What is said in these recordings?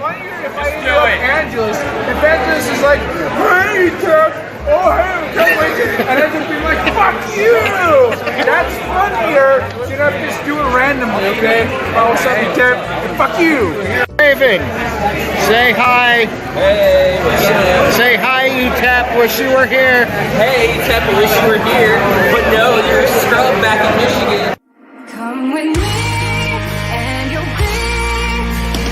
funnier if I interrupt Angelus. If Angelus is like, hey, Tep, oh, hey, can't wait to, and I just be like, fuck you! That's funnier than I'm just doing randomly, okay? Oh, sorry, Tep, fuck you! David, say hi. Hey, what's up? Say hi, E-Tap. Wish you were here. Hey, Tep, I wish you were here. But no, you're a scrub back in Michigan. Come with me, and you'll be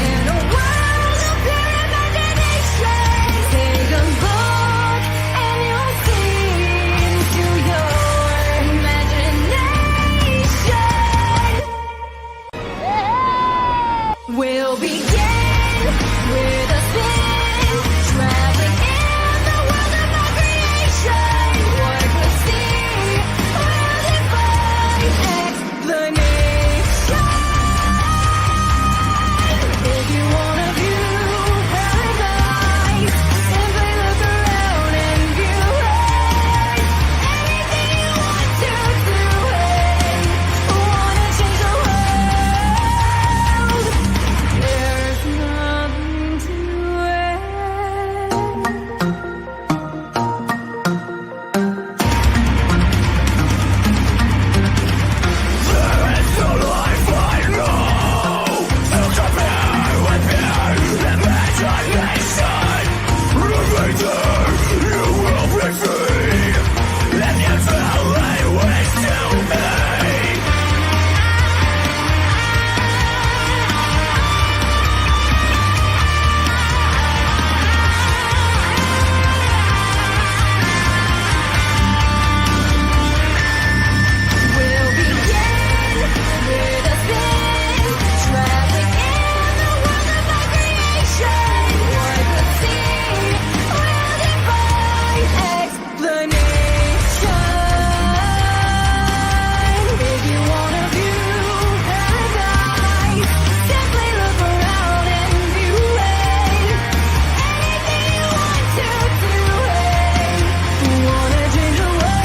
in a world of pure imagination. Take a look, and you'll see into your imagination. We'll begin with a spin, traveling in the world of our creation. What we see will defy explanation. If you want to view paradise, simply look around and view it. Anything you want to do it. Wanna change the world? There's nothing to it. We'll begin with a spin, traveling in the world of our creation. What we see will defy explanation. If you want to view paradise, simply look around and view it. Anything you want to do it. Wanna change the world?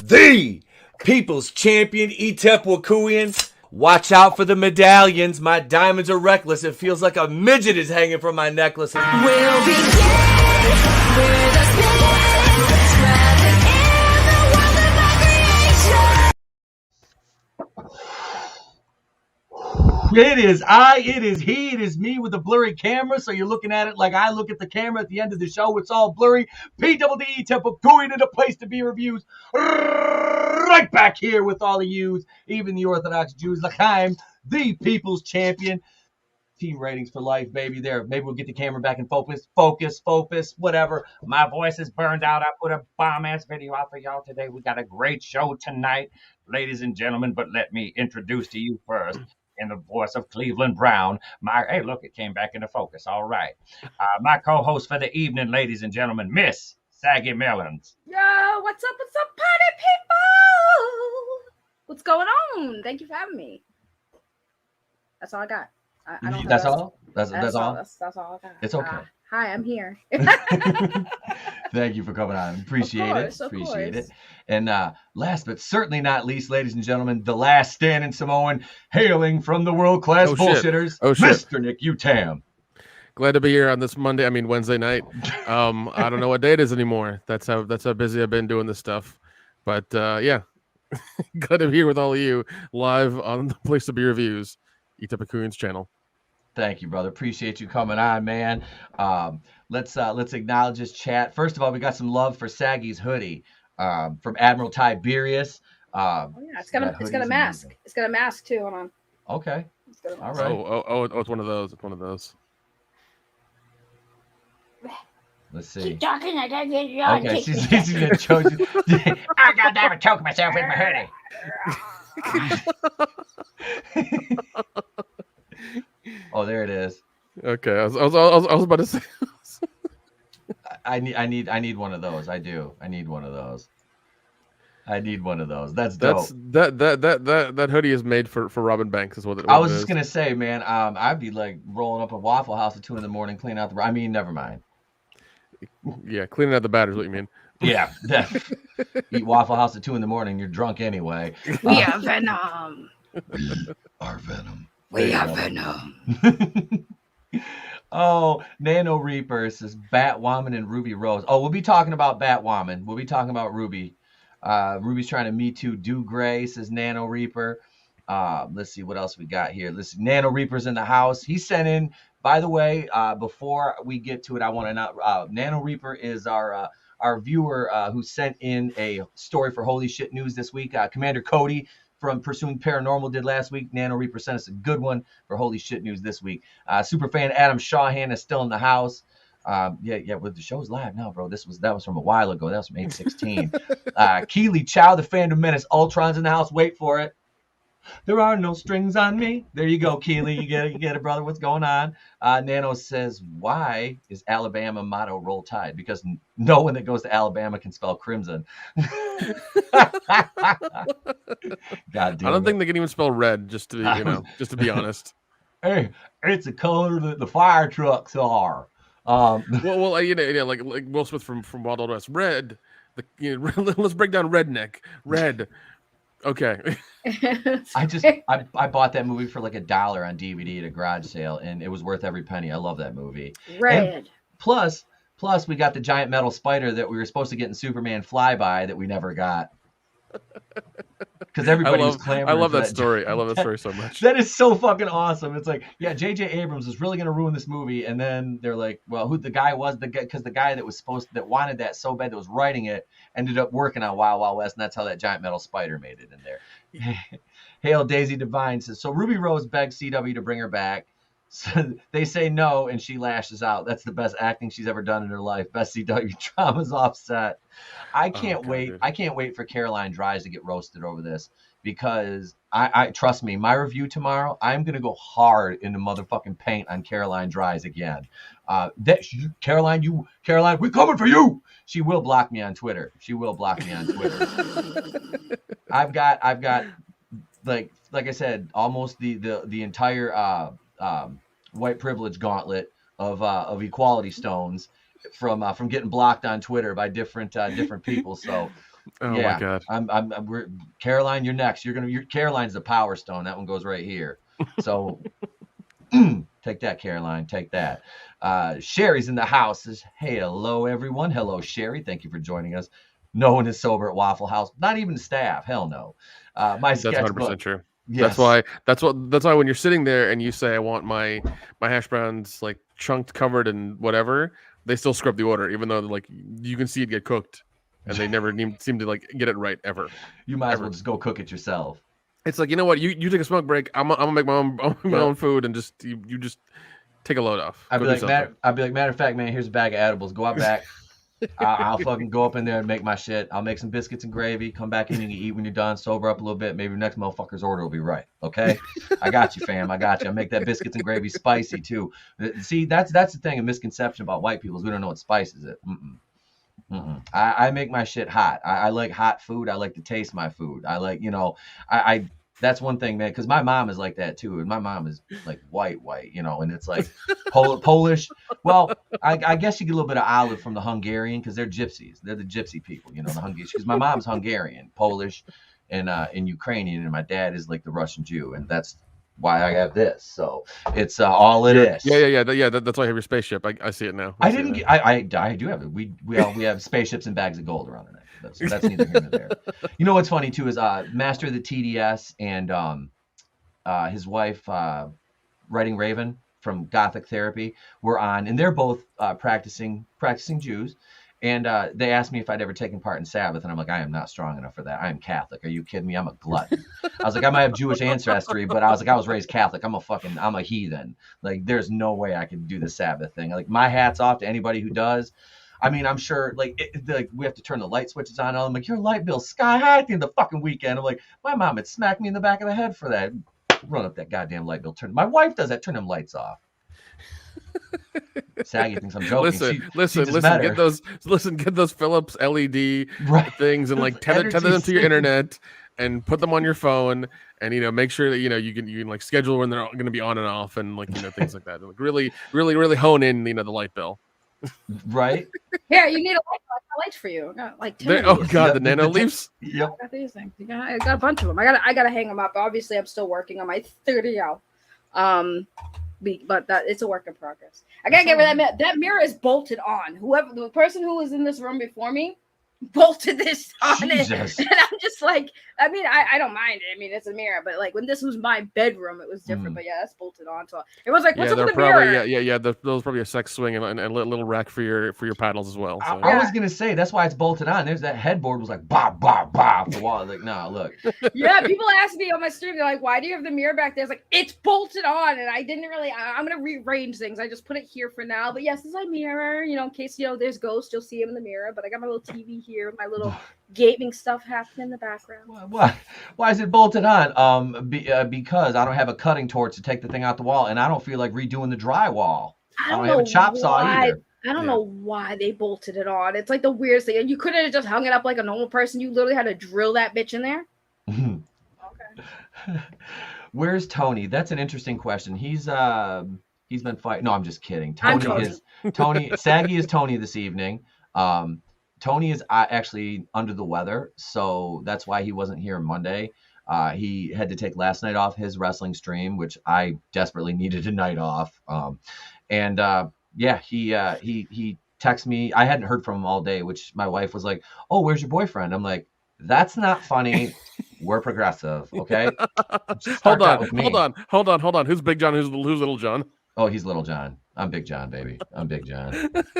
The People's Champion, Uttam-WorldClassBullshitters. Watch out for the medallions. My diamonds are reckless. It feels like a midget is hanging from my necklace. We'll begin with a spin, traveling in the world of our creation. It is I, it is he, it is me with a blurry camera. So you're looking at it like I look at the camera at the end of the show. It's all blurry. PWD Uttam-WorldClassBullshitters in a place to be reviews. Right back here with all of yous, even the Orthodox Jews. L'chaim, the People's Champion. Team ratings for life, baby. There, maybe we'll get the camera back in focus, whatever. My voice is burned out. I put a bomb-ass video out for y'all today. We got a great show tonight, ladies and gentlemen, but let me introduce to you first, in the voice of Cleveland Brown, hey, look, it came back into focus. All right. My co-host for the evening, ladies and gentlemen, Miss Saggy Melonz. Yo, what's up, party people? What's going on? Thank you for having me. That's all I got. I don't That's know. all? That's all? That's all I got. It's okay. Hi, I'm here. Thank you for coming on. Appreciate it. Of course. And last but certainly not least, ladies and gentlemen, the last standing Samoan, hailing from the world class bullshitters, Mr. Nik Uttam. Glad to be here on this Wednesday night. I don't know what day it is anymore. That's how busy I've been doing this stuff. But yeah, glad to be here with all of you live on the Place to Be Reviews, Uttam-WorldClassBullshitters channel. Thank you, brother. Appreciate you coming on, man. Let's acknowledge this chat. First of all, we got some love for Saggy's hoodie from Admiral Tiberius. Oh yeah, it's got a mask. Amazing. It's got a mask too. Hold on. Okay. All right. Oh, it's one of those. It's one of those. Let's see. Keep talking. I gotta get you on. Okay, she's gonna choke you. I gotta choke myself with my hoodie. Oh, there it is. Okay, I was about to say. I need one of those. I do. I need one of those. That's dope. That hoodie is made for Robin Banks. Is what it is. I was just gonna say, man. I'd be like rolling up a Waffle House at 2 a.m, cleaning out the. I mean, never mind. Yeah, cleaning out the batter is what you mean. Yeah. Eat Waffle House at 2 a.m. You're drunk anyway. We are Venom. We are Venom. We are Venom. Oh, Nano Reaper says Batwoman and Ruby Rose. Oh, we'll be talking about Batwoman. We'll be talking about Ruby. Ruby's trying to Me Too do Gray, says Nano Reaper. Let's see what else we got here. Listen, Nano Reaper's in the house. He sent in, by the way, before we get to it, I want to not. Nano Reaper is our viewer who sent in a story for Holy Shit News this week. Commander Cody from Pursuing Paranormal did last week. Nano Reaper sent us a good one for Holy Shit News this week. Superfan Adam Shawhan is still in the house. Yeah, well, the show's live now, bro. That was from a while ago. That was from 8/16. Keely Chow, the Fandom Menace. Ultron's in the house. Wait for it. There are no strings on me. There you go, Keely. You get it, brother. What's going on? Nano says, why is Alabama motto Roll Tide? Because no one that goes to Alabama can spell crimson. God damn I don't think they can even spell red, just to be honest. Hey, it's a color that the fire trucks are. Well, like Will Smith from Wild Wild West. Red. Let's break down redneck. Red. Okay. I bought that movie for like $1 on DVD at a garage sale, and it was worth every penny. I love that movie. Red. And plus we got the giant metal spider that we were supposed to get in Superman Flyby that we never got. Because everybody was clamoring. I love for that story. I love that story so much. That is so fucking awesome. It's like, yeah, J.J. Abrams is really gonna ruin this movie, and then they're like, well, who the guy was? Because the guy that wanted that so bad that was writing it ended up working on Wild Wild West, and that's how that giant metal spider made it in there. Hail Daisy Divine says, so Ruby Rose begs CW to bring her back. So they say no, and she lashes out. That's the best acting she's ever done in her life. Best CW drama's Offset. I can't wait. Dude. I can't wait for Caroline Dries to get roasted over this, because I trust me, my review tomorrow, I'm gonna go hard into motherfucking paint on Caroline Dries again. Caroline, we're coming for you. She will block me on Twitter. I've got like I said, almost the entire white privilege gauntlet of equality stones from getting blocked on Twitter by different people. So my God, we're Caroline, you're next. Caroline's the power stone. That one goes right here. So take that, Caroline. Take that. Sherry's in the house. Says, hey, hello everyone. Hello, Sherry. Thank you for joining us. No one is sober at Waffle House. Not even staff. Hell no. That's 100% true. Yes. That's why when you're sitting there and you say I want my hash browns like chunked, covered, and whatever, they still scrub the order, even though like you can see it get cooked, and they never seem to like get it right ever. You might as well just go cook it yourself. It's like, you know what, you take a smoke break. I'm gonna make my own food, and just you just take a load off. I'd be like, matter of fact, man, here's a bag of edibles. Go out back. I'll fucking go up in there and make my shit. I'll make some biscuits and gravy. Come back in and eat when you're done. Sober up a little bit. Maybe your next motherfucker's order will be right. Okay? I got you, fam. I got you. I make that biscuits and gravy spicy too. See, that's the thing, a misconception about white people is we don't know what spices it. I make my shit hot. I like hot food. I like to taste my food. I like, I that's one thing, man, because my mom is like that too, and my mom is like white, and it's like Polish. Well, I guess you get a little bit of olive from the Hungarian, because they're gypsies. They're the gypsy people, the Hungarians. Because my mom's Hungarian, Polish, and Ukrainian, and my dad is like the Russian Jew, and that's why I have this. So it's all it is. Yeah. That's why I have your spaceship. I see it now. I do have it. We have spaceships and bags of gold around the neck. That's neither here nor there. You know what's funny too is Master of the TDS and his wife, Writing Raven from Gothic Therapy, were on, and they're both practicing Jews. And they asked me if I'd ever taken part in Sabbath, and I'm like, I am not strong enough for that. I am Catholic. Are you kidding me? I'm a glutton. I was like, I might have Jewish ancestry, but I was like, I was raised Catholic. I'm a heathen. Like, there's no way I could do the Sabbath thing. Like, my hat's off to anybody who does. I mean, I'm sure, like we have to turn the light switches on. I'm like, your light bill's sky high at the end of the fucking weekend. I'm like, my mom had smacked me in the back of the head for that. Run up that goddamn light bill. My wife does that. Turn them lights off. Saggy thinks I'm joking. Listen. Get those Philips LED things and like tether them to your internet and put them on your phone, and make sure that you can like schedule when they're going to be on and off, and like things like that. Like really hone in the light bill. Right? Yeah, you need a light. I got lights for you. I got like 10 of these. God, the nano leaves. Yep. I got these things. I got a bunch of them. I got to hang them up. Obviously, I'm still working on my 30 But that it's a work in progress. I gotta get rid of that mirror. That mirror is bolted on. Whoever the person who was in this room before me bolted this on it, and I'm just like, I mean, I don't mind it. I mean, it's a mirror, but like when this was my bedroom, it was different. But yeah, that's bolted on. So it was like, what's up with the mirror? There was probably a sex swing and a little rack for your paddles as well. So. I was gonna say that's why it's bolted on. There's that headboard was like bob off the wall. Like, nah, look. Yeah, people ask me on my stream, they're like, why do you have the mirror back there? It's like, it's bolted on, and I didn't really. I'm gonna rearrange things. I just put it here for now. But yes, this is my mirror. You know, in case there's ghosts, you'll see him in the mirror. But I got my little TV here, my little gaming stuff happening in the background. Why is it bolted on? Because I don't have a cutting torch to take the thing out the wall, and I don't feel like redoing the drywall. I don't have a chop saw either. I don't know why they bolted it on. It's like the weirdest thing. And you couldn't have just hung it up like a normal person. You literally had to drill that bitch in there. Okay. Where's Tony? That's an interesting question. He's been fighting. No, I'm just kidding. Tony. Saggy is Tony this evening. Tony is actually under the weather, so that's why he wasn't here Monday. He had to take last night off his wrestling stream, which I desperately needed a night off. He texted me. I hadn't heard from him all day, which my wife was like, "Oh, where's your boyfriend?" I'm like, "That's not funny. We're progressive, okay?" Hold on. Who's Big John? Who's Little John? Oh, he's Little John. I'm Big John, baby. I'm Big John.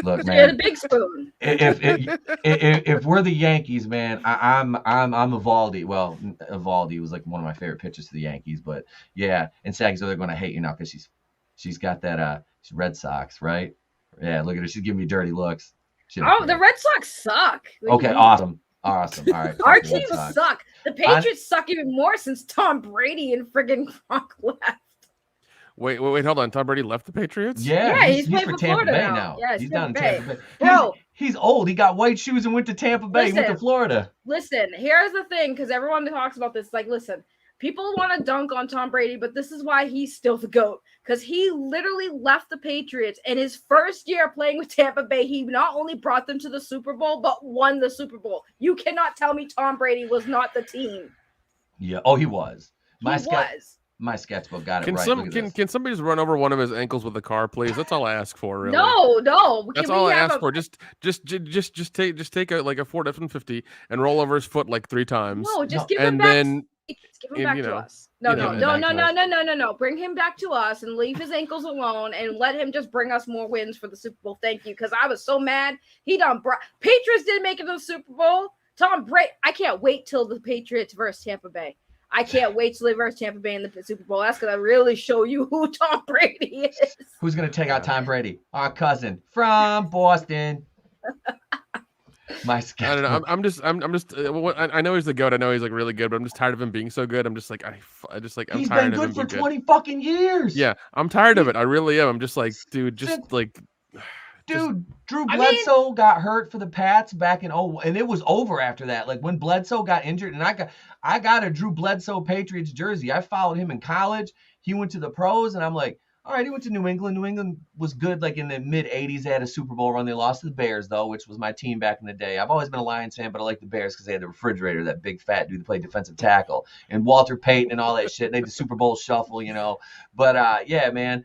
Look, man. You're the big spoon. If we're the Yankees, man, I'm Evaldi. Well, Evaldi was like one of my favorite pitchers to the Yankees, but yeah. And Saggy's they're going to hate you now because she's got that Red Sox, right? Yeah, look at her. She's giving me dirty looks. The Red Sox suck. Okay, awesome. All right. Our teams suck. The Patriots suck even more since Tom Brady and friggin' Gronk left. Wait, hold on. Tom Brady left the Patriots? Yeah, he's for Tampa Bay now. Yeah, he's down in Tampa Bay. Bro, he's old. He got white shoes and went to Tampa Bay. He went to Florida. Listen, here's the thing, because everyone talks about this. Like, listen, people want to dunk on Tom Brady, but this is why he's still the GOAT. Because he literally left the Patriots, and his first year playing with Tampa Bay, he not only brought them to the Super Bowl, but won the Super Bowl. You cannot tell me Tom Brady was not the team. Yeah. Oh, he was. My sketchbook got it right. Can somebody just run over one of his ankles with a car, please? That's all I ask for, really. No. That's all I ask for. Just take a Ford F-150 and roll over his foot like 3 times. No, just give him back. Give him back to us. No. Bring him back to us and leave his ankles alone and let him just bring us more wins for the Super Bowl. Thank you, because I was so mad. Patriots didn't make it to the Super Bowl. Tom Brady. I can't wait till the Patriots versus Tampa Bay. I can't wait till they verse Tampa Bay in the Super Bowl. That's going to really show you who Tom Brady is. Who's going to take out Tom Brady? Our cousin from Boston. I don't know. I'm just. I know he's the GOAT. I know he's like really good, but I'm just tired of him being so good. I'm just like, I'm tired of him. He's been good for 20 fucking years. Yeah, I'm tired of it. I really am. I'm just like, dude, Drew Bledsoe got hurt for the Pats back in and it was over after that. Like when Bledsoe got injured, and I got a Drew Bledsoe Patriots jersey. I followed him in college. He went to the pros, and I'm like, all right, he went to New England. New England was good, like in the mid '80s. They had a Super Bowl run. They lost to the Bears though, which was my team back in the day. I've always been a Lions fan, but I like the Bears because they had the refrigerator, that big fat dude that played defensive tackle, and Walter Payton and all that shit. And they had the Super Bowl shuffle, But yeah, man.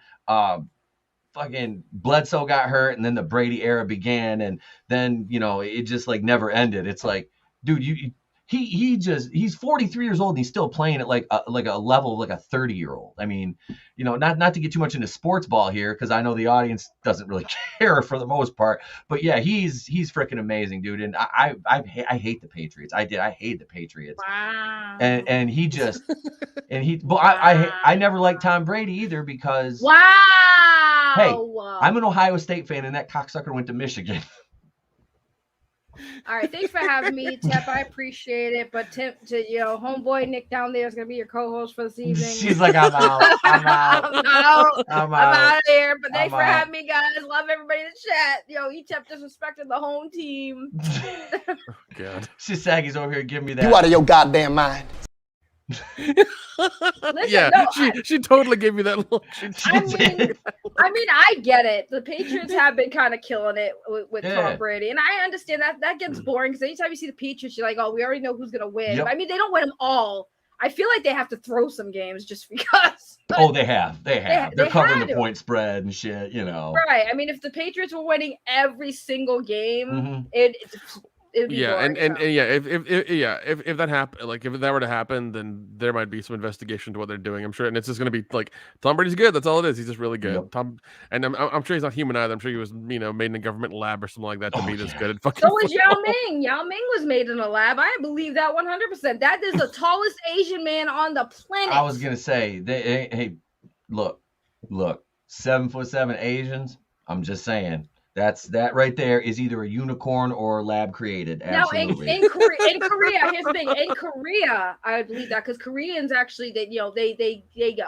Fucking Bledsoe got hurt, and then the Brady era began, and then it just like never ended. It's like, dude, he's 43 years old and he's still playing at like a level of like a 30-year-old. I mean, not to get too much into sports ball here, because I know the audience doesn't really care for the most part, but yeah, he's freaking amazing, dude. And I hate the Patriots. I hate the Patriots. Wow. And he just I never liked Tom Brady either, because hey, I'm an Ohio State fan, and that cocksucker went to Michigan. All right, thanks for having me, Tep. I appreciate it. But homeboy Nick down there is gonna be your co-host for this evening. She's like, I'm out. I'm out of here. But thanks for having me, guys. Love everybody in the chat. Tep disrespected the home team. Oh, God. Saggy's over here giving me that. You out of your goddamn mind. Listen, she totally gave me that look. I mean, I get it. The Patriots have been kind of killing it with Tom Brady, and I understand that gets boring because anytime you see the Patriots, you're like, oh, we already know who's gonna win. Yep. I mean, they don't win them all. I feel like they have to throw some games just because. Oh, they have. They're they covering had the to. point spread and shit, you know. Right. I mean, if the Patriots were winning every single game, Mhm. it'd be boring, and yeah, if that happened, like if that were to happen, then there might be some investigation to what they're doing. I'm sure, and it's just going to be like Tom Brady's good. That's all it is. He's just really good. Yep. And I'm sure he's not human either. I'm sure he was made in a government lab or something like that to be this good at fucking. So was Yao football. Ming. Yao Ming was made in a lab. I believe that 100%. That is the tallest Asian man on the planet. I was gonna say, hey, look, 7'7" Asians. I'm just saying. That right there is either a unicorn or lab created. Absolutely. Now in Korea, here's the thing. In Korea, I believe that because Koreans actually, they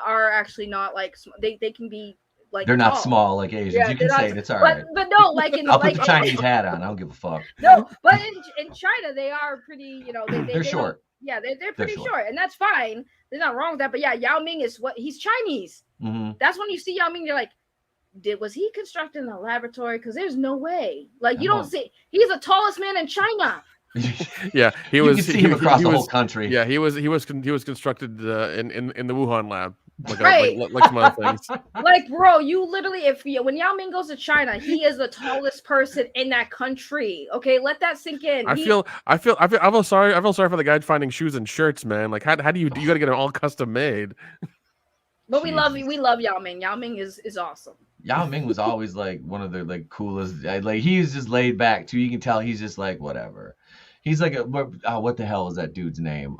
are actually not like they can be like they're not tall. small like Asians. Yeah, you can they're say not- it. It's all right. But no, like in I'll like put the Chinese hat on. I don't give a fuck. no, but in China they are pretty. They're they short. Yeah, they're pretty short. short, and that's fine. There's nothing wrong with that. But yeah, Yao Ming is he's Chinese. Mm-hmm. That's when you see Yao Ming, you're like, was he constructed in a laboratory? Because there's no way. Like you don't see. He's the tallest man in China. Yeah, he You was. can see him across the whole country. Yeah, he was constructed in the Wuhan lab, like, Right. like some other things. Like, bro, you literally, when Yao Ming goes to China, he is the tallest person in that country. Okay, let that sink in. I feel sorry for the guy finding shoes and shirts, man. Like, how do you got to get them all custom made? But we love Yao Ming. Yao Ming is awesome. Yao Ming was always like one of the like coolest. Like he was just laid back too. You can tell he's just like whatever. He's like what the hell is that dude's name?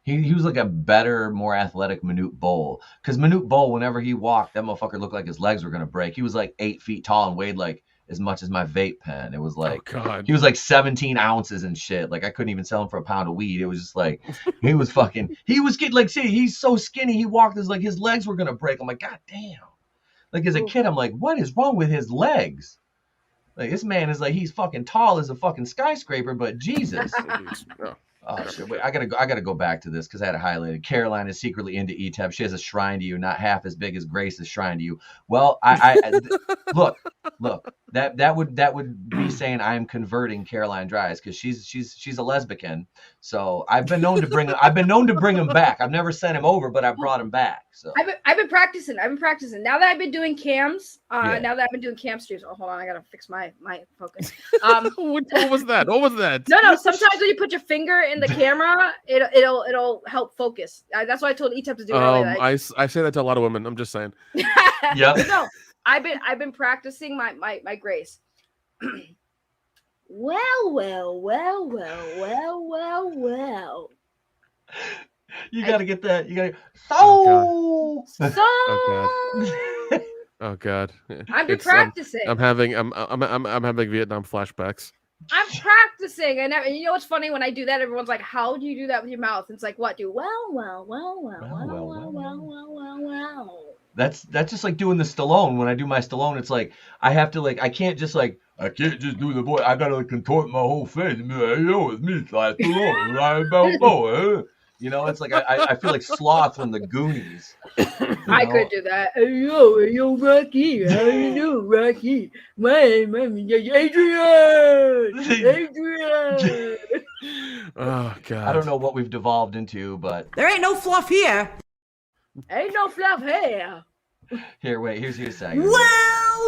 He was like a better, more athletic Manute Bol. Because Manute Bol, whenever he walked, that motherfucker looked like his legs were gonna break. He was like 8 feet tall and weighed like as much as my vape pen. It was like he was like 17 ounces and shit. Like I couldn't even sell him for a pound of weed. It was just like he was getting like, see, he's so skinny. He walked as like his legs were gonna break. I'm like, God damn. Like as a kid, I'm like, what is wrong with his legs? Like this man is like he's fucking tall as a fucking skyscraper, but Jesus. Oh shit! Wait, I gotta go back to this because I had it highlighted. Caroline is secretly into ETEP. She has a shrine to you, not half as big as Grace's shrine to you. Well, look. That would be saying I'm converting Caroline Dries because she's a lesbian. So I've been known to bring him back. I've never sent him over, but I brought him back. So I've been practicing. Now that I've been doing cams, now that I've been doing cam streams. Oh, hold on, I gotta fix my focus. What was that? What was that? No. Sometimes when you put your finger in the camera, it'll help focus. That's why I told ETEP to do it. I say that to a lot of women. I'm just saying. Yeah. No, I've been practicing my Grace. Well. You gotta get that. You gotta. Oh God. I've been practicing. I'm having Vietnam flashbacks. I'm practicing, and you know what's funny when I do that? Everyone's like, "How do you do that with your mouth?" And it's like, "What? Do well." That's just like doing the Stallone. When I do my Stallone, it's like I have to I can't just do the voice. I gotta contort my whole face and be like, "Yo, it's me, Stallone, right about." You know, it's like I feel like Sloth from the Goonies. I could do that. Hey, yo, Rocky. How you doing, Rocky? My name is Adrian. Oh God. I don't know what we've devolved into, but There ain't no fluff here. Ain't no fluff here. Here's Saggy. Well.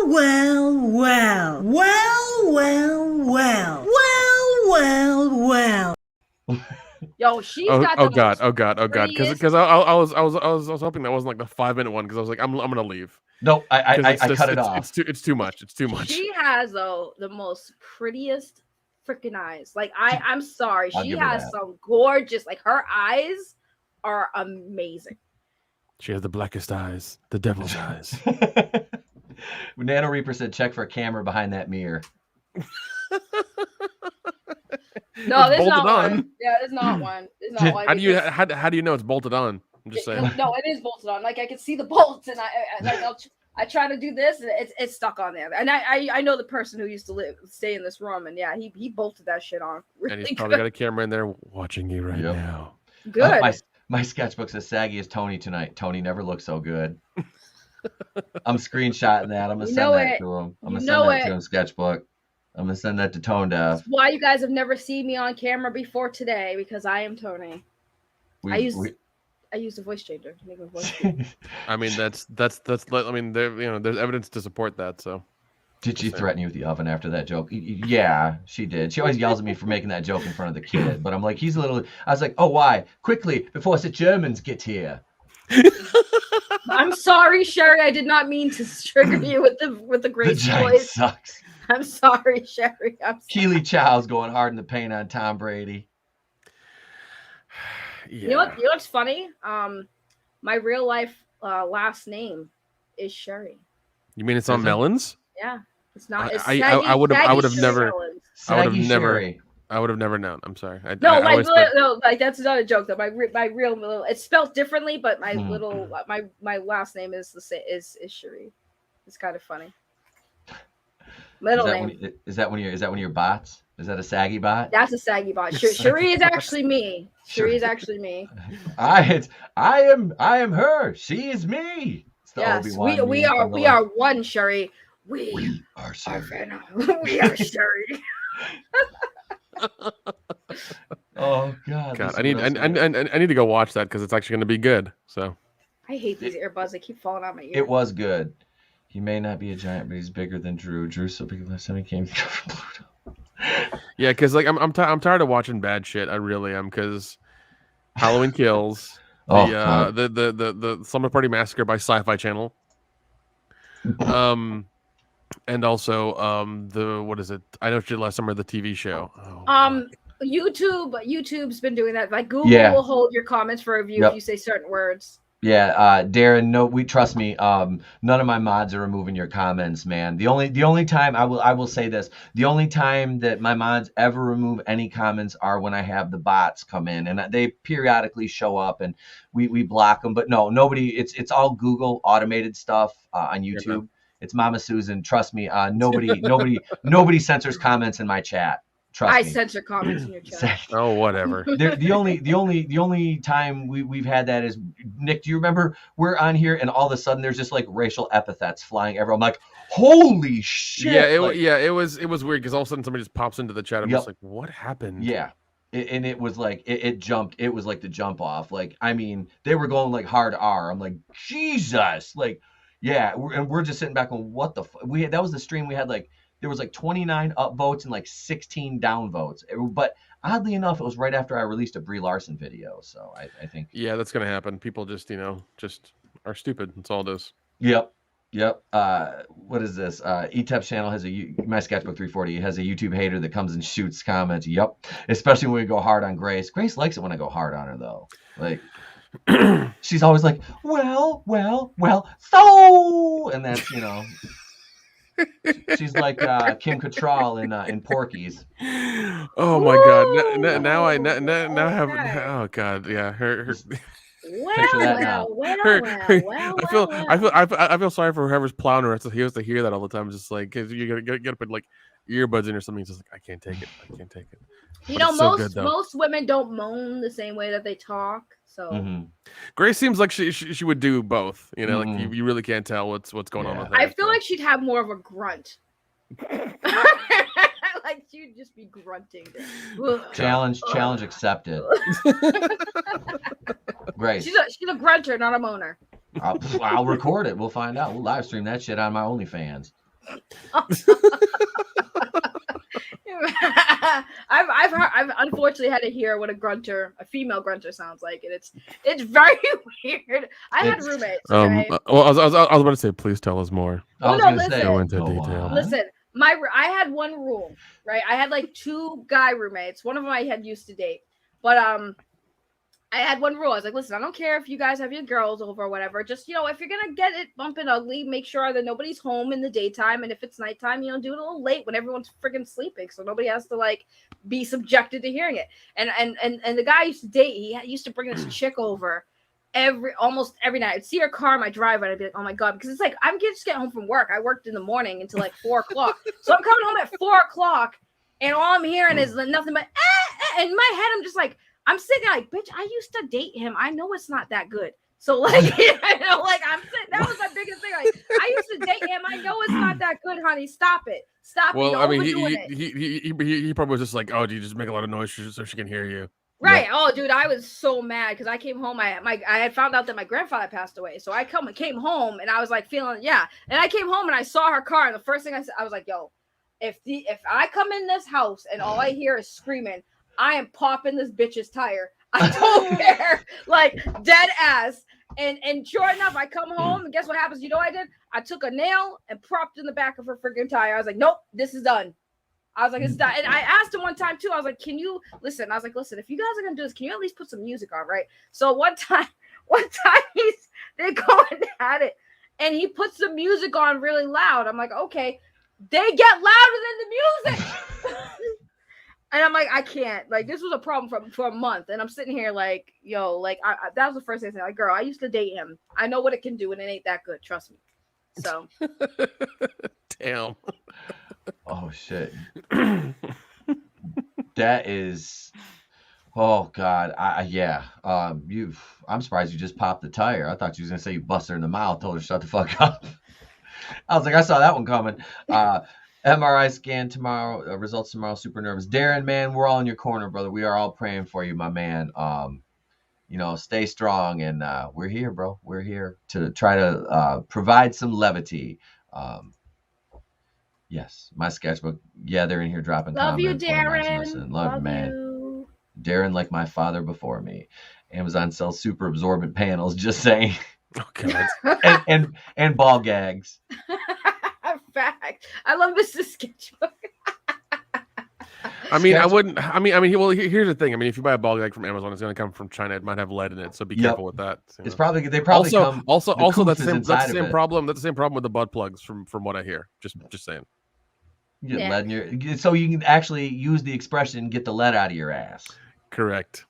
Yo, she's got the oh God. Because I was hoping that wasn't like the 5-minute one because I was like I'm gonna leave. No, I cut it off. It's too much. It's too much. She has though the most prettiest freaking eyes. Like I'm sorry, I'll she give her has that. some gorgeous. Like her eyes are amazing. She has the blackest eyes, the devil's eyes. Nano Reaper said, "Check for a camera behind that mirror." No, there's bolted not on. one. Yeah, there's not one. There's not one. How do you know it's bolted on? I'm just saying. No, it is bolted on. Like I can see the bolts, and I try to do this, and it's stuck on there. And I know the person who used to stay in this room, and yeah, he bolted that shit on. Really And he's probably got a camera in there watching you right Yep. now. good. My sketchbook says Saggy is Tony tonight. Tony never looks so good. I'm screenshotting that. I'm gonna send that to him. I'm gonna send that to him. Sketchbook. I'm gonna send that to Tonedef. That's why you guys have never seen me on camera before today, because I am Tony. I used a voice changer to make my voice. I mean, that's. I mean, there's evidence to support that. So. Did she threaten you with the oven after that joke? Yeah, she did. She always yells at me for making that joke in front of the kid. But I'm like, he's a little. I was like, oh, why? Quickly, before the Germans get here. I'm sorry, Sherry. I did not mean to trigger you with the Grace voice. Sucks. I'm sorry, Sherry. Keely Chow's going hard in the paint on Tom Brady. Yeah. You know what's funny? My real life last name is Sherry. You mean it's on Melonz? Yeah, it's not. It's I would have never. Sherry. I would have never known. I'm sorry. No, like that's not a joke though. My real middle, it's spelled differently, but my little my last name is is Sherry. It's kind of funny. Middle name. Is that one of your bots? Is that a Saggy bot? That's a Saggy bot. Sherry is actually me. Sherry is actually me. I am her. She is me. Yes, we are one, Sherry. We are Sherry. We are Sherry. Oh God! I need to go watch that because it's actually going to be good. So I hate these earbuds. They keep falling out my ear. It was good. He may not be a giant, but he's bigger than Drew. Drew's so big last time he came from Pluto. Yeah, because like I'm tired of watching bad shit. I really am because Halloween Kills, the Slumber Party Massacre by Sci-Fi Channel, and also the what is it? I know you did last summer the TV show. YouTube's been doing that. Like Google will hold your comments for review if you say certain words. Yeah, Darren, no, trust me. None of my mods are removing your comments, man. The only time I will say this, the only time that my mods ever remove any comments are when I have the bots come in, and they periodically show up, and we block them. But no, nobody. It's all Google automated stuff on YouTube. It's Mama Susan. Trust me. Nobody censors comments in my chat. Trust me. I censor comments in your chat. Oh, whatever. The only time we've had that is, Nick, do you remember we're on here and all of a sudden there's just like racial epithets flying everywhere? I'm like, holy shit. Yeah, it was weird because all of a sudden somebody just pops into the chat. I'm just like, what happened? Yeah. And it was like it jumped. It was like the jump off. Like, I mean, they were going like hard R. I'm like, Jesus. Like, yeah, we're just sitting back going, what the that was the stream we had like. There was like 29 upvotes and like 16 downvotes. But oddly enough, it was right after I released a Brie Larson video. So I think. Yeah, that's going to happen. People just are stupid. That's all it is. Yep. What is this? ETEP's channel has my Sketchbook 340 has a YouTube hater that comes and shoots comments. Yep. Especially when we go hard on Grace. Grace likes it when I go hard on her though. Like, she's always like, well, so, and that's, she's like Kim Cattrall in Porky's. Oh my God! Now I have. Oh God! Yeah, her. I feel sorry for whoever's plowing her. He has to hear that all the time. Just like, cause you gotta put like earbuds in or something. It's just like I can't take it. Most women don't moan the same way that they talk. So Grace seems like she would do both. Like you really can't tell what's going on with her. I feel like she'd have more of a grunt. Like she'd just be grunting. Challenge accepted. Grace. She's a grunter, not a moaner. I'll record it. We'll find out. We'll live stream that shit on my OnlyFans. I've unfortunately had to hear what a female grunter sounds like, and it's very weird. I had roommates. Okay? Well, I was about to say, please tell us more. Go into detail. Listen, I had one rule, right? I had like 2 guy roommates. One of them I had used to date, but I had one rule. I was like, listen, I don't care if you guys have your girls over or whatever. Just, if you're going to get it bumping ugly, make sure that nobody's home in the daytime. And if it's nighttime, do it a little late when everyone's freaking sleeping. So nobody has to like be subjected to hearing it. And the guy I used to date, he used to bring this chick over almost every night. I'd see her car in my driveway and I'd be like, oh my God, because it's like, I'm just getting home from work. I worked in the morning until like 4 o'clock. So I'm coming home at 4 o'clock and all I'm hearing is nothing but, in my head, I'm just like, I'm sitting there like, bitch, I used to date him. I know it's not that good. So like, I'm sitting, that was my biggest thing. Like, I used to date him. I know it's not that good, honey. Stop it. Stop it. Well, I mean, he probably was just like, oh, do you just make a lot of noise so she can hear you? Right. Oh, dude, I was so mad because I came home. I had found out that my grandfather passed away, so I came home and I was like feeling And I came home and I saw her car, and the first thing I said, I was like, "Yo, if I come in this house and all I hear is screaming, I am popping this bitch's tire." I don't care, like dead ass. And sure enough, I come home and guess what happens? You know what I did? I took a nail and propped in the back of her freaking tire. I was like, "Nope, this is done." I was like, it's done. And I asked him one time too. I was like, can you listen? I was like, listen, if you guys are gonna do this, can you at least put some music on, right? So one time they're going at it, and he puts the music on really loud. I'm like, okay, they get louder than the music. And I'm like, I can't. Like, this was a problem for a month, and I'm sitting here like, yo, like that was the first thing I said. Like, girl, I used to date him. I know what it can do, and it ain't that good. Trust me. So. Damn. Oh shit. That is. Oh god. I'm surprised you just popped the tire. I thought you was gonna say you busted her in the mouth, told her to shut the fuck up. I was like, I saw that one coming. MRI scan tomorrow. Results tomorrow. Super nervous. Darren, man, we're all in your corner, brother. We are all praying for you, my man. Stay strong, and we're here, bro. We're here to try to provide some levity. Yes, my sketchbook. Yeah, they're in here dropping Love comments. you, Darren. Love you, man. You. Darren, like my father before me. Amazon sells super absorbent panels. Just saying. Oh god. and ball gags. Fact. I love Mr. Sketchbook. I mean, I wouldn't. I mean, well, here's the thing. I mean, if you buy a ball gag from Amazon, it's going to come from China. It might have lead in it, so be careful with that. It's probably they probably also that's the come. same problem. That's the same problem with the butt plugs, from what I hear. Just saying. You get lead in your, so you can actually use the expression "get the lead out of your ass." Correct.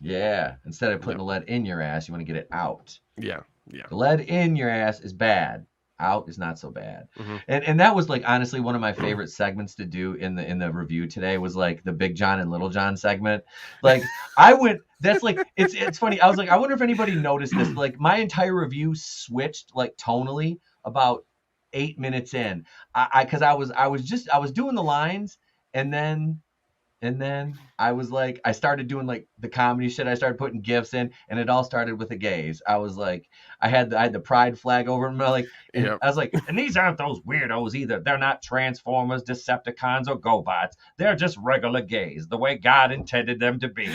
Yeah. Instead of putting the lead in your ass, you want to get it out. Yeah. The lead in your ass is bad. Out is not so bad. Mm-hmm. And that was like honestly one of my favorite segments to do in the review today was like the Big John and Little John segment. Like that's like it's funny. I was like, I wonder if anybody noticed this. Like my entire review switched like tonally about 8 minutes in. Because I was doing the lines and then I was like, I started doing like the comedy shit. I started putting GIFs in, and it all started with a gaze. I was like, I had the pride flag over them. Like, I was like, and these aren't those weirdos either. They're not Transformers, Decepticons, or GoBots. They're just regular gays, the way God intended them to be.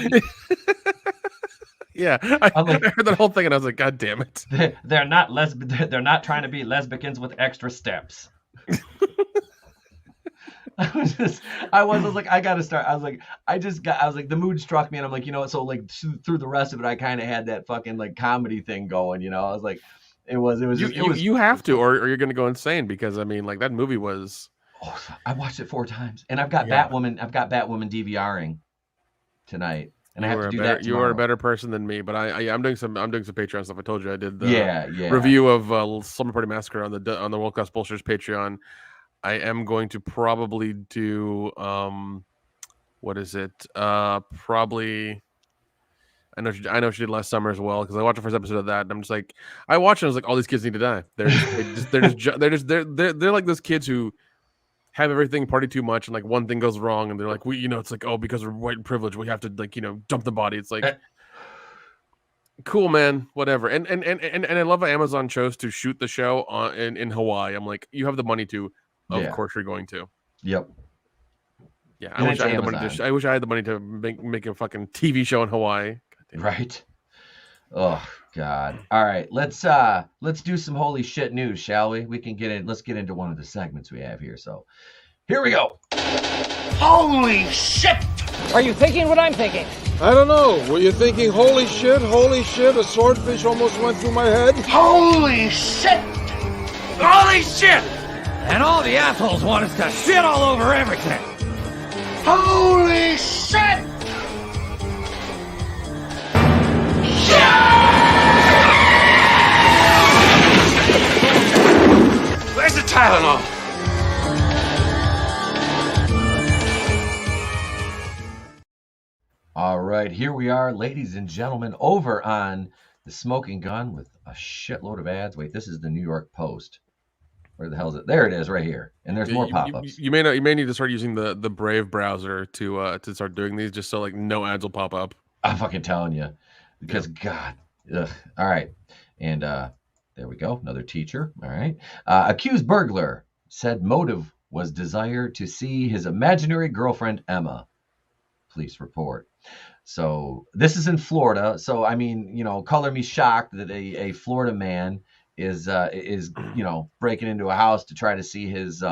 Yeah, I heard that whole thing, and I was like, God damn it. They're not They're not trying to be lesbicans with extra steps. I was like, I gotta start. I was like, the mood struck me, and I'm like, you know what? So like through the rest of it, I kind of had that fucking like comedy thing going, you know. I was like, you have to, or you're gonna go insane, because I mean, like that movie was. Oh, I watched it 4 times, and I've got Batwoman. I've got Batwoman DVRing tonight, and I have to do that tomorrow. You are a better person than me, but I'm doing some Patreon stuff. I told you I did the review of Slumber Party Massacre on the World Class Bullshitters Patreon. I am going to probably do what is it? Probably I know she did last summer as well, because I watched the first episode of that, and I'm just like, I watched it, I was like, all these kids need to die. They're like those kids who have everything, party too much, and like one thing goes wrong, and they're like, it's like, oh, because we're white and privileged, we have to like, dump the body. It's like, cool, man, whatever. And I love how Amazon chose to shoot the show in Hawaii. I'm like, you have the money to. Of course you're going to. Yep. Yeah, I wish I had the money to make a fucking TV show in Hawaii. Right. Oh God. All right, let's do some holy shit news, shall we? Let's get into one of the segments we have here. So here we go. Holy shit! Are you thinking what I'm thinking? I don't know. Were you thinking, holy shit, a swordfish almost went through my head? Holy shit! Holy shit! And all the assholes want us to shit all over everything. Holy shit! Where's the Tylenol? All right, here we are, ladies and gentlemen, over on the Smoking Gun with a shitload of ads. Wait, this is the New York Post. Where the hell is it? There it is, right here. And there's more pop-ups. You may need to start using the Brave browser to start doing these, just so like no ads will pop up. I'm fucking telling you, because God. Ugh. All right, and there we go. Another teacher. All right. Accused burglar said motive was desire to see his imaginary girlfriend Emma. Police report. So this is in Florida. So I mean, color me shocked that a Florida man is breaking into a house to try to see his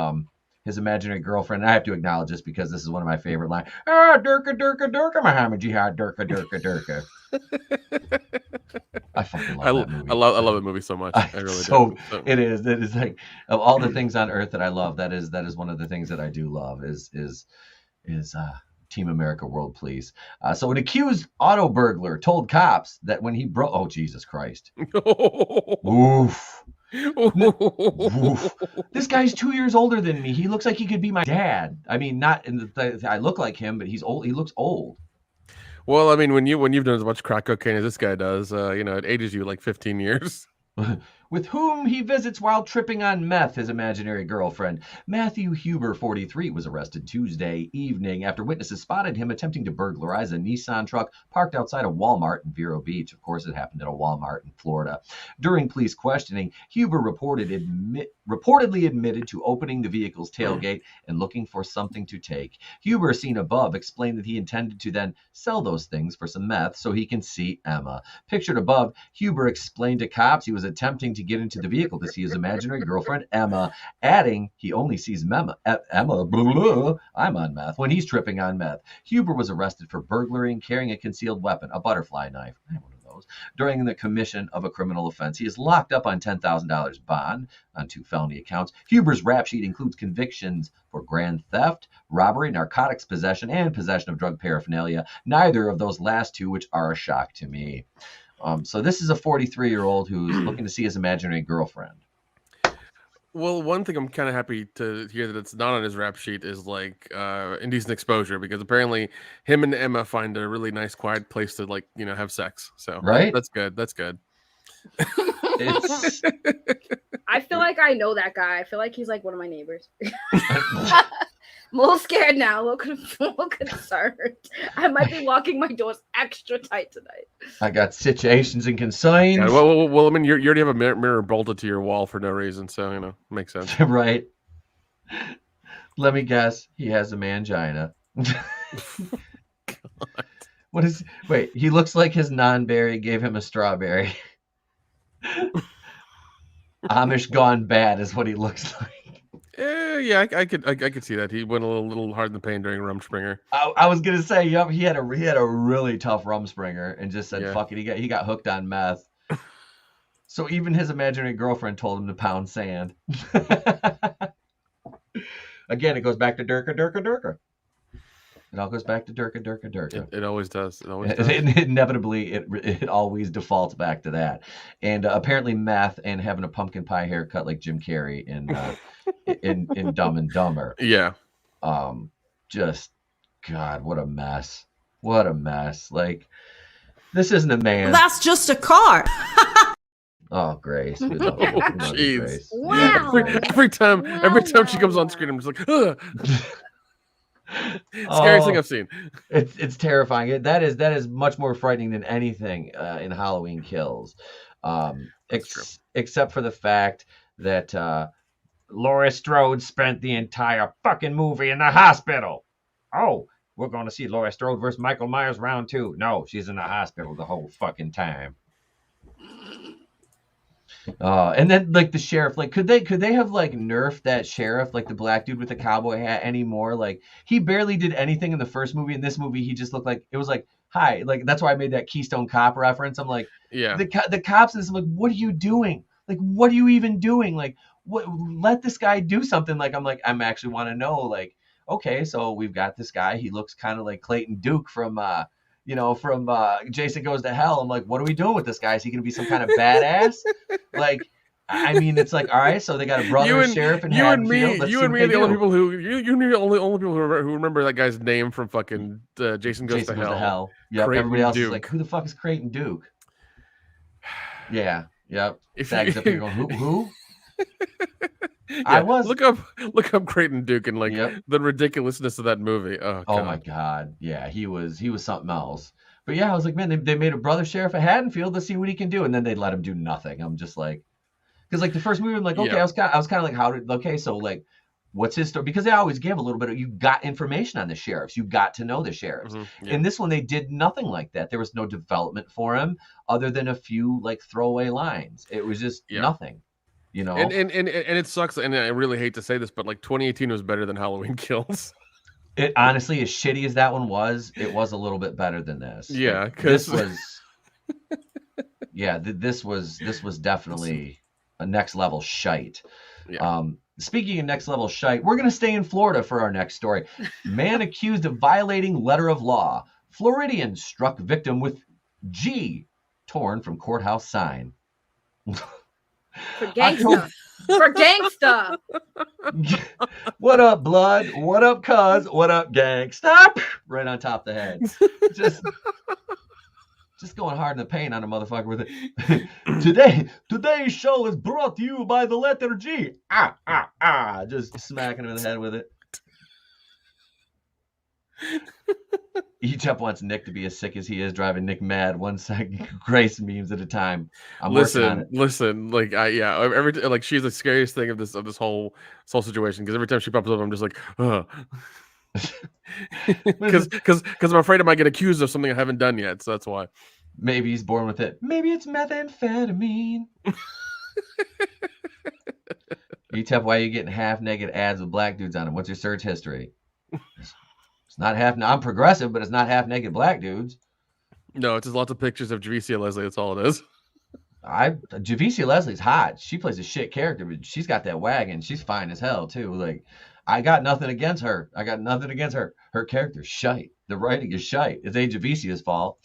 imaginary girlfriend. And I have to acknowledge this because this is one of my favorite lines. Durka, durka, durka, Muhammad Jihad, durka, durka, durka. I fucking love that movie. I love that movie so much. I really do. It is like, of all the things on earth that I love, that is one of the things that I do love is Team America World Police. So an accused auto burglar told cops that when he broke, oh Jesus Christ. Oof. Oof. This guy's 2 years older than me. He looks like he could be my dad. I mean, not in I look like him, but he's old. He looks old. Well, I mean, when you've done as much crack cocaine as this guy does, it ages you like 15 years. With whom he visits while tripping on meth, his imaginary girlfriend. Matthew Huber, 43, was arrested Tuesday evening after witnesses spotted him attempting to burglarize a Nissan truck parked outside a Walmart in Vero Beach. Of course, it happened at a Walmart in Florida. During police questioning, Huber reportedly admitted to opening the vehicle's tailgate and looking for something to take. Huber, seen above, explained that he intended to then sell those things for some meth so he can see Emma. Pictured above, Huber explained to cops he was attempting to get into the vehicle to see his imaginary girlfriend Emma, adding he only sees Emma, blah, blah, I'm on meth, when he's tripping on meth. Huber was arrested for burglary and carrying a concealed weapon, a butterfly knife. I have one of those. During the commission of a criminal offense. He is locked up on $10,000 bond on 2 felony accounts. Huber's rap sheet includes convictions for grand theft, robbery, narcotics possession, and possession of drug paraphernalia. Neither of those last 2, which are a shock to me. So this is a 43-year-old who's looking to see his imaginary girlfriend. Well, one thing I'm kind of happy to hear that it's not on his rap sheet is like indecent exposure, because apparently him and Emma find a really nice, quiet place to have sex. So right, that's good. That's good. I feel like I know that guy. I feel like he's like one of my neighbors. I'm a little scared now, a little concerned. I might be locking my doors extra tight tonight. I got situations and concerns. Yeah, well, I mean, you already have a mirror bolted to your wall for no reason, so makes sense. Right. Let me guess. He has a mangina. What is? Wait, he looks like his non-berry gave him a strawberry. Amish gone bad is what he looks like. Yeah, I could see that. He went a little hard in the paint during Rumspringa. I was gonna say, yep, he had a really tough Rumspringa and just said, "Fuck it." He got hooked on meth. So even his imaginary girlfriend told him to pound sand. Again, it goes back to Durka, Durka, Durka. It all goes back to Durka, Durka, Durka. It always does. It always does. Inevitably, it always defaults back to that. And apparently, meth and having a pumpkin pie haircut like Jim Carrey in Dumb and Dumber. Yeah. Just God, what a mess! What a mess! Like, this isn't a man. That's just a car. Oh, Grace. We love you. Jeez. Grace. Wow. Every time she comes on screen, I'm just like, ugh. Scariest thing I've seen. It's terrifying. That is much more frightening than anything in Halloween Kills, except for the fact that Laurie Strode spent the entire fucking movie in the hospital. Oh, we're going to see Laurie Strode versus Michael Myers round 2. No, she's in the hospital the whole fucking time. And then like the sheriff, like could they have like nerfed that sheriff, like the black dude with the cowboy hat, anymore? Like he barely did anything in the first movie. In this movie, he just looked like, it was like, hi, like that's why I made that Keystone Cop reference. I'm like, yeah, the cops in this, I'm like, what are you doing? Like, what are you even doing? Like, what? Let this guy do something. Like, I'm actually want to know. Like, okay, so we've got this guy. He looks kind of like Clayton Duke from Jason Goes to Hell. I'm like, what are we doing with this guy? Is he going to be some kind of badass? Like, I mean, it's like, all right, so they got a brother sheriff in Haddonfield. You and me are the only people who the only people who remember that guy's name from fucking Jason Goes to Hell. Yep. Creighton Everybody else Duke. is like, who the fuck is Creighton Duke? Yeah. Yep. If Sags up here going, who? I was. Look up Creighton Duke and like the ridiculousness of that movie. Oh, oh my God. Yeah, he was something else. But yeah, I was like, man, they made a brother sheriff of Haddonfield. Let's see what he can do. And then they let him do nothing. I'm just like, because like the first movie, I'm like, okay, I was kind of like, so like, what's his story? Because they always give a little bit of, you got information on the sheriffs. You got to know the sheriffs. In this one, they did nothing like that. There was no development for him other than a few like throwaway lines. It was just nothing. You know, and it sucks, and I really hate to say this, but like 2018 was better than Halloween Kills. It honestly, as shitty as that one was, it was a little bit better than this. Yeah, because this was definitely a next level shite. Yeah. Speaking of next level shite, we're gonna stay in Florida for our next story. Man accused of violating letter of law. Floridian struck victim with G torn from courthouse sign. For gangsta. For gangsta. What up, blood? What up, cuz? What up, gang? Stop! Right on top of the head. Just going hard in the paint on a motherfucker with it. Today's show is brought to you by the letter G. Just smacking him in the head with it. Utep wants Nick to be as sick as he is, driving Nick mad. 1 second Grace memes at a time. Listen, like every like she's the scariest thing of this whole situation, because every time she pops up, I'm just like, because I'm afraid I might get accused of something I haven't done yet, so that's why. Maybe he's born with it. Maybe it's methamphetamine. Utep, why are you getting half naked ads with black dudes on them? What's your search history? It's not half. I'm progressive, but it's not half naked black dudes. No, it's just lots of pictures of Javicia Leslie. That's all it is. Javicia Leslie's hot. She plays a shit character, but she's got that wagon. She's fine as hell too. Like, I got nothing against her. Her character's shite. The writing is shite. It's Javicia's fault.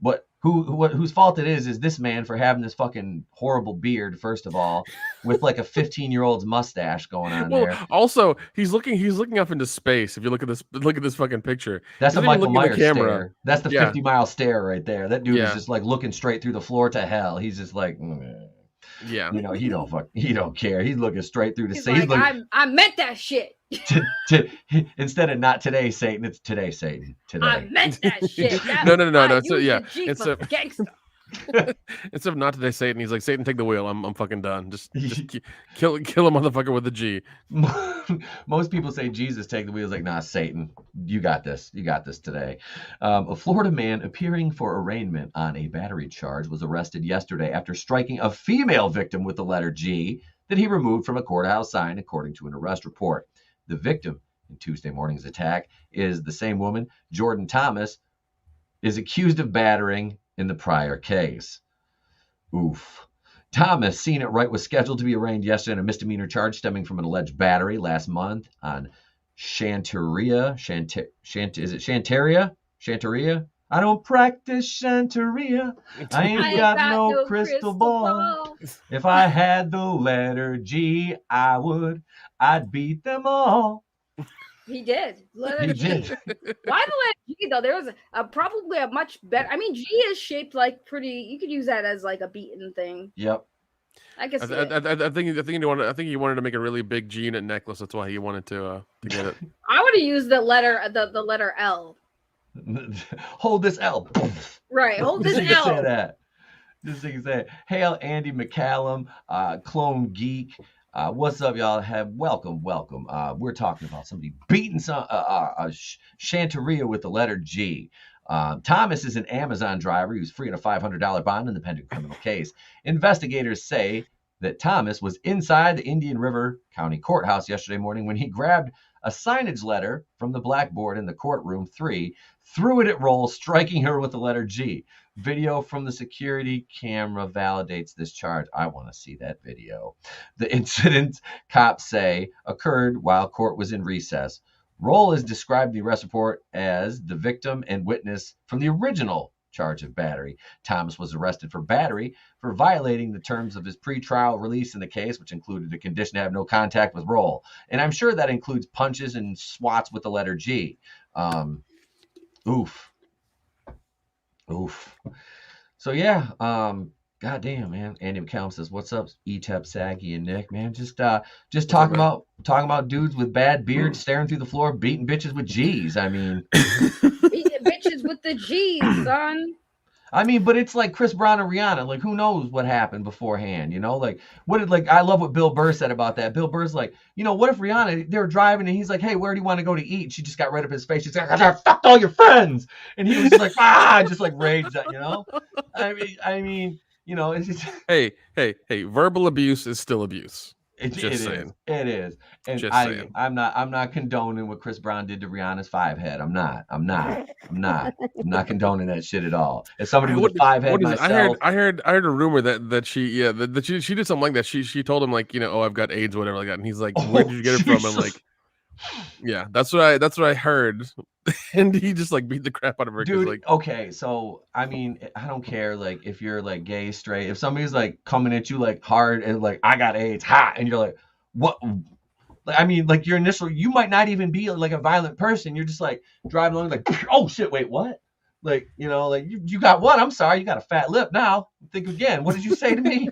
But whose fault it is this man for having this fucking horrible beard, first of all, with like a 15-year-old's mustache going on there. Also, he's looking up into space. If you look at this fucking picture, that's a Michael Myers stare. That's the 50-mile stare right there. That dude is just like looking straight through the floor to hell. He's just like, yeah, you know, he don't care. He's looking straight through the He's like, I meant that shit. Instead of not today, Satan, it's today, Satan. Today. I meant that shit. No. So yeah, instead of not today, Satan, he's like, Satan, take the wheel. I'm fucking done. Just kill a motherfucker with a G. Most people say Jesus, take the wheel. It's like, nah, Satan, you got this. You got this today. A Florida man appearing for arraignment on a battery charge was arrested yesterday after striking a female victim with the letter G that he removed from a courthouse sign, according to an arrest report. The victim in Tuesday morning's attack is the same woman. Jordan Thomas is accused of battering in the prior case. Oof. Thomas, seen at Wright, was scheduled to be arraigned yesterday on a misdemeanor charge stemming from an alleged battery last month on Shantaria. Is it Shantaria? Shantaria? I don't practice Shantaria. I ain't got no crystal ball. If I had the letter G, I'd beat them all. He did. He did. Why the letter G though? There was probably a much better. I mean, G is shaped like pretty. You could use that as like a beaten thing. Yep. I guess. I think he wanted to make a really big G in a necklace. That's why he wanted to get it. I would have used the letter L. Hold this L. Right. Hold this L. Say that. Just so you can say it. Hail Andy McCallum, Clone Geek. What's up, y'all? Welcome. We're talking about somebody beating some Shantaria with the letter G. Thomas is an Amazon driver. He was free on a $500 bond in the pending criminal case. Investigators say that Thomas was inside the Indian River County Courthouse yesterday morning when he grabbed a signage letter from the blackboard in the courtroom 3, threw it at Roll, striking her with the letter G. Video from the security camera validates this charge. I want to see that video. The incident, cops say, occurred while court was in recess. Roll has described the arrest report as the victim and witness from the original charge of battery. Thomas was arrested for battery for violating the terms of his pretrial release in the case, which included a condition to have no contact with Roll. And I'm sure that includes punches and swats with the letter G. Oof. So yeah, God damn, man. Andy McCallum says, "What's up, Etep, Saggy, and Nick, man? Just talking about dudes with bad beards staring through the floor, beating bitches with G's. I mean, Beating bitches with the G's, son. I mean, but it's like Chris Brown and Rihanna. Like, who knows what happened beforehand? You know, like I love what Bill Burr said about that. Bill Burr's like, you know, what if Rihanna, they were driving and he's like, hey, where do you want to go to eat? She just got rid of his face. She's like, I fucked all your friends, and he was just like, just like raged, you know. I mean, you know, it's just hey, verbal abuse is still abuse. Just saying. It is. And saying. I'm not condoning what Chris Brown did to Rihanna's 5-head. I'm not condoning that shit at all. As somebody with a 5-head myself. I heard a rumor that she did something like that. She told him, like, you know, oh, I've got AIDS, whatever like that. And he's like, where did you get it from? I'm like, yeah, that's what I heard. And he just like beat the crap out of her. Dude, like, okay, so I mean, I don't care like if you're like gay, straight, if somebody's like coming at you like hard and like I got AIDS, ha, and you're like, what? Like, I mean, like your initial, you might not even be like a violent person. You're just like driving along like, oh shit, wait, what? Like, you know, like you got what? I'm sorry, you got a fat lip now. Think again. What did you say to me?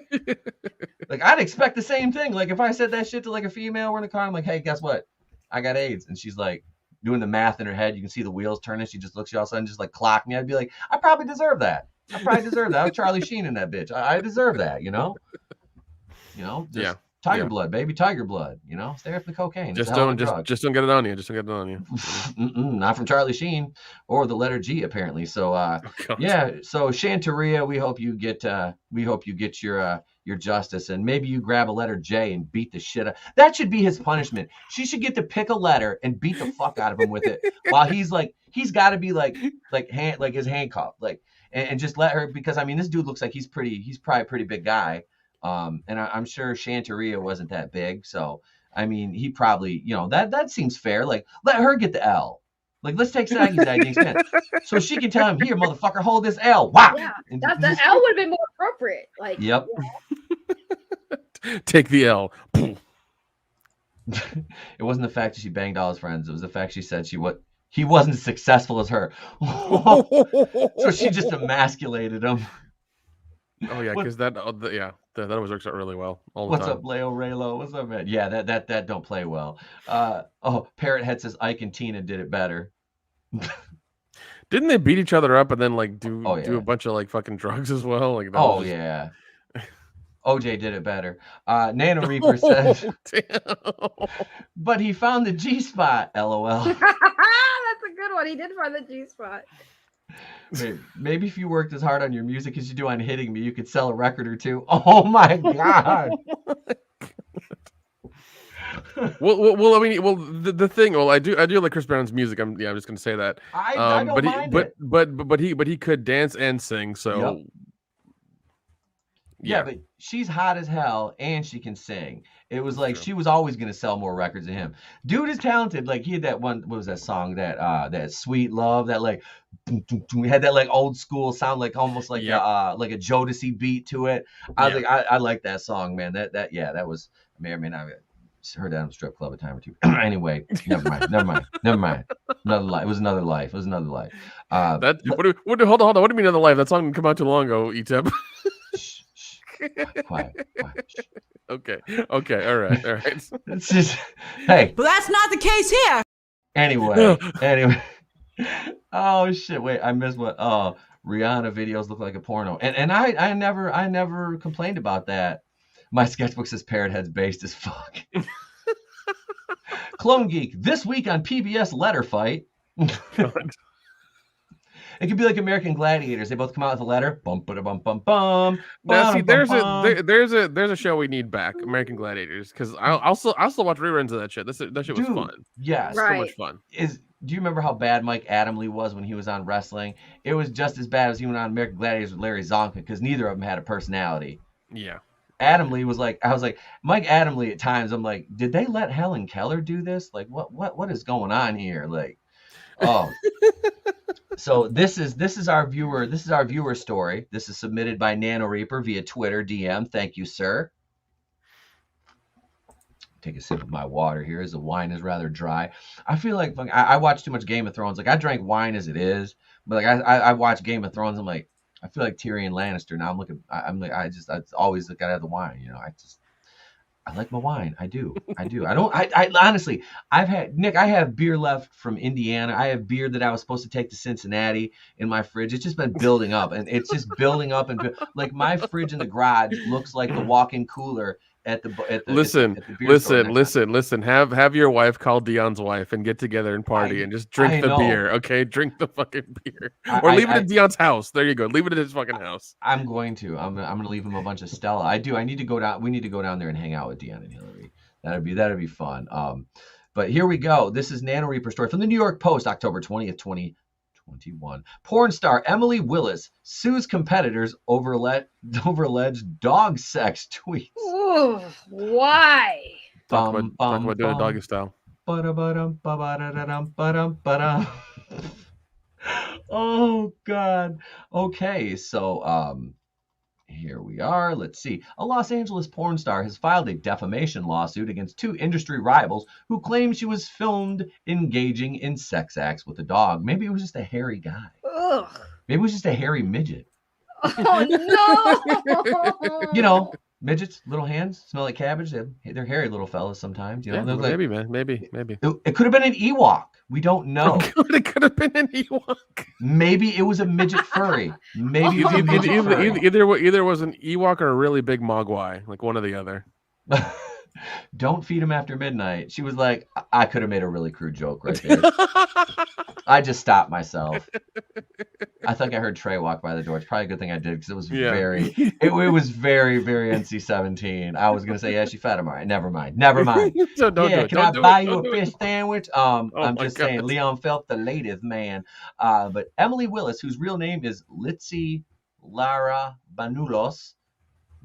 Like, I'd expect the same thing. Like if I said that shit to like a female, we're in the car, I'm like, hey, guess what? I got AIDS. And she's like doing the math in her head. You can see the wheels turning. She just looks at you all of a sudden, just like clock me. I'd be like, I probably deserve that. I'm Charlie Sheen in that bitch. I deserve that, you know? You know? Just tiger blood, baby. Tiger blood. You know? Stay away from the cocaine. Just don't get it on you. Just don't get it on you. Not from Charlie Sheen or the letter G, apparently. So yeah. So Shantaria, we hope you get your justice, and maybe you grab a letter J and beat the shit out. That should be his punishment. She should get to pick a letter and beat the fuck out of him with it while he's got to be like his handcuff, like, and just let her, because I mean, this dude looks like he's probably a pretty big guy. And I'm sure Shantaria wasn't that big. So, I mean, he probably, you know, that seems fair. Like, let her get the L. Like, let's take Saggy's idea instead. So she can tell him, here, motherfucker, hold this L. Wow. Yeah, the L would have been more appropriate. Like, yep. Yeah. Take the L. It wasn't the fact that she banged all his friends. It was the fact she said he wasn't as successful as her. So she just emasculated him. Oh yeah, because that always works out really well all the What's time. up, Leo Raylo? What's up, man? Yeah, that don't play well. Parrot Head says Ike and Tina did it better. Didn't they beat each other up and then like do a bunch of like fucking drugs as well? Like that yeah. OJ did it better. Nano Reaper says, but he found the G spot. LOL. That's a good one. He did find the G spot. Maybe if you worked as hard on your music as you do on hitting me, you could sell a record or two. Oh my god. Well, I mean, the thing. Well, I do like Chris Brown's music. I'm just gonna say that. I don't mind it. But he could dance and sing. So. Yep. Yeah, but she's hot as hell and she can sing. It was like she was always gonna sell more records than him. Dude is talented. Like he had that one. What was that song? That Sweet Love. That like had that like old school sound, like almost like a Jodeci beat to it. I was like, I like that song, man. That was, I may or may not have heard that in a strip club a time or two. Anyway, never mind. Another life. It was another life. All right. Hold on. What do you mean another life? That song didn't come out too long ago, Etep. Quiet. Okay. All right. It's just, hey. But that's not the case here. Anyway. Oh shit! Wait, I missed what? Oh, Rihanna videos look like a porno, and I never complained about that. My sketchbook says Parrot Head's based as fuck. Clone Geek this week on PBS Letter Fight. It could be like American Gladiators. They both come out with a letter. Bum ba bum bum bum. Now, see, there's a show we need back, American Gladiators, because I still watch reruns of that shit. That shit was fun. Yeah, so much fun. Do you remember how bad Mike Adamle was when he was on wrestling? It was just as bad as he went on American Gladiators with Larry Zonka, because neither of them had a personality. Yeah. Adamle was like, I was like, Mike Adamle at times, I'm like, did they let Helen Keller do this? Like, what is going on here? Like, oh. So this is our viewer story. This is submitted by Nano Reaper via Twitter DM. Thank you, sir. Take a sip of my water here, as the wine is rather dry. I feel like I watch too much Game of Thrones. Like I drank wine as it is, but like I watch Game of Thrones. I'm like, I feel like Tyrion Lannister now. It's always gotta have the wine. I like my wine. I do. I honestly, I have beer left from Indiana. I have beer that I was supposed to take to Cincinnati in my fridge. It's just been building up, and it's just building up like my fridge in the garage looks like the walk-in cooler at the beer store. Listen. Have your wife call Dion's wife and get together and party and just drink the beer. Okay, drink the fucking beer, or leave it at Dion's house. There you go. Leave it at his fucking house. I'm going to. I'm gonna leave him a bunch of Stella. I need to go down. We need to go down there and hang out with Dion and Hillary. That'd be fun. But here we go. This is Nano Reaper story from the New York Post, October 20th, 2021. Porn star Emily Willis sues competitors over alleged dog sex tweets. Ooh, why? Talk about doing it doggy style. Oh God. Okay, so here we are. Let's see. A Los Angeles porn star has filed a defamation lawsuit against two industry rivals who claim she was filmed engaging in sex acts with a dog. Maybe it was just a hairy guy. Ugh. Maybe it was just a hairy midget. Oh no! Midgets, little hands, smell like cabbage. They're hairy little fellas sometimes. Maybe, man. Maybe. It could have been an Ewok. We don't know. It could have been an Ewok. Maybe it was a midget furry. Maybe it was a midget furry. Either was an Ewok or a really big Mogwai, like one or the other. Don't feed him after midnight. She was like, I could have made a really crude joke right there. I just stopped myself. I think I heard Trey walk by the door. It's probably a good thing I did because it was it was very, very NC-17. I was gonna say, yeah, she fed him. All right, never mind. So don't do it. Can I buy you a fish sandwich? I'm just saying, Leon Phelps, the latest man. But Emily Willis, whose real name is Litzy Lara Banulos.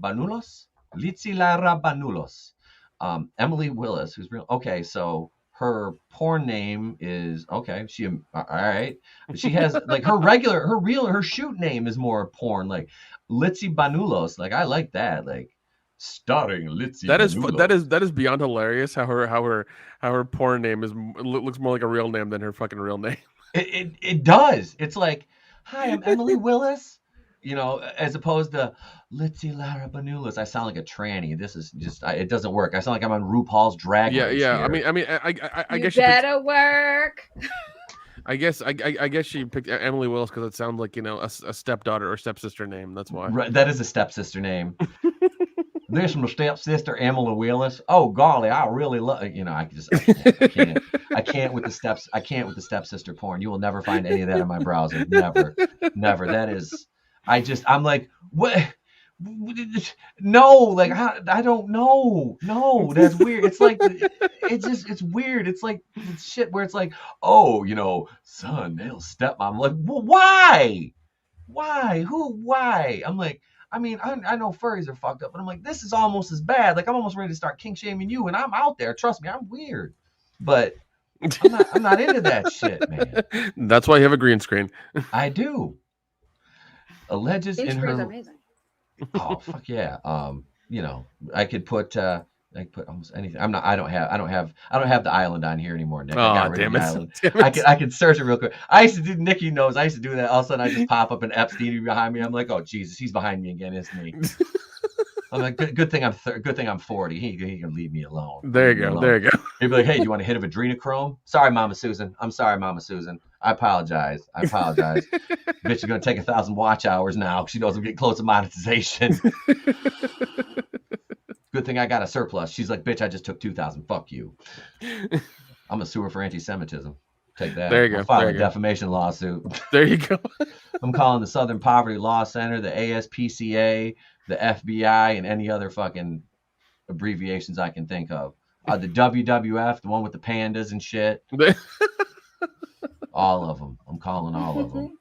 Litzy Lara Banulos. Emily Willis, who's real. Okay, so her porn name is all right. She has like her shoot name is more porn, like Litzy Banulos. Like I like that, like starring Litzy. That is beyond hilarious. How her porn name looks more like a real name than her fucking real name. It does. It's like, hi, I'm Emily Willis. As opposed to Litzy Lara Banulos. I sound like a tranny. This is just, it doesn't work. I sound like I'm on RuPaul's Drag Race. Yeah. Here. I guess you better work. I guess she picked Emily Willis because it sounds like a stepdaughter or stepsister name. That's why. Right, that is a stepsister name. There's from a stepsister Emily Willis. Oh golly, I really love. I can't with the steps. I can't with the stepsister porn. You will never find any of that in my browser. Never. That is. I'm like, what? No, like I don't know. No, that's weird. It's like it's weird. It's like shit where it's like, oh, son, they'll step. I'm like, well, why? Why? I'm like, I mean, I know furries are fucked up, but I'm like, this is almost as bad. Like I'm almost ready to start kink shaming you, and I'm out there. Trust me, I'm weird, but I'm not into that shit, man. That's why you have a green screen. I do. Alleges in her. Amazing. Oh fuck yeah. I could put almost anything. I don't have the island on here anymore, Nick. I got rid of the island. I could search it real quick. I used to do, Nikki knows, I used to do that. All of a sudden I just pop up and Epstein behind me. I'm like, oh Jesus, he's behind me again, isn't he? I'm like, good thing I'm 40. He can leave me alone. There you go. He'd be like, hey, do you want a hit of adrenochrome? Sorry, Mama Susan. I'm sorry, Mama Susan. I apologize. Bitch is gonna take 1,000 watch hours now. She knows I'm getting close to monetization. Good thing I got a surplus. She's like, bitch, I just took 2,000. Fuck you. I'm a sue her for anti-Semitism. Take that. There you go. I'll file a defamation lawsuit. There you go. I'm calling the Southern Poverty Law Center, the ASPCA, the FBI, and any other fucking abbreviations I can think of. The WWF, the one with the pandas and shit. All of them. I'm calling all of them.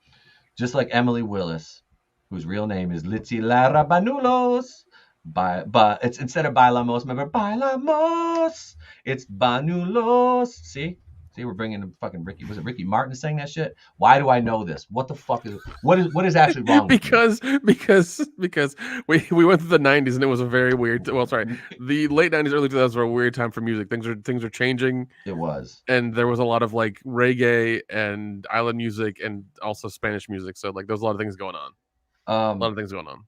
Just like Emily Willis, whose real name is Litzy Lara Banulos. But it's instead of Bailamos, remember Bailamos. It's Banulos. See, we're bringing in fucking Ricky. Was it Ricky Martin saying that shit? Why do I know this? What the fuck is what is actually wrong? Because we went through the 90s and it was a very weird. Well, sorry, the late 90s, early 2000s were a weird time for music. Things are changing. It was, and there was a lot of like reggae and island music and also Spanish music. So like there was a lot of things going on. A lot of things going on.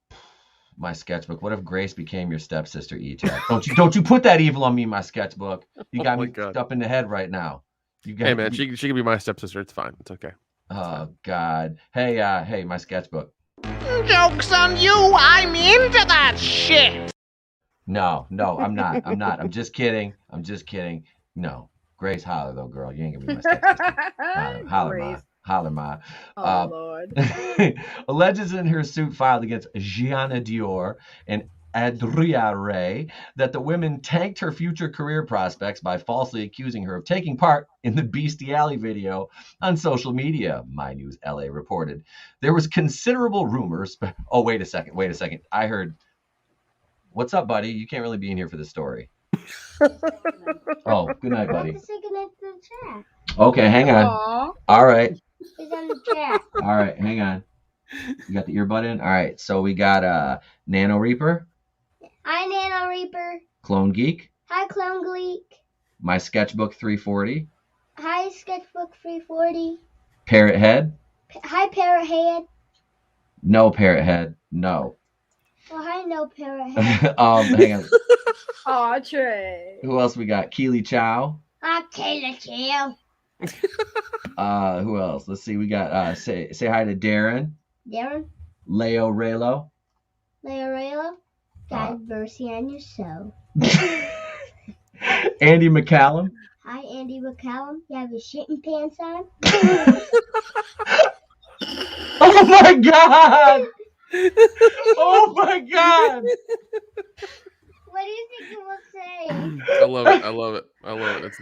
My sketchbook. What if Grace became your stepsister, E-Tech? Don't you put that evil on me, my sketchbook. You got me up in the head right now. Hey man, she can be my stepsister. It's fine. It's okay. Oh God. Hey, my sketchbook. Joke's on you. I'm into that shit. No, I'm not. I'm just kidding. No. Grace, holler though, girl. You ain't gonna be my stepsister. Holler, ma. Oh, Lord. Alleges in her suit filed against Gianna Dior and Adria Ray that the women tanked her future career prospects by falsely accusing her of taking part in the bestiality video on social media, My News LA reported. There was considerable rumors. Oh, wait a second. I heard. What's up, buddy? You can't really be in here for the story. Oh, good night, buddy. Okay, hang on. Aww. All right. He's on the chat. All right, hang on. You got the earbud in? All right, so we got Nano Reaper. Hi, Nano Reaper. Clone Geek. Hi, Clone Geek. My Sketchbook 340. Hi, Sketchbook 340. Parrot Head. Hi, Parrot Head. No Parrot Head. No. Well, hi, no Parrot Head. Hang on. Aw, Trey. Who else we got? Keely Chow. Hi, Taylor Chow. Who else? Let's see. We got say hi to Darren. Darren. Leo Raylo. Raylo. God mercy on your soul. Andy McCallum. Hi, Andy McCallum. You have your shitting pants on? Oh my God! Oh my God! What do you think it will say? I love it.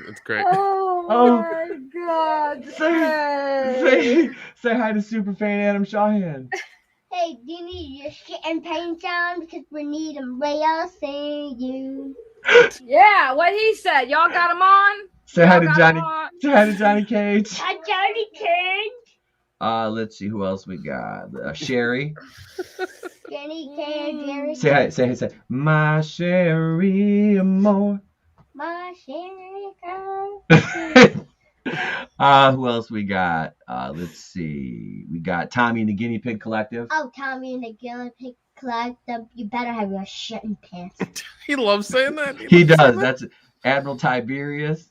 It's great. Oh my God. Say hi to Superfan Adam Shawhan. Hey, do you need your shitting pants on? Because we need them real soon. Yeah, what he said. Y'all got him on? Say hi to Johnny. Say hi to Johnny Cage. Hi, Johnny Cage. Let's see who else we got. Sherry. Johnny Cage. Say. My Sherry Amore. My Sherry girl. Who else we got? Let's see. We got Tommy and the Guinea Pig Collective. Oh, Tommy and the Guinea Pig Collective. You better have your shitting pants. He loves saying that. He does. That's Admiral Tiberius.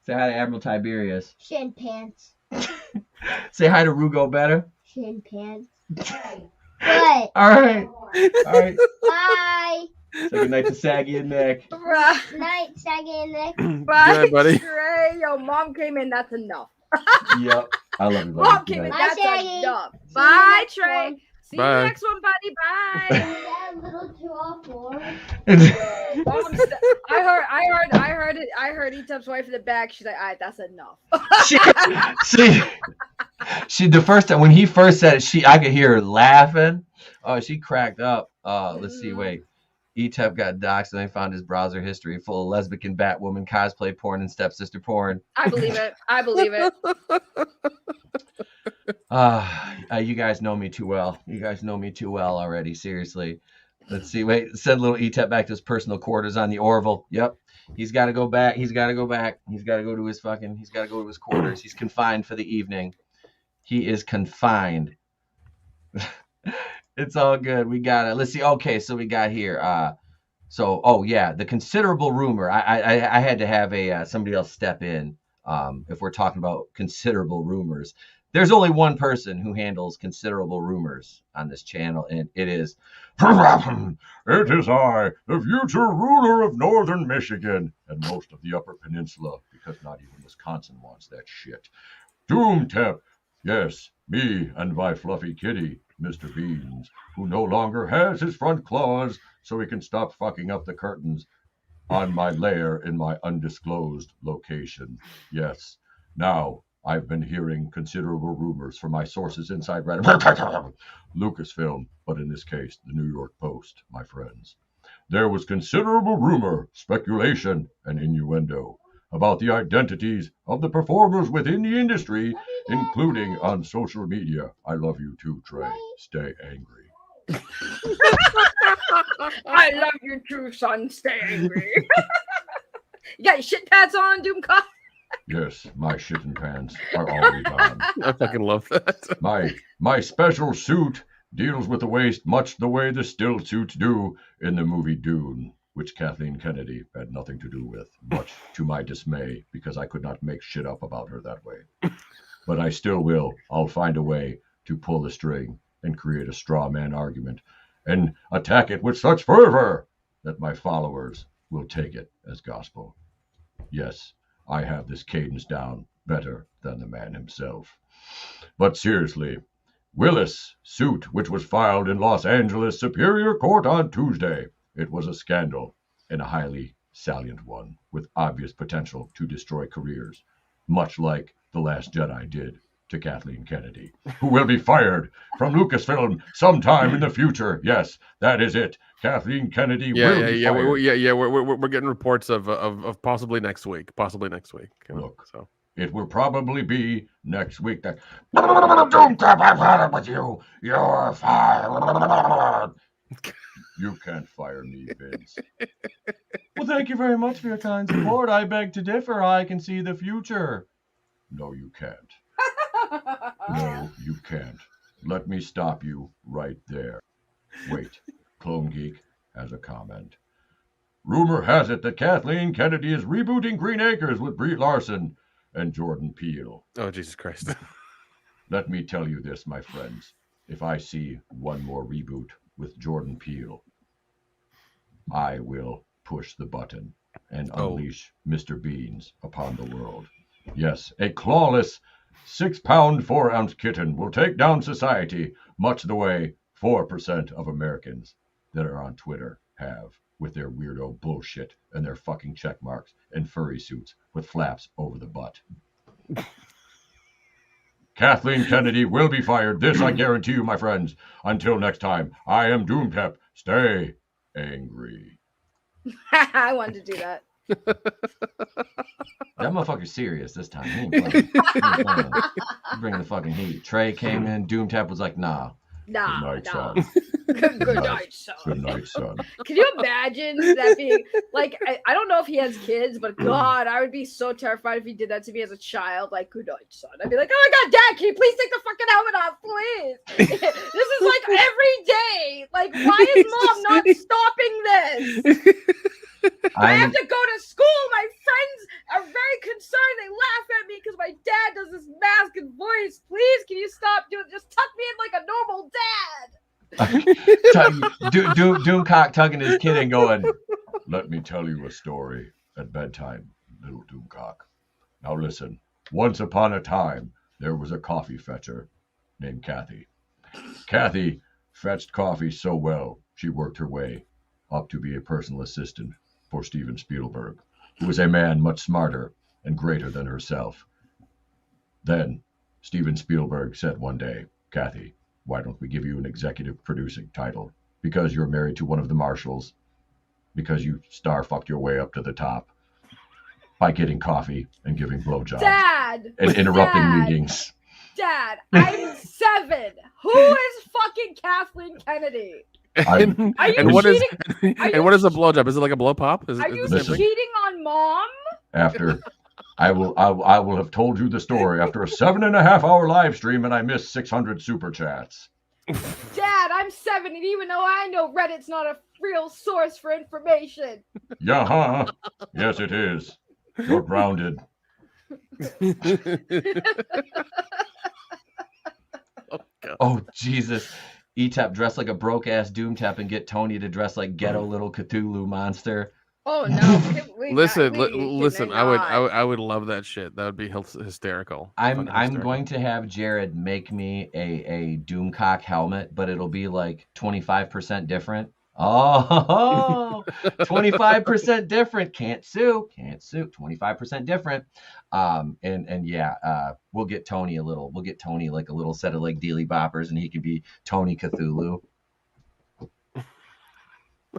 Say hi to Admiral Tiberius. Shitting pants. Say hi to Rugo Better. Shitting pants. What? All right. Bye. Say good night to Saggy and Nick. Good night, Saggy and Nick. Bye, buddy. Trey. Yo, Mom came in. That's enough. Yep. I love you, buddy. Mom came in. Bye, That's Shaggy. enough. See you Bye, next Trey. one. See Bye. you next one, buddy. Bye. Yeah, a little too awful. I heard Etup's wife in the back. She's like, all right, that's enough. She the first time when he first said it, I could hear her laughing. Oh, she cracked up. Let's see, wait. Etep got doxxed and they found his browser history full of lesbian Batwoman cosplay porn and stepsister porn. I believe it. You guys know me too well. Already. Seriously. Let's see. Wait, send little Etep back to his personal quarters on the Orville. Yep. He's got to go back. He's got to go to his quarters. He's confined for the evening. He is confined. It's all good. We got it. Let's see. Okay, so we got here. The considerable rumor. I had to have somebody else step in. If we're talking about considerable rumors, there's only one person who handles considerable rumors on this channel, and it is I, the future ruler of northern Michigan and most of the Upper Peninsula, because not even Wisconsin wants that shit. Doomtep. Yes, me and my fluffy kitty, Mr. Beans, who no longer has his front claws, so he can stop fucking up the curtains on my lair in my undisclosed location. Yes, now I've been hearing considerable rumors from my sources inside Lucasfilm, but in this case, the New York Post, my friends. There was considerable rumor, speculation, and innuendo about the identities of the performers within the industry, including on social media. I love you too, Trey. Stay angry. I love you too, son. Stay angry. You got your shit pads on, Doomcock? Yes, my shitting pants are always on. I fucking love that. My special suit deals with the waste much the way the still suits do in the movie Dune, which Kathleen Kennedy had nothing to do with, much to my dismay, because I could not make shit up about her that way. But I still will. I'll find a way to pull the string and create a straw man argument and attack it with such fervor that my followers will take it as gospel. Yes, I have this cadence down better than the man himself. But seriously, Willis suit, which was filed in Los Angeles Superior Court on Tuesday. It was a scandal, and a highly salient one, with obvious potential to destroy careers, much like The Last Jedi did to Kathleen Kennedy, who will be fired from Lucasfilm sometime in the future. Yes, that is it. Kathleen Kennedy will be fired. We're getting reports of possibly next week. Look, so it will probably be next week. That Doomtap, I've had it with you. You're fired. You can't fire me, Vince. Well, thank you very much for your kind support. I beg to differ. I can see the future. No, you can't. No, you can't. Let me stop you right there. Wait, Clone Geek has a comment. Rumor has it that Kathleen Kennedy is rebooting Green Acres with Brie Larson and Jordan Peele. Oh, Jesus Christ. Let me tell you this, my friends. If I see one more reboot with Jordan Peele, I will push the button and unleash Mr. Beans upon the world. Yes, a clawless 6-pound 4-ounce kitten will take down society much the way 4% of Americans that are on Twitter have, with their weirdo bullshit and their fucking check marks and furry suits with flaps over the butt. Kathleen Kennedy will be fired. This I guarantee you, my friends. Until next time, I am Doomtep. Stay angry. I wanted to do that. That motherfucker's serious this time. He ain't playing. He's bringing the fucking heat. Trey came in. Doomtap was like, nah. Nah, Good night, nah. son. Good night, son. Good night, son. Can you imagine that being like? I don't know if he has kids, but God, I would be so terrified if he did that to me as a child. Like, good night, son. I'd be like, oh my God, Dad, can you please take the fucking helmet off, please? This is like every day. Like, why is Mom not stopping this? I have to go to school. My friends are very concerned. They laugh at me because my dad does this mask and voice. Please, can you stop doing? Just tuck me in like a normal dad. Doomcock tugging his kid and going, let me tell you a story at bedtime, little Doomcock. Now listen, once upon a time, there was a coffee fetcher named Kathy. Kathy fetched coffee so well, she worked her way up to be a personal assistant for Steven Spielberg, who was a man much smarter and greater than herself. Then Steven Spielberg said one day, Kathy, why don't we give you an executive producing title? Because you're married to one of the Marshalls, because you star-fucked your way up to the top by getting coffee and giving blowjobs. Dad! And interrupting Dad, meetings. Dad, I'm 7. Who is fucking Kathleen Kennedy? And what is a blowjob? Is it like a blow pop? Are you cheating on Mom? After I will have told you the story after a 7.5-hour live stream, and I missed 600 super chats. Dad, I'm 7, and even though I know Reddit's not a real source for information. Yeah, yes, it is. You're grounded. oh, Jesus. E-Tap dress like a broke-ass Doomtap and get Tony to dress like ghetto little Cthulhu monster. Oh, no. Listen, I would love that shit. That would be hysterical. I'm going to have Jared make me a Doomcock helmet, but it'll be like 25% different. Oh, 25% different. Can't sue. 25% different. And yeah, we'll get Tony like a little set of like Dealy Boppers, and he could be Tony Cthulhu.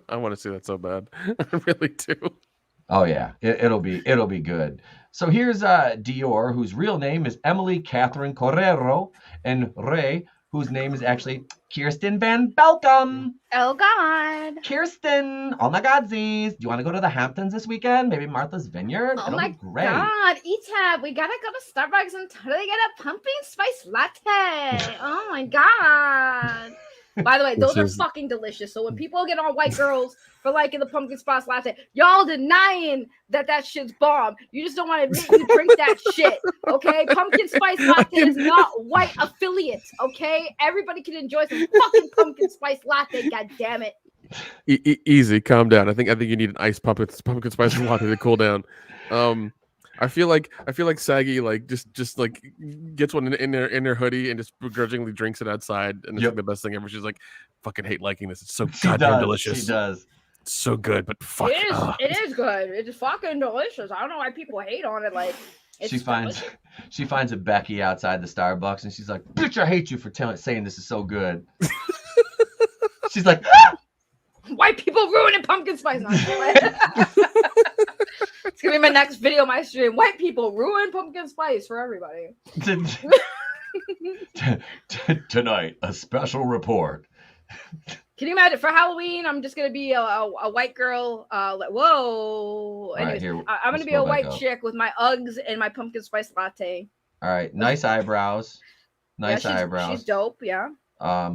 I want to see that so bad. I really do. Oh yeah, it'll be good. So here's Dior, whose real name is Emily Catherine Correro, and Ray, whose name is actually Kirsten Van Belkom. Oh God, Kirsten! Oh my Godsies! Do you want to go to the Hamptons this weekend? Maybe Martha's Vineyard. Oh It'll my be great. God, E-Tab, we gotta go to Starbucks and totally get a pumpkin spice latte. Oh my God. By the way, those Which is- are fucking delicious. So when people get on white girls for liking the pumpkin spice latte, y'all denying that shit's bomb. You just don't want to admit you drink that shit, okay? Pumpkin spice latte is not white affiliate, okay? Everybody can enjoy some fucking pumpkin spice latte. God damn it. Easy, calm down. I think you need an iced pumpkin spice latte to cool down. I feel like Saggy like just like gets one in their hoodie and just begrudgingly drinks it outside, and it's like the best thing ever. She's like, "Fucking hate liking this. It's so goddamn delicious. She does. It's so good, but fuck." It is good. It's fucking delicious. I don't know why people hate on it. Like She finds a Becky outside the Starbucks, and she's like, "Bitch, I hate you for saying this is so good." She's like, "Ah!" White people ruining pumpkin spice. It's gonna be my next video, my stream. White people ruin pumpkin spice for everybody. Tonight, a special report. Can you imagine for Halloween? I'm just gonna be a white girl. Whoa! Anyways, here, I'm gonna be a white chick with my Uggs and my pumpkin spice latte. All right, nice eyebrows. Nice eyebrows. She's dope. Yeah.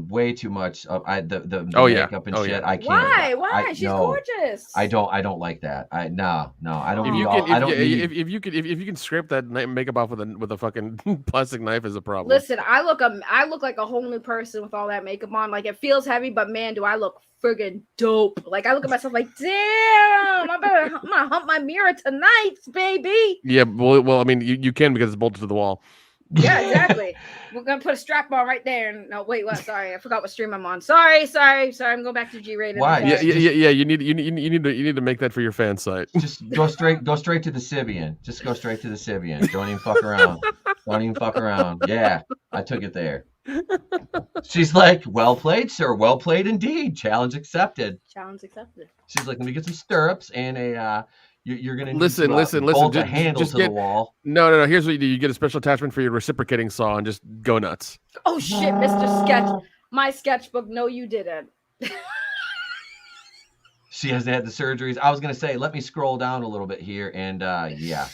Way too much. The makeup and shit. Yeah. I can't. Why? She's gorgeous. I don't like that. No. I don't. If you can scrape that makeup off with a fucking plastic knife is a problem. Listen, I look like a whole new person with all that makeup on. Like it feels heavy, but man, do I look friggin' dope. Like I look at myself like, damn, I'm gonna hump my mirror tonight, baby. Yeah, well, I mean, you can because it's bolted to the wall. Yeah, exactly. We're gonna put a strap on right there. No, wait, what? Sorry, I forgot what stream I'm on. Sorry. I'm going back to G-rated. Why? Yeah. You need to make that for your fan site. Just go straight to the Sibian. Just go straight to the Sibian. Don't even fuck around. Yeah, I took it there. She's like, "Well played, sir. Well played indeed. Challenge accepted." She's like, "Let me get some stirrups and a." You're gonna listen. Bolt a handle just to get the wall. No. Here's what you do: you get a special attachment for your reciprocating saw and just go nuts. Oh shit, Mr. Sketch, my sketchbook. No, you didn't. She has had the surgeries. I was gonna say, let me scroll down a little bit here, and yeah,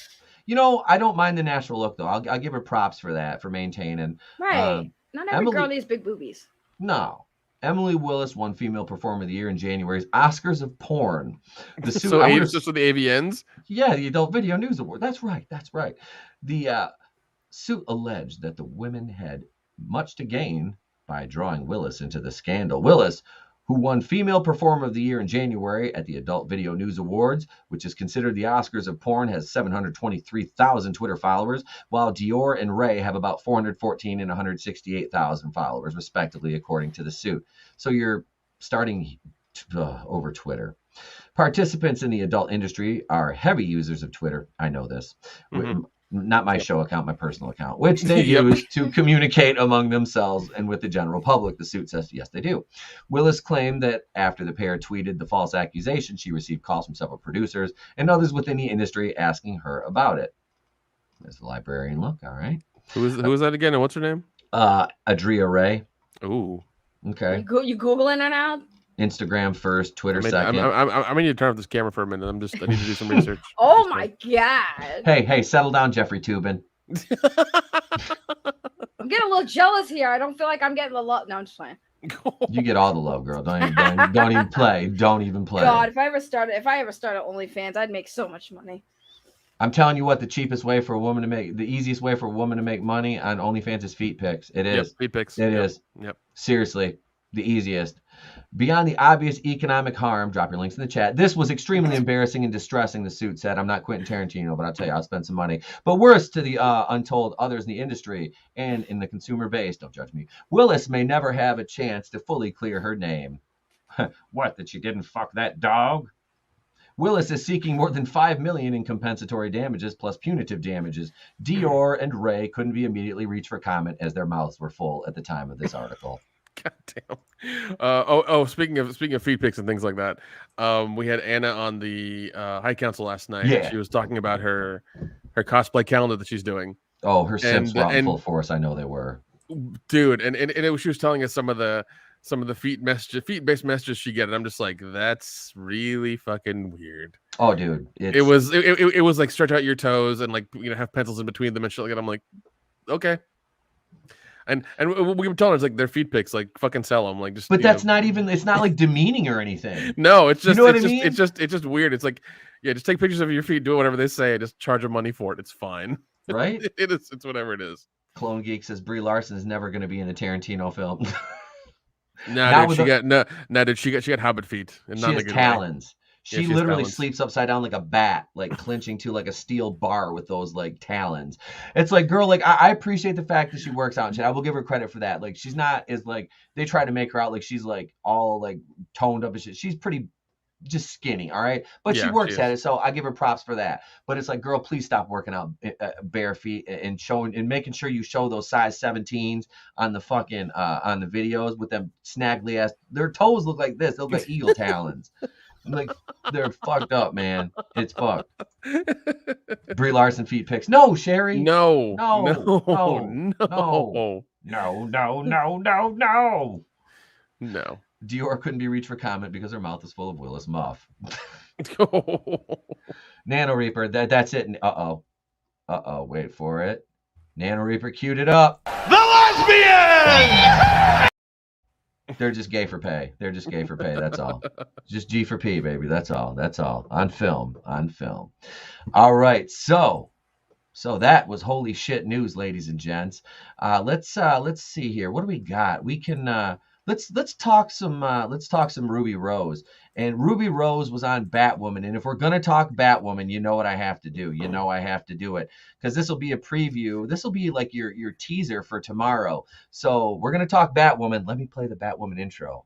I don't mind the natural look though. I'll give her props for that, for maintaining. Right. Not every girl needs big boobies. No. Emily Willis won Female Performer of the Year in January's Oscars of Porn. The suit, just with the AVNs? Yeah, the Adult Video News Award. That's right. The suit alleged that the women had much to gain by drawing Willis into the scandal. Willis, who won Female Performer of the Year in January at the Adult Video News Awards, which is considered the Oscars of porn, has 723,000 Twitter followers, while Dior and Ray have about 414 and 168,000 followers, respectively, according to the suit. So you're starting over Twitter. Participants in the adult industry are heavy users of Twitter. I know this. Mm-hmm. Not my show account, my personal account, which they use to communicate among themselves and with the general public. The suit says, yes, they do. Willis claimed that after the pair tweeted the false accusation, she received calls from several producers and others within the industry asking her about it. There's the librarian look, all right. Who is that again, and what's her name? Adria Ray. Ooh. Okay. You Googling her now? Instagram first, Twitter second. I'm gonna need to turn off this camera for a minute. I need to do some research. Oh my god. Hey, settle down, Jeffrey Toobin. I'm getting a little jealous here. I don't feel like I'm getting the love. No, I'm just playing. You get all the love, girl. Don't even play. Don't even play. God, if I ever started OnlyFans, I'd make so much money. I'm telling you what, the easiest way for a woman to make money on OnlyFans is feet pics. It is. Yep, feet pics. It is. Yep. Seriously, the easiest. Beyond the obvious economic harm, drop your links in the chat. This was extremely embarrassing and distressing, the suit said. I'm not Quentin Tarantino, but I'll tell you, I'll spend some money. But worse to the untold others in the industry and in the consumer base, don't judge me, Willis may never have a chance to fully clear her name. What, that she didn't fuck that dog? Willis is seeking more than $5 million in compensatory damages plus punitive damages. Dior and Ray couldn't be immediately reached for comment as their mouths were full at the time of this article. God damn. Speaking of feed pics and things like that, we had Anna on the High Council last night. Yeah. She was talking about her cosplay calendar that she's doing. Oh, her Sims were in full force. I know they were. Dude, she was telling us some of the feet-based messages she get, and I'm just like, that's really fucking weird. Oh, dude, it was like stretch out your toes and like have pencils in between them and shit like that. I'm like, okay. And we were telling us like their feed pics, like fucking sell them, like just. But that's not even. It's not like demeaning or anything. No, it's just. You know what it's I just. mean? It's just weird. It's like, yeah, just take pictures of your feet, do whatever they say, just charge them money for it. It's fine. Right? It is. It's whatever it is. Clone Geek says Brie Larson is never going to be in a Tarantino film. No, dude, she got hobbit feet. And she not has in a good talons. way. She Yeah, literally talons. sleeps upside down like a bat, like clinching to like a steel bar with those like talons. It's like, girl, like I appreciate the fact that she works out and shit. I will give her credit for that. Like she's not as like they try to make her out like she's like all like toned up and shit. She's pretty just skinny, all right? But she Yeah, works she at is. it, so I give her props for that. But it's like, girl, please stop working out bare feet and showing and making sure you show those size 17s on the fucking on the videos with them snaggly ass. Their toes look like this. They look like eagle talons. Like they're fucked up, man. It's fucked. Brie Larson feet pics. No, Sherry. No. No. No. No. No. No. No. No. No. No. No. Dior couldn't be reached for comment because her mouth is full of Willis Muff. Nano Reaper, that's it. Wait for it. Nano Reaper queued it up. The lesbian! They're just gay for pay. That's all. Just G for P, baby. That's all. On film. All right. So that was holy shit news, ladies and gents. Let's see here. What do we got? We can let's talk some Ruby Rose. And Ruby Rose was on Batwoman. And if we're gonna talk Batwoman, you know what I have to do. You know I have to do it. Because this will be a preview. This will be like your teaser for tomorrow. So we're gonna talk Batwoman. Let me play the Batwoman intro.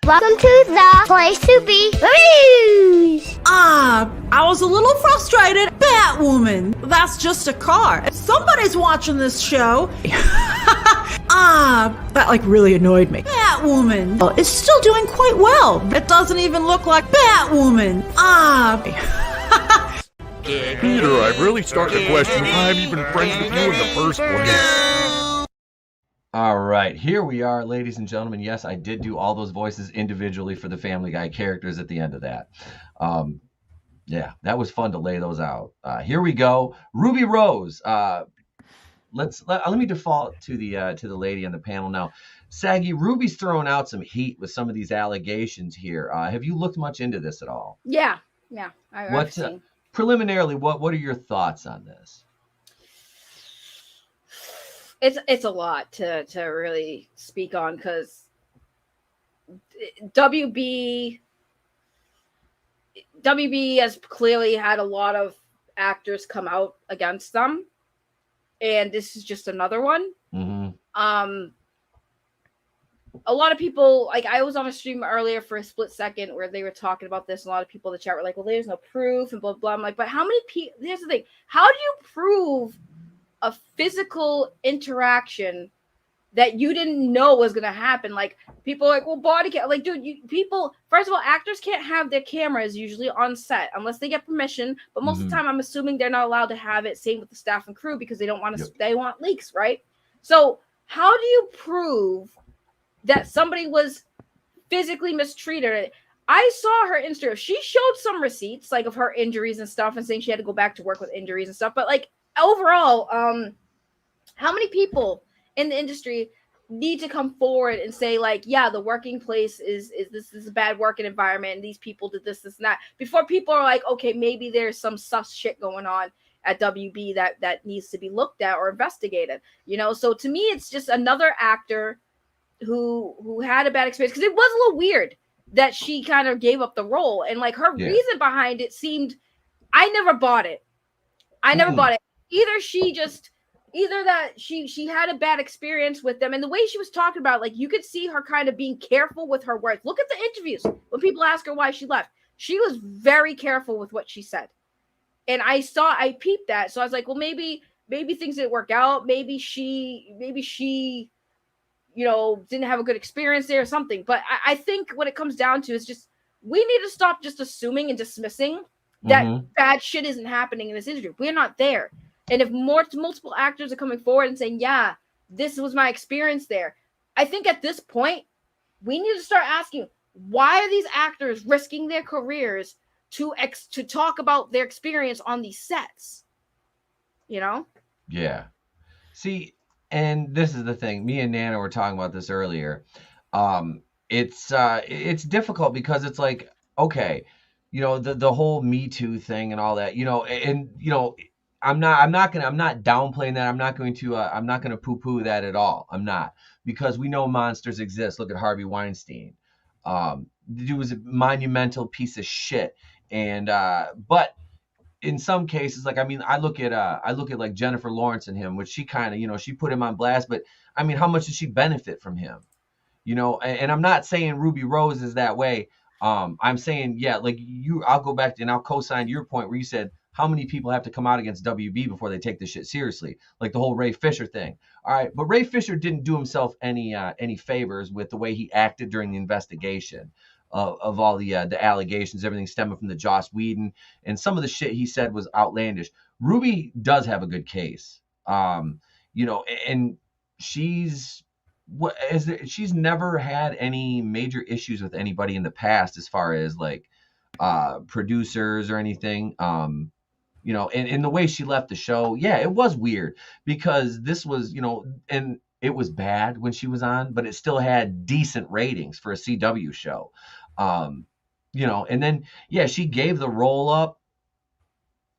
Welcome to the place to be reviews. I was a little frustrated. Batwoman, that's just a car. Somebody's watching this show. That like really annoyed me. Batwoman is still doing quite well. It doesn't even look like Batwoman. Peter, I'm really starting to question why I'm even friends with you in the first place. All right, here we are, ladies and gentlemen. Yes, I did do all those voices individually for the Family Guy characters at the end of that. Yeah, that was fun to lay those out. Here we go. Ruby Rose. Let me default to the lady on the panel now. Saggy, Ruby's throwing out some heat with some of these allegations here. Have you looked much into this at all? Yeah. I've seen. Preliminarily, what are your thoughts on this? It's a lot to really speak on because WB has clearly had a lot of actors come out against them, and this is just another one. Mm-hmm. A lot of people, like I was on a stream earlier for a split second where they were talking about this, and a lot of people in the chat were like, well, there's no proof and blah blah. I'm like, but how many people? Here's the thing: how do you prove a physical interaction that you didn't know was going to happen? Like people are like, well, body cam, like, dude, people, first of all, actors can't have their cameras usually on set unless they get permission, but most of the time I'm assuming they're not allowed to have it. Same with the staff and crew, because they don't want to, they want leaks, right? So how do you prove that somebody was physically mistreated? I saw her Instagram. She showed some receipts like of her injuries and stuff and saying she had to go back to work with injuries and stuff, but like, overall, how many people in the industry need to come forward and say, like, yeah, the working place is a bad working environment and these people did this and that, before people are like, okay, maybe there's some sus shit going on at WB that needs to be looked at or investigated, you know? So to me, it's just another actor who had a bad experience, because it was a little weird that she kind of gave up the role, and like her reason behind it seemed, I never bought it. Either that she had a bad experience with them, and the way she was talking about, like, you could see her kind of being careful with her words. Look at the interviews when people ask her why she left. She was very careful with what she said, and I peeped that. So I was like, well, maybe things didn't work out. Maybe she you know, didn't have a good experience there or something. But I think what it comes down to is just, we need to stop just assuming and dismissing that bad shit isn't happening in this industry. We're not there. And if multiple actors are coming forward and saying, yeah, this was my experience there, I think at this point, we need to start asking, why are these actors risking their careers to talk about their experience on these sets? You know? Yeah. See, and this is the thing. Me and Nana were talking about this earlier. It's difficult because it's like, okay, the whole Me Too thing and all that, and I'm not downplaying that. I'm not going to poo-poo that at all. I'm not, because we know monsters exist. Look at Harvey Weinstein. The dude was a monumental piece of shit. And but in some cases, like, I mean, I look at like Jennifer Lawrence and him, which she kind of, she put him on blast, but I mean, how much did she benefit from him? And I'm not saying Ruby Rose is that way. I'm saying, yeah, like I'll go back and I'll co-sign your point where you said how many people have to come out against WB before they take this shit seriously, like the whole Ray Fisher thing. All right, but Ray Fisher didn't do himself any favors with the way he acted during the investigation of all the allegations, everything stemming from the Joss Whedon, and some of the shit he said was outlandish. Ruby does have a good case, and she's never had any major issues with anybody in the past as far as like producers or anything. And the way she left the show, yeah, it was weird because this was, and it was bad when she was on, but it still had decent ratings for a CW show. And then, yeah, she gave the role up,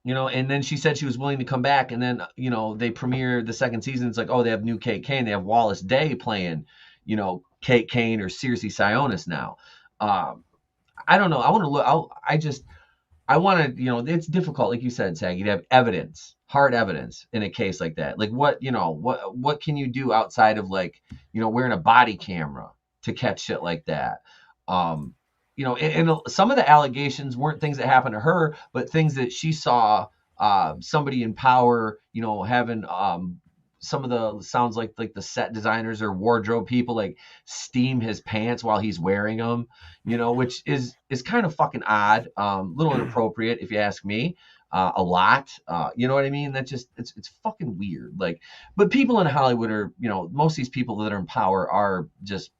and then she said she was willing to come back. And then, they premiered the second season. It's like, oh, they have new Kate Kane. They have Wallace Day playing, Kate Kane or Circe Sionis now. I don't know. I want to look. I want to, it's difficult, like you said, Saggy, to have evidence, hard evidence in a case like that. Like what can you do outside of like, wearing a body camera to catch shit like that? And some of the allegations weren't things that happened to her, but things that she saw somebody in power, having some of the sounds like the set designers or wardrobe people like steam his pants while he's wearing them, which is kind of fucking odd, little inappropriate if you ask me, a lot, you know what I mean? That just it's fucking weird. Like, but people in Hollywood are, most of these people that are in power are just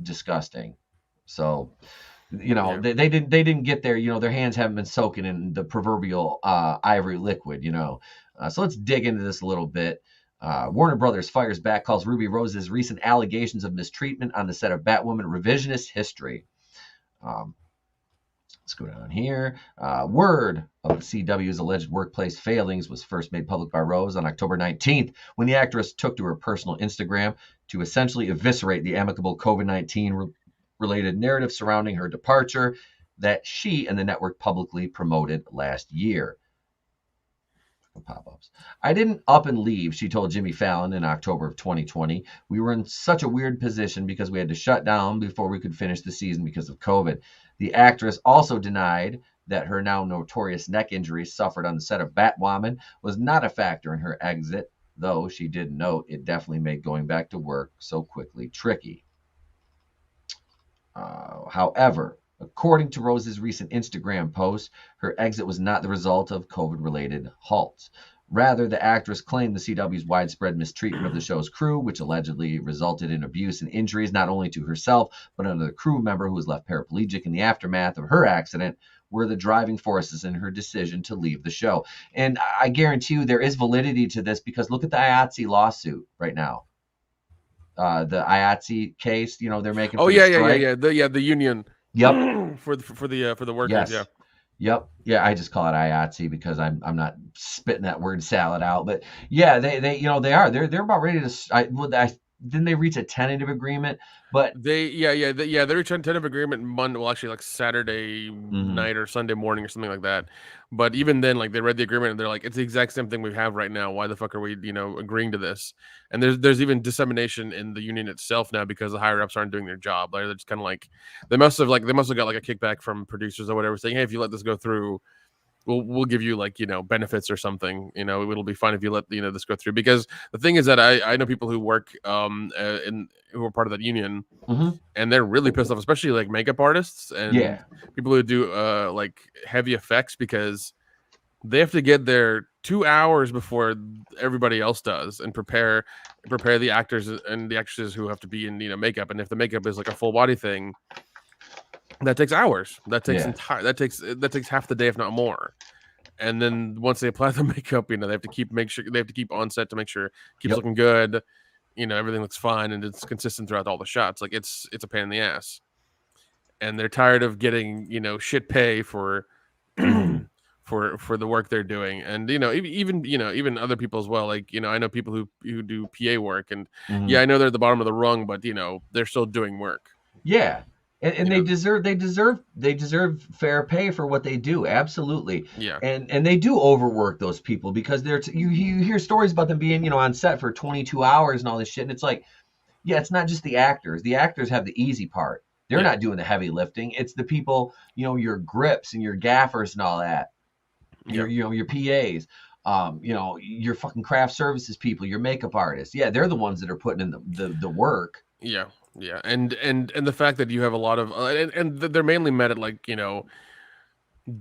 disgusting. So. They didn't get there. Their hands haven't been soaking in the proverbial ivory liquid. So let's dig into this a little bit. Warner Brothers fires back, calls Ruby Rose's recent allegations of mistreatment on the set of Batwoman revisionist history. Let's go down here. Word of the CW's alleged workplace failings was first made public by Rose on October 19th when the actress took to her personal Instagram to essentially eviscerate the amicable COVID-19 related narrative surrounding her departure that she and the network publicly promoted last year. Pop-ups. I didn't up and leave, she told Jimmy Fallon in October of 2020. We were in such a weird position because we had to shut down before we could finish the season because of COVID. The actress also denied that her now notorious neck injury suffered on the set of Batwoman was not a factor in her exit, though she did note it definitely made going back to work so quickly tricky. However, according to Rose's recent Instagram post, her exit was not the result of COVID-related halts. Rather, the actress claimed the CW's widespread mistreatment of the show's crew, which allegedly resulted in abuse and injuries not only to herself, but another crew member who was left paraplegic in the aftermath of her accident, were the driving forces in her decision to leave the show. And I guarantee you there is validity to this because look at the IATSE lawsuit right now. The IATSE case, they're making. Oh yeah. The union. Yep. for the workers. Yes. Yeah. Yep. Yeah. I just call it IATSE because I'm not spitting that word salad out, but yeah, they they're about ready to. Didn't they reach a tentative agreement? But they reached a tentative agreement Monday, well, actually like Saturday night or Sunday morning or something like that. But even then, like they read the agreement and they're like, it's the exact same thing we have right now. Why the fuck are we, agreeing to this? And there's even dissemination in the union itself now because the higher ups aren't doing their job. Like they're just kind of like they must have got like a kickback from producers or whatever saying, hey, if you let this go through, we'll give you like benefits or something. It'll be fine if you let this go through. Because the thing is that I know people who work who are part of that union, and they're really pissed off, especially like makeup artists and people who do like heavy effects because they have to get there 2 hours before everybody else does and prepare the actors and the actresses who have to be in makeup. And if the makeup is like a full body thing, that takes hours. That takes that takes half the day, if not more. And then once they apply the makeup, they have to keep on set to make sure it keeps looking good. everything looks fine and it's consistent throughout all the shots. Like it's a pain in the ass, and they're tired of getting shit pay for for the work they're doing. And even other people as well. Like I know people who do PA work, and yeah, I know they're at the bottom of the rung, but they're still doing work. Yeah. And they deserve fair pay for what they do. Absolutely. Yeah. And they do overwork those people because you hear stories about them being, on set for 22 hours and all this shit. And it's like, yeah, it's not just the actors. The actors have the easy part. They're not doing the heavy lifting. It's the people, your grips and your gaffers and all that. Your PAs, your fucking craft services people, your makeup artists. Yeah, they're the ones that are putting in the work. Yeah. Yeah, and the fact that you have a lot of and they're mainly met at like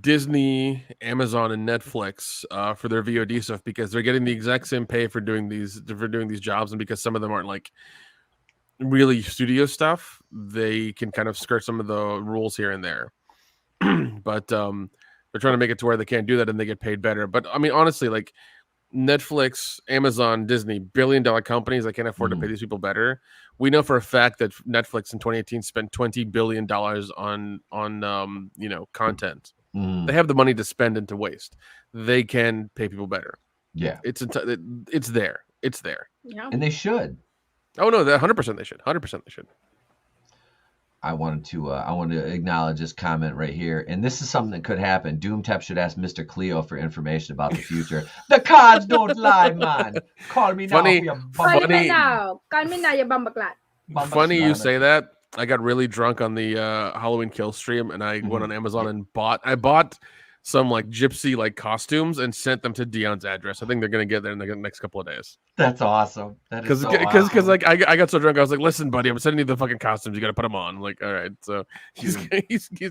Disney, Amazon, and Netflix for their VOD stuff, because they're getting the exact same pay for doing these jobs, and because some of them aren't like really studio stuff, they can kind of skirt some of the rules here and there. But they're trying to make it to where they can't do that and they get paid better. But I mean, honestly, like Netflix, Amazon, Disney, billion-dollar companies that can't afford to pay these people better. We know for a fact that Netflix in 2018 spent $20 billion on content. They have the money to spend and to waste. They can pay people better. Yeah, it's there. It's there. Yeah, and they should. Oh no, 100% they should. 100% they should. I wanted to acknowledge this comment right here, and this is something that could happen. Doomtep should ask Mr. Cleo for information about the future. The cards don't lie, man. Call me now. Funny, Call me now, you bumbaclat. Funny you say that. I got really drunk on the Halloween Kill stream, and I went on Amazon and bought some like gypsy like costumes and sent them to Dion's address. I think they're gonna get there in the next couple of days. That's awesome. That is because like I got so drunk, I was like, listen, buddy, I'm sending you the fucking costumes. You got to put them on. I'm like, all right. So he's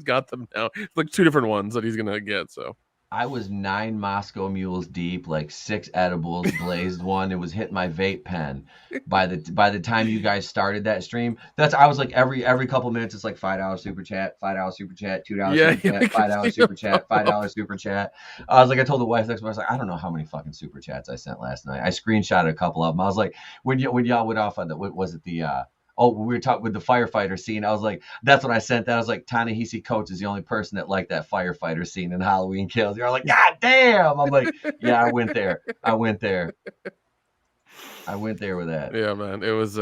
got them now. It's like 2 different ones that he's gonna get. So I was 9 Moscow mules deep, like 6 edibles, blazed one. It was hitting my vape pen. By the time you guys started that stream, I was like every couple minutes, it's like $5 super chat, $5 super chat, $2 super chat, $5 super chat, $5 super chat. I was like, I told the wife next, I was like, I don't know how many fucking super chats I sent last night. I screenshotted a couple of them. I was like, when y'all went off on the, what was it, the we were talking with the firefighter scene. I was like, that's when I sent that. I was like, Ta-Nehisi Coates is the only person that liked that firefighter scene in Halloween Kills. You're like, God damn. I'm like, yeah, I went there with that. Yeah, man, it was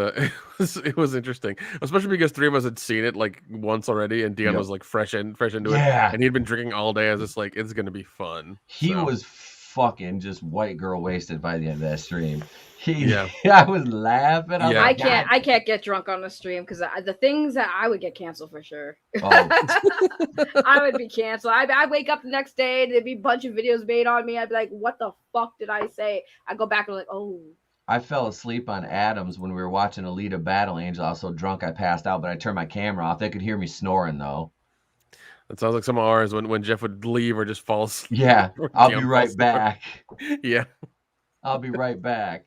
interesting, especially because 3 of us had seen it like once already, and Dion was like fresh into it, and he'd been drinking all day. I was just like, it's gonna be fun. He was fucking just white girl wasted by the end of that stream. I was laughing. I can't get drunk on the stream because the things that I would get canceled for sure. Oh. I would be canceled. I wake up the next day and there'd be a bunch of videos made on me. I'd be like, what the fuck did I say? I go back and like, oh. I fell asleep on Adams when we were watching Alita Battle Angel. I was so drunk I passed out, but I turned my camera off. They could hear me snoring though. It sounds like some of ours when Jeff would leave or just fall asleep. Yeah, I'll be right back. Yeah. I'll be right back.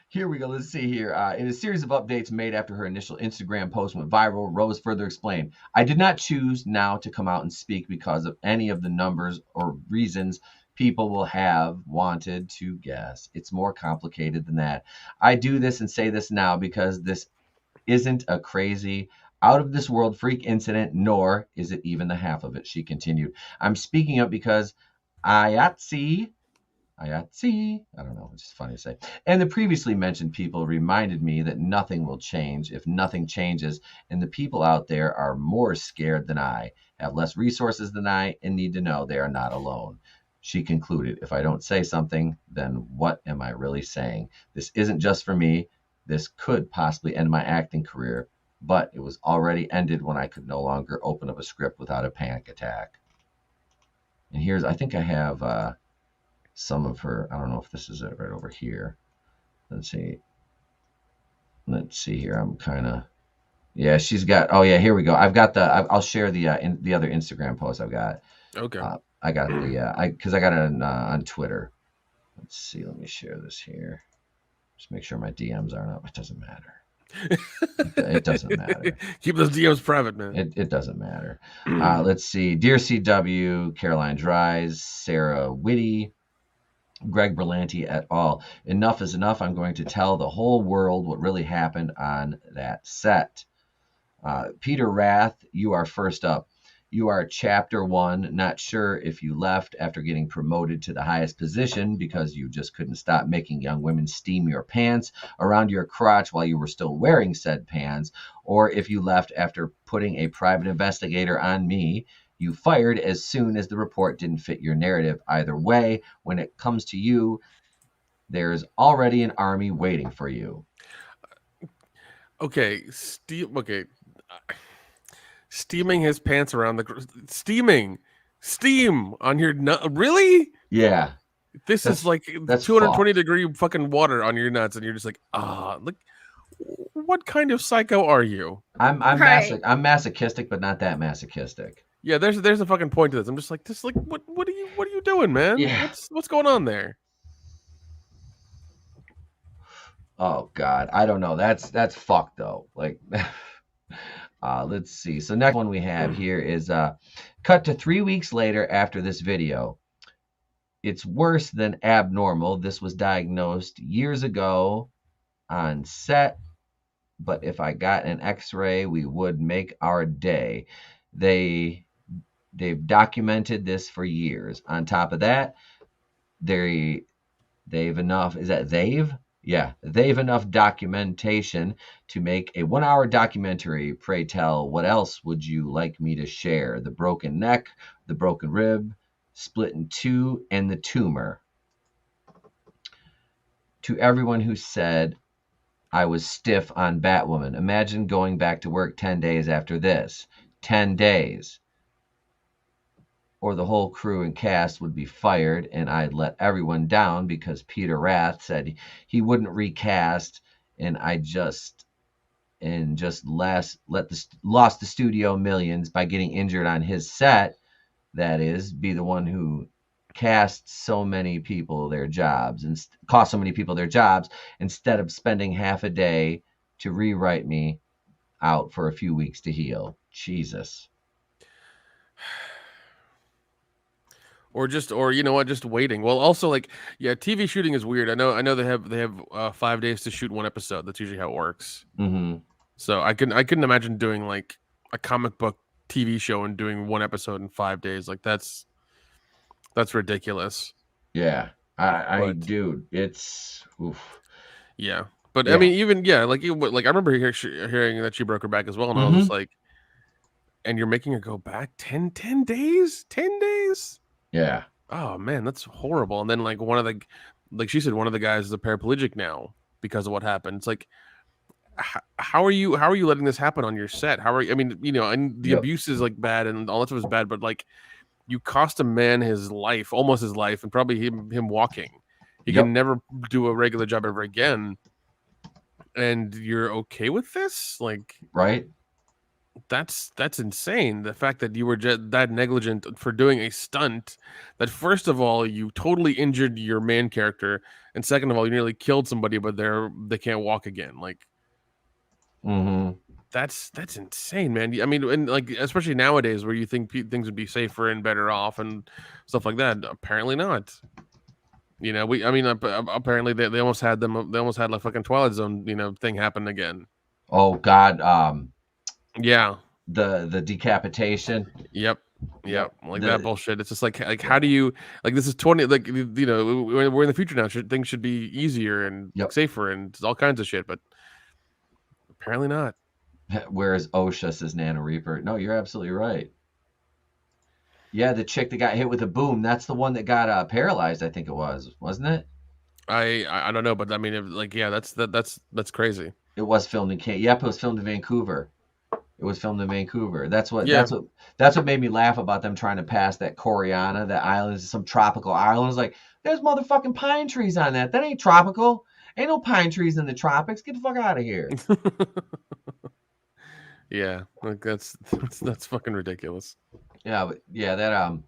Here we go. Let's see here. In a series of updates made after her initial Instagram post went viral, Rose further explained, I did not choose now to come out and speak because of any of the numbers or reasons people will have wanted to guess. It's more complicated than that. I do this and say this now because this isn't a crazy, out of this world freak incident, nor is it even the half of it, she continued. I'm speaking up because Ayatsi, I don't know, it's just funny to say. And the previously mentioned people reminded me that nothing will change if nothing changes, and the people out there are more scared than I, have less resources than I, and need to know they are not alone. She concluded, if I don't say something, then what am I really saying? This isn't just for me. This could possibly end my acting career, but it was already ended when I could no longer open up a script without a panic attack. And here's, I think I have some of her, I don't know if this is it right over here. Let's see here. I'm kind of, yeah, she's got, oh yeah, here we go. I've got I'll share the other Instagram post I've got. Okay. I got because I got it on Twitter. Let's see, let me share this here. Just make sure my DMs aren't up. It doesn't matter. It doesn't matter. Keep those DMs private, man. It doesn't matter. Let's see. Dear CW, Caroline Dries, Sarah Whitty, Greg Berlanti et al. Enough is enough. I'm going to tell the whole world what really happened on that set. Peter Rath, you are first up. You are chapter 1. Not sure if you left after getting promoted to the highest position because you just couldn't stop making young women steam your pants around your crotch while you were still wearing said pants, or if you left after putting a private investigator on me. You fired as soon as the report didn't fit your narrative. Either way, when it comes to you, there's already an army waiting for you. Okay, steaming his pants around the steam on your nut. Really? Yeah. This is like 220-degree fucking water on your nuts, and you're just like, look, what kind of psycho are you? I'm masochistic, but not that masochistic. Yeah, there's a fucking point to this. I'm just like what are you doing, man? Yeah. What's going on there? Oh God, I don't know. That's fucked though. Like, let's see. So next one we have here is cut to 3 weeks later after this video. It's worse than abnormal. This was diagnosed years ago on set, but if I got an X-ray, we would make our day. They've documented this for years. On top of that, they've enough. Is that they've? Yeah, they've enough documentation to make a 1-hour documentary. Pray tell, what else would you like me to share? The broken neck, the broken rib, split in two, and the tumor. To everyone who said I was stiff on Batwoman, imagine going back to work 10 days after this. 10 days. Or the whole crew and cast would be fired, and I'd let everyone down because Peter Rath said he wouldn't recast, and lost the studio millions by getting injured on his set. That is, be the one who cast so many people their jobs and cost so many people their jobs instead of spending half a day to rewrite me out for a few weeks to heal. Jesus. Or you know what, just waiting. Well, also like, yeah, TV shooting is weird. I know they have 5 days to shoot one episode. That's usually how it works. Mm-hmm. So I couldn't imagine doing like a comic book TV show and doing one episode in 5 days. Like that's ridiculous. Yeah, dude, it's oof. Yeah, but yeah. I mean, even like I remember hearing that she broke her back as well, and I was just like, and you're making her go back 10 days. Yeah. Oh man, that's horrible. And then like she said, one of the guys is a paraplegic now because of what happened. It's like, how are you letting this happen on your set? How are you? I mean, and the abuse is like bad and all that stuff is bad, but like you cost a man his life, almost his life, and probably him walking. He can never do a regular job ever again. And you're okay with this? Like, right? That's insane. The fact that you were that negligent for doing a stunt that, first of all, you totally injured your main character, and second of all, you nearly killed somebody, but they can't walk again. Like, that's insane, man. I mean, and like especially nowadays where you think things would be safer and better off and stuff like that. Apparently not. Apparently they almost had like fucking Twilight Zone, thing happen again. Oh God. Yeah. The decapitation. Yep. Like that bullshit. It's just like how do you, like, this is 20, like, we're in the future now. Things should be easier and safer and all kinds of shit, but apparently not. Whereas OSHA says Nano Reaper. No, you're absolutely right. Yeah, the chick that got hit with a boom, that's the one that got paralyzed, I think it was, wasn't it? I don't know, but I mean, that's crazy. It was filmed in it was filmed in Vancouver. It was filmed in Vancouver. That's what made me laugh about them trying to pass that Coriana, that island, some tropical island. It's like, there's motherfucking pine trees on that. That ain't tropical. Ain't no pine trees in the tropics. Get the fuck out of here. Yeah, like that's fucking ridiculous. Yeah, but yeah, that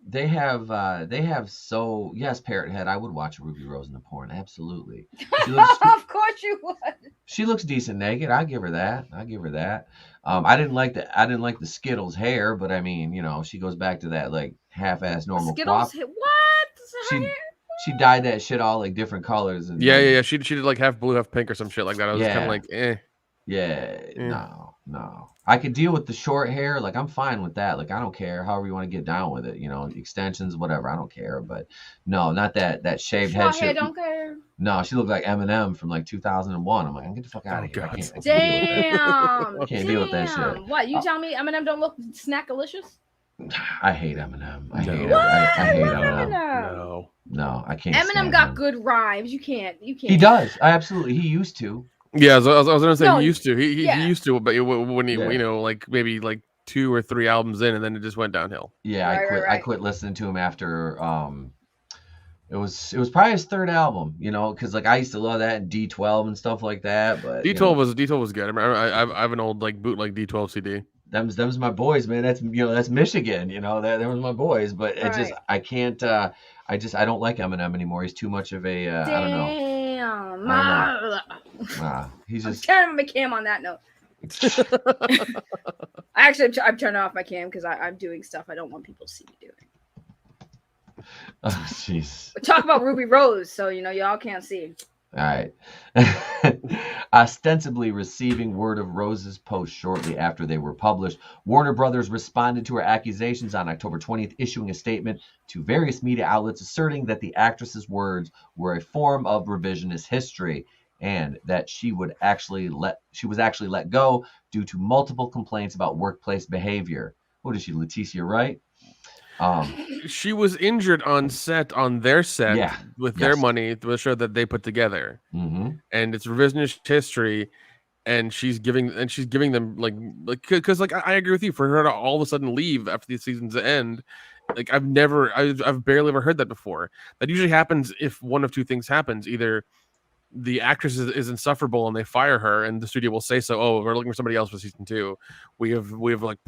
they have so yes, Parrot Head. I would watch Ruby Rose in the porn, absolutely. Of course you would. She looks decent naked. I'll give her that. I didn't like the Skittles hair, but I mean, she goes back to that like half-ass normal. Skittles, what? She dyed that shit all like different colors. And Yeah. She did like half blue, half pink or some shit like that. I was kind of like, eh. Yeah, no. I could deal with the short hair. Like, I'm fine with that. Like, I don't care. However you want to get down with it. You know, extensions, whatever. I don't care. But no, not that shaved head shit. Don't care. No, she looked like Eminem from like 2001. I'm like, get the fuck out of here. I can't deal with that shit. What, you tell me Eminem don't look snackalicious? I hate Eminem. I hate Eminem. No, I can't. Eminem got good rhymes. You can't. He does. He used to. Yeah, I was gonna say he used to. He used to, but when he you know, like maybe like 2 or 3 albums in, and then it just went downhill. Yeah, I quit listening to him after it was probably his 3rd album, you know, because like I used to love that D12 and stuff like that. But D12 was good. I have an old like bootleg D12 CD. Them's my boys, man. That's that's Michigan, you know. That was my boys, but it just I can't. I don't like Eminem anymore. He's too much of a I don't know. He's just turning my cam on that note. I'm turning off my cam because I'm doing stuff I don't want people to see me doing. Oh jeez. We talk about Ruby Rose, so y'all can't see. All right. Ostensibly receiving word of Rose's post shortly after they were published, Warner Brothers responded to her accusations on October 20th, issuing a statement to various media outlets asserting that the actress's words were a form of revisionist history and that she was actually let go due to multiple complaints about workplace behavior. What is she, Leticia Wright? She was injured on their set with their money to a show that they put together, and it's revisionist history, and she's giving them like because I agree with you, for her to all of a sudden leave after the season's end, like I've barely ever heard that before. That usually happens if one of two things happens: either the actress is insufferable and they fire her, and the studio will say so. Oh, we're looking for somebody else for season 2. We have like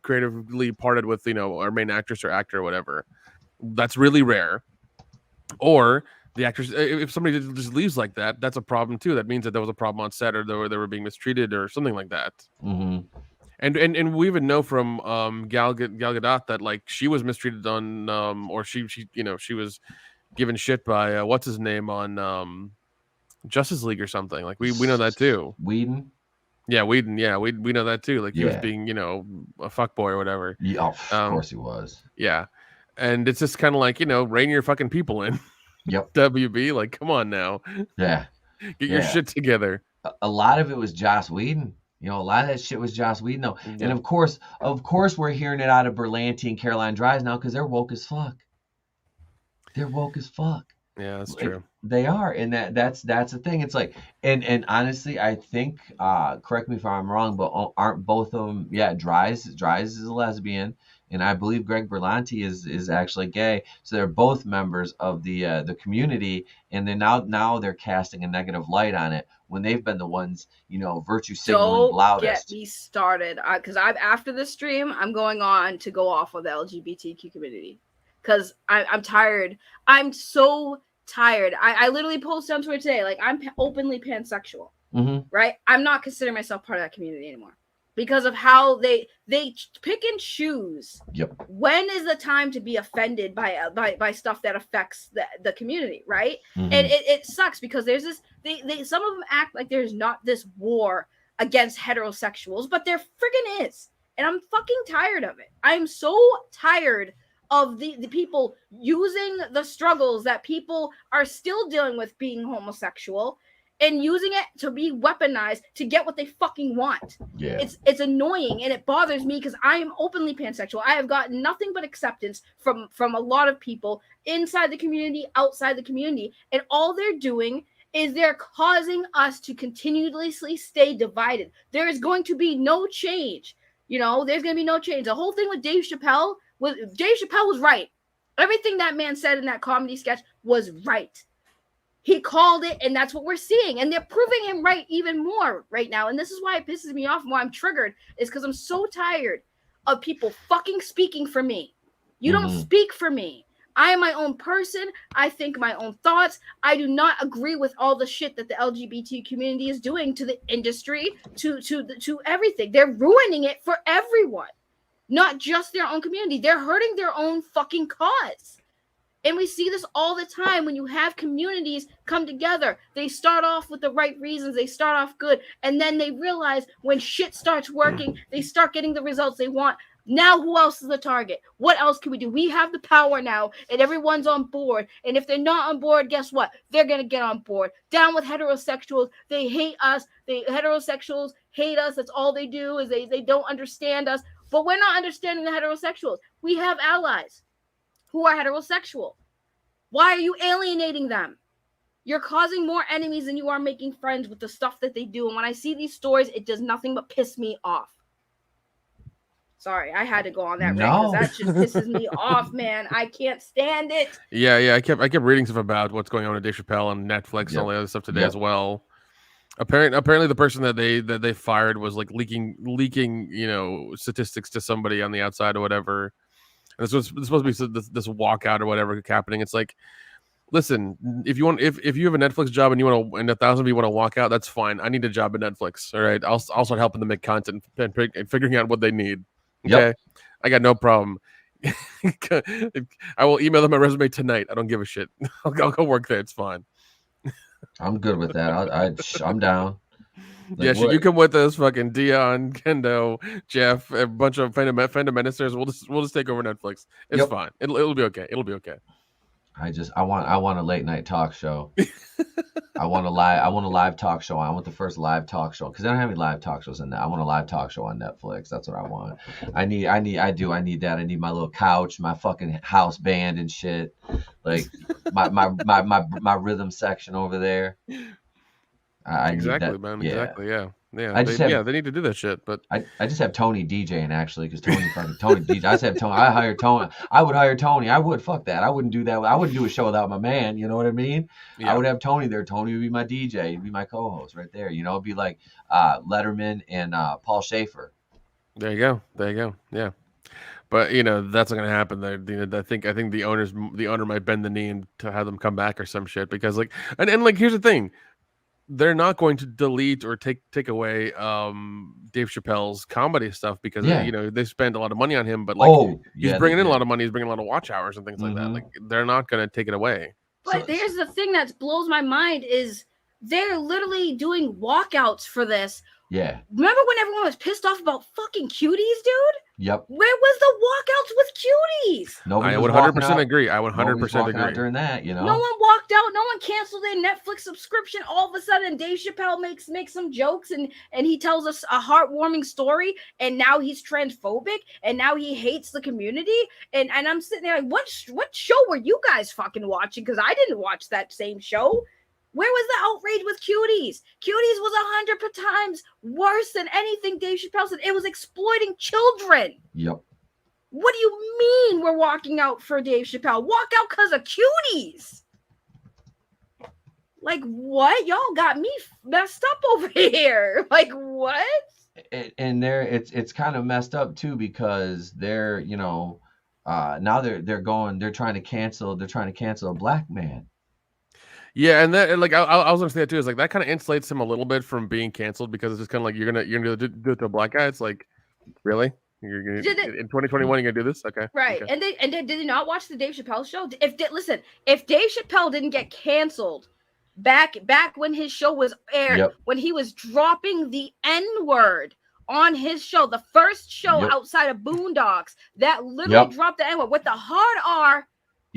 creatively parted with our main actress or actor or whatever. That's really rare. Or the actress, if somebody just leaves like that, that's a problem too. That means that there was a problem on set, or they were being mistreated or something like that. And we even know from Gal Gadot that like she was mistreated on or she was given shit by what's his name on Justice League or something. Like we know that too. Whedon. Yeah, Whedon. Yeah, we know that too. Like he was being, a fuckboy or whatever. Yeah, of course he was. Yeah, and it's just kind of like rein your fucking people in. Yep. WB, like, come on now. Yeah. Get your shit together. A lot of it was Joss Whedon. A lot of that shit was Joss Whedon, though. Yeah. And of course, we're hearing it out of Berlanti and Caroline Dries now because they're woke as fuck. They're woke as fuck. Yeah, that's true. They are, and that's the thing. It's like, and honestly, I think, correct me if I'm wrong, but aren't both of them? Yeah, Dries is a lesbian, and I believe Greg Berlanti is actually gay. So they're both members of the community, and then now they're casting a negative light on it when they've been the ones, virtue signaling loudest. Don't get me started, because after this stream, I'm going on to go off with the LGBTQ community. Because I'm tired. I'm so tired. I literally posted on Twitter today, like, I'm openly pansexual, right? I'm not considering myself part of that community anymore because of how they pick and choose. Yep. When is the time to be offended by stuff that affects the community, right? And it sucks because there's this. They some of them act like there's not this war against heterosexuals, but there friggin' is, and I'm fucking tired of it. I'm so tired of the people using the struggles that people are still dealing with being homosexual and using it to be weaponized to get what they fucking want. Yeah. It's annoying and it bothers me because I am openly pansexual. I have gotten nothing but acceptance from a lot of people inside the community, outside the community, and all they're doing is they're causing us to continuously stay divided. There is going to be no change. There's going to be no change. The whole thing with Dave Chappelle was right. Everything that man said in that comedy sketch was right. He called it, and that's what we're seeing. And they're proving him right even more right now. And this is why it pisses me off and why I'm triggered, is because I'm so tired of people fucking speaking for me. You don't speak for me. I am my own person. I think my own thoughts. I do not agree with all the shit that the LGBT community is doing to the industry, to everything. They're ruining it for everyone. Not just their own community. They're hurting their own fucking cause. And we see this all the time when you have communities come together. They start off with the right reasons. They start off good. And then they realize when shit starts working, they start getting the results they want. Now, who else is the target? What else can we do? We have the power now, and everyone's on board. And if they're not on board, guess what? They're going to get on board. Down with heterosexuals. They hate us. Heterosexuals hate us. That's all they do is they don't understand us. But we're not understanding the heterosexuals. We have allies who are heterosexual. Why are you alienating them? You're causing more enemies than you are making friends with the stuff that they do. And when I see these stories, it does nothing but piss me off. Sorry, I had to go on that rant because that just pisses me off, man. I can't stand it. Yeah. I kept reading stuff about what's going on with Dave Chappelle and Netflix and all the other stuff today as well. Apparently, the person that they fired was like leaking, statistics to somebody on the outside or whatever. And this was supposed to be this walkout or whatever happening. It's like, listen, if you have a Netflix job and you want to, and 1,000 of you want to walk out, that's fine. I need a job at Netflix. All right, I'll start helping them make content and figuring out what they need. Okay, I got no problem. I will email them my resume tonight. I don't give a shit. I'll go work there. It's fine. I'm good with that. I'm down. Like, you come with us, fucking Dion, Kendo, Jeff, a bunch of fandom ministers. We'll just take over Netflix. It's fine. It'll be okay. It'll be okay. I want a late night talk show. I want a live talk show. I want the first live talk show because I don't have any live talk shows in that. I want a live talk show on Netflix. That's what I want. I need that. I need my little couch, my fucking house band and shit. Like my rhythm section over there. Exactly, man. Yeah. Exactly. Yeah. They need to do that shit. But I just have Tony DJing actually because Tony DJ. I just have Tony. I hire Tony. I would hire Tony. I would fuck that. I wouldn't do that. I wouldn't do a show without my man. You know what I mean? Yeah. I would have Tony there. Tony would be my DJ. He'd be my co-host right there. You know, it'd be like Letterman and Paul Schaefer. There you go. Yeah. But that's not gonna happen. I think the owner might bend the knee to have them come back or some shit because and here's the thing. They're not going to delete or take away Dave Chappelle's comedy stuff because they spend a lot of money on him, but he's bringing in a lot of money, he's bringing a lot of watch hours and things like that. Like they're not going to take it away. But here's the thing that blows my mind is they're literally doing walkouts for this. Yeah. Remember when everyone was pissed off about fucking cuties, dude? Yep. Where was the walkouts with cuties? I would 100% agree. I would 100% agree. During that, No one walked out. No one canceled their Netflix subscription. All of a sudden, Dave Chappelle makes some jokes and he tells us a heartwarming story. And now he's transphobic. And now he hates the community. And I'm sitting there like, what show were you guys fucking watching? Because I didn't watch that same show. Where was the outrage with Cuties? Cuties was 100 times worse than anything Dave Chappelle said. It was exploiting children. Yep. What do you mean we're walking out for Dave Chappelle? Walk out because of Cuties. Like, what? Y'all got me messed up over here. Like, what? And it's kind of messed up too because they're now they're trying to cancel a black man. Yeah, and that I was gonna say that too. Is like that kind of insulates him a little bit from being canceled because it's just kind of like you're gonna do it to a black guy. It's like, really? You're gonna in 2021 you're gonna do this? Okay, right. Okay. And did they not watch the Dave Chappelle show? If Dave Chappelle didn't get canceled back when his show was aired, when he was dropping the N-word on his show, the first show outside of Boondocks that literally dropped the N-word with the hard R,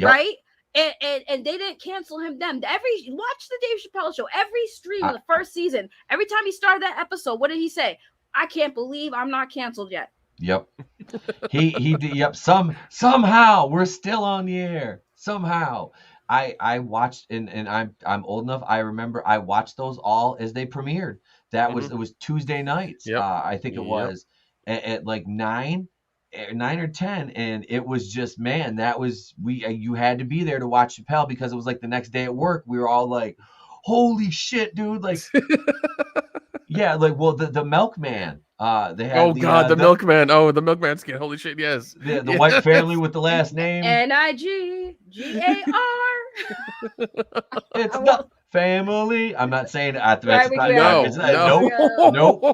right? And they didn't cancel him then. Watch the Dave Chappelle show. Every stream of the first season, every time he started that episode, what did he say? I can't believe I'm not canceled yet. Yep. He did. Yep. Somehow we're still on the air. Somehow. I watched and I'm old enough. I remember I watched those all as they premiered. It was Tuesday nights. I think it was at like 9 or 10, and it was just, man, that was you had to be there to watch Chappelle because it was like the next day at work we were all like, holy shit, dude, like the milkman, they had the milkman. Oh, the milkman skin, holy shit, yes. The white family with the last name NIGGAR. It's the family. I'm not saying nope.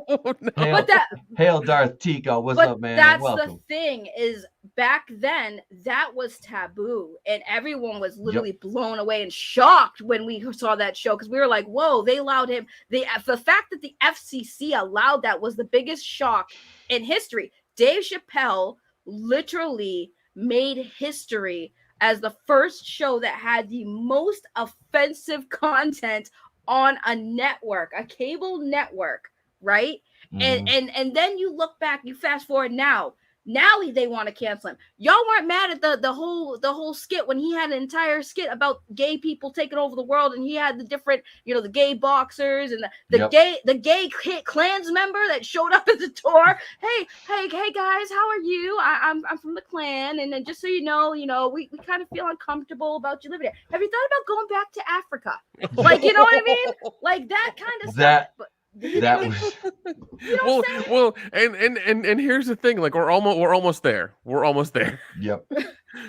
But Hail Darth Tico. What's up, man? That's Welcome. the thing is back then that was taboo, and everyone was literally blown away and shocked when we saw that show, because we were like, whoa, they allowed him. The fact that the FCC allowed that was the biggest shock in history. Dave Chappelle literally made history as the first show that had the most offensive content on a network, a cable network, right? And then you look back, you fast forward now they want to cancel him. Y'all weren't mad at the whole skit when he had an entire skit about gay people taking over the world, and he had the different, the gay boxers and the gay Klans member that showed up at the door. Hey guys, how are you? I'm from the Klan, and then just so you know, we kind of feel uncomfortable about you living here. Have you thought about going back to Africa? Like, you know what I mean? Like that kind of stuff. But that was well, and here's the thing, like we're almost there. Yep.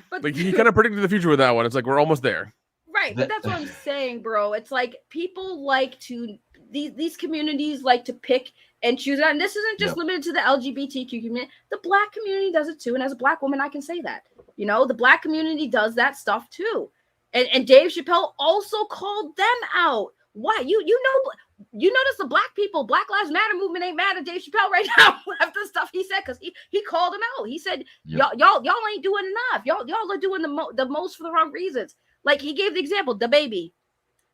But like he kind of predicted the future with that one. It's like we're almost there. Right, but that's what I'm saying, bro. It's like people like to these communities like to pick and choose, and this isn't just limited to the LGBTQ community. The Black community does it too, and as a Black woman, I can say that. The Black community does that stuff too, and Dave Chappelle also called them out. Why? You notice the Black people, Black Lives Matter movement ain't mad at Dave Chappelle right now after the stuff he said, because he called him out. He said, y'all ain't doing enough. Y'all are doing the most for the wrong reasons. Like he gave the example, the baby.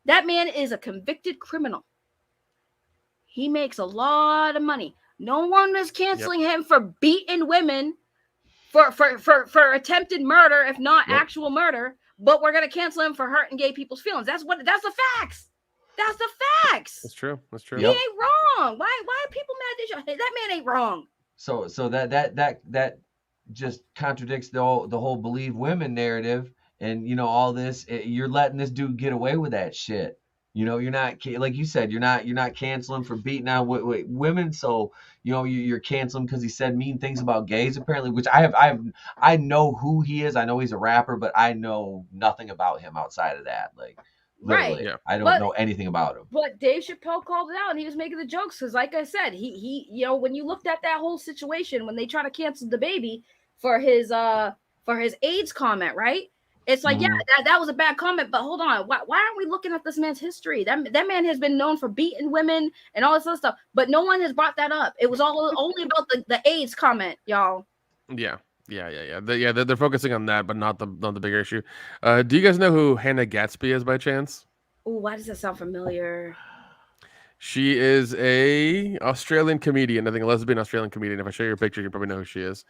That man is a convicted criminal. He makes a lot of money. No one is canceling him for beating women, for attempted murder, if not actual murder. But we're gonna cancel him for hurting gay people's feelings. That's the facts. That's the facts. That's true. He ain't wrong. Why are people mad at this? Hey, that man ain't wrong. So that just contradicts the whole believe women narrative, and all this. You're letting this dude get away with that shit. You're not, like you said, you're not canceling for beating out women. So you're canceling because he said mean things about gays, apparently. Which I know who he is. I know he's a rapper, but I know nothing about him outside of that. Like. Literally, right. I don't know anything about him. But Dave Chappelle called it out, and he was making the jokes because, like I said, he when you looked at that whole situation when they try to cancel the baby for his AIDS comment, right? It's like, that was a bad comment, but hold on, why aren't we looking at this man's history? That man has been known for beating women and all this other stuff, but no one has brought that up. It was all only about the AIDS comment, y'all. Yeah. They're focusing on that, but not the bigger issue. Do you guys know who Hannah Gatsby is by chance? Oh, why does that sound familiar? She is a Australian comedian. I think a lesbian Australian comedian. If I show you her picture, you probably know who she is.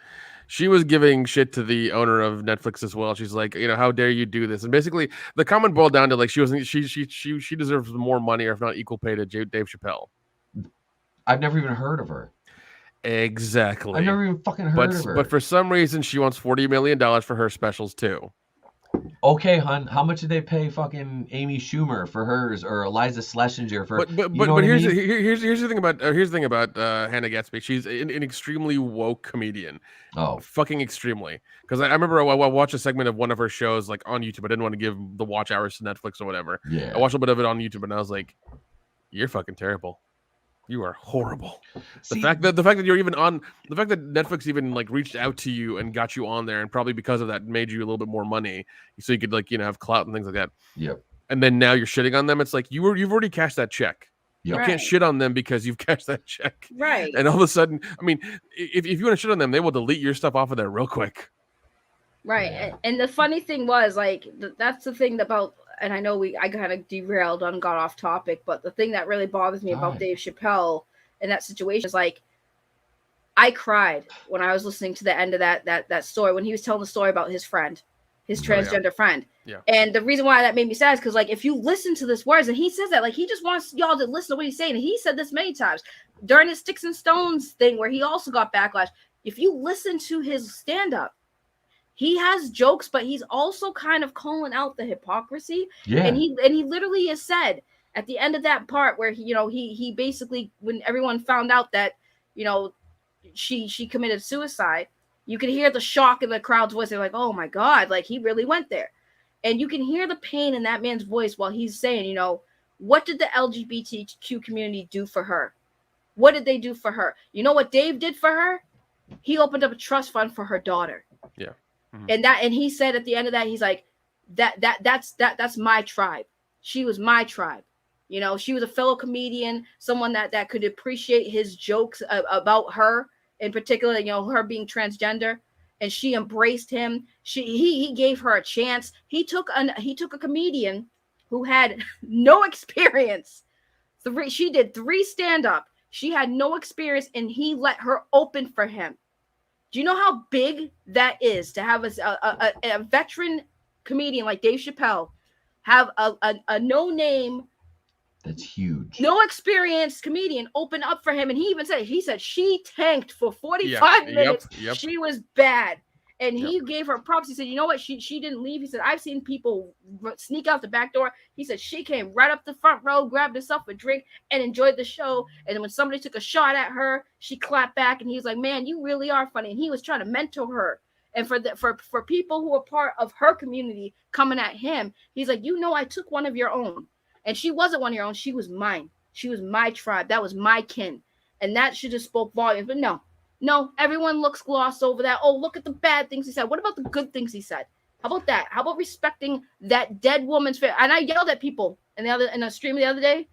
She was giving shit to the owner of Netflix as well. She's like, how dare you do this? And basically, the comment boiled down to like she deserves more money, or if not equal pay, to Dave Chappelle. I've never even heard of her. Exactly. I've never even fucking heard of her. But for some reason, she wants $40 million for her specials too. Okay, hun. How much did they pay fucking Amy Schumer for hers, or Eliza Schlesinger for? But here's the thing about Hannah Gatsby. She's an extremely woke comedian. Oh, fucking extremely. Because I remember I watched a segment of one of her shows like on YouTube. I didn't want to give the watch hours to Netflix or whatever. Yeah. I watched a bit of it on YouTube, and I was like, "You're fucking terrible. You are horrible." The fact that you're even on, the fact that Netflix even like reached out to you and got you on there, and probably because of that made you a little bit more money, so you could like have clout and things like that. Yep. And then now you're shitting on them. It's like you've already cashed that check. Yep. You can't shit on them because you've cashed that check. Right. And all of a sudden, I mean, if you want to shit on them, they will delete your stuff off of there real quick. Right. And the funny thing was, like, that's the thing about. And I know I kind of derailed and got off topic, but the thing that really bothers me about Dave Chappelle in that situation is like, I cried when I was listening to the end of that story, when he was telling the story about his friend, his transgender friend. Yeah. And the reason why that made me sad is because, like, if you listen to this words, and he says that, like, he just wants y'all to listen to what he's saying. And he said this many times during his Sticks and Stones thing, where he also got backlash. If you listen to his stand-up, he has jokes, but he's also kind of calling out the hypocrisy. Yeah. And he literally has said at the end of that part where he basically, when everyone found out that she committed suicide, you could hear the shock in the crowd's voice. They're like, "Oh my God!" Like, he really went there, and you can hear the pain in that man's voice while he's saying, what did the LGBTQ community do for her? What did they do for her? You know what Dave did for her? He opened up a trust fund for her daughter. Yeah. Mm-hmm. And he said at the end of that, he's like, that's my tribe. She was my tribe. You know, she was a fellow comedian, someone that could appreciate his jokes about her in particular, you know, her being transgender, and she embraced him. He gave her a chance. He took a comedian who had no experience. She did 3 stand-up. She had no experience, and he let her open for him. Do you know how big that is to have a veteran comedian like Dave Chappelle have a no-name, that's huge, no experience comedian open up for him? And he said she tanked for 45 minutes. Yep. She was bad. And he gave her props. He said, you know what? She didn't leave. He said, I've seen people sneak out the back door. He said, she came right up the front row, grabbed herself a drink, and enjoyed the show. And when somebody took a shot at her, she clapped back. And he was like, man, you really are funny. And he was trying to mentor her. And for people who are part of her community coming at him, he's like, you know, I took one of your own. And she wasn't one of your own. She was mine. She was my tribe. That was my kin. And that should have spoke volumes. But no, everyone looks glossed over that. Oh, look at the bad things he said. What about the good things he said? How about that? How about respecting that dead woman's face? And I yelled at people in a stream the other day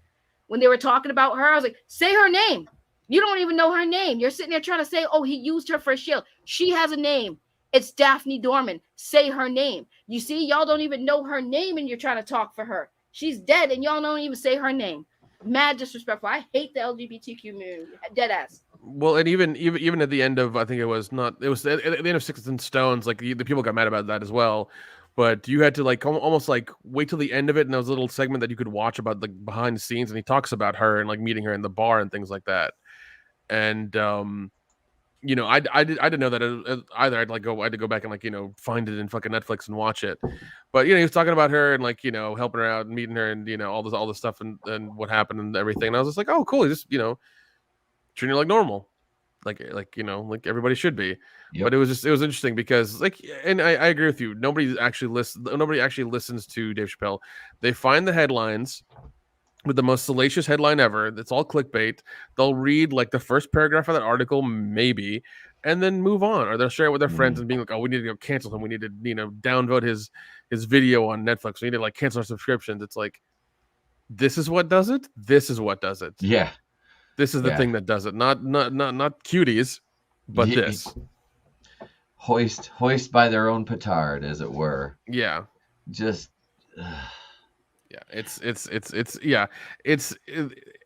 when they were talking about her. I was like, say her name. You don't even know her name. You're sitting there trying to say, oh, he used her for a shield. She has a name. It's Daphne Dorman. Say her name. You see, y'all don't even know her name and you're trying to talk for her. She's dead and y'all don't even say her name. Mad disrespectful. I hate the LGBTQ community. Dead ass. Well, and even at the end of, I think it was at the end of Sticks and Stones, like the people got mad about that as well. But you had to like almost like wait till the end of it, and there was a little segment that you could watch about like behind the scenes, and he talks about her and like meeting her in the bar and things like that. And you know, I didn't know that either. I had to go back and like, you know, find it in fucking Netflix and watch it. But you know, he was talking about her and like, you know, helping her out and meeting her and, you know, all this stuff and what happened and everything. And I was just like, oh, cool. He just, you know, treating her like normal, like you know, like everybody should be. Yep. But it was interesting because like, and I agree with you. Nobody actually listens to Dave Chappelle. They find the headlines with the most salacious headline ever. It's all clickbait. They'll read like the first paragraph of that article, maybe, and then move on. Or they'll share it with their friends and being like, oh, we need to go cancel him. We need to, you know, downvote his video on Netflix. We need to like cancel our subscriptions. It's like, this is what does it. This is what does it. Yeah. This is the thing that does it. Not cuties, but this. Hoist by their own petard, as it were. Yeah. Just. Yeah,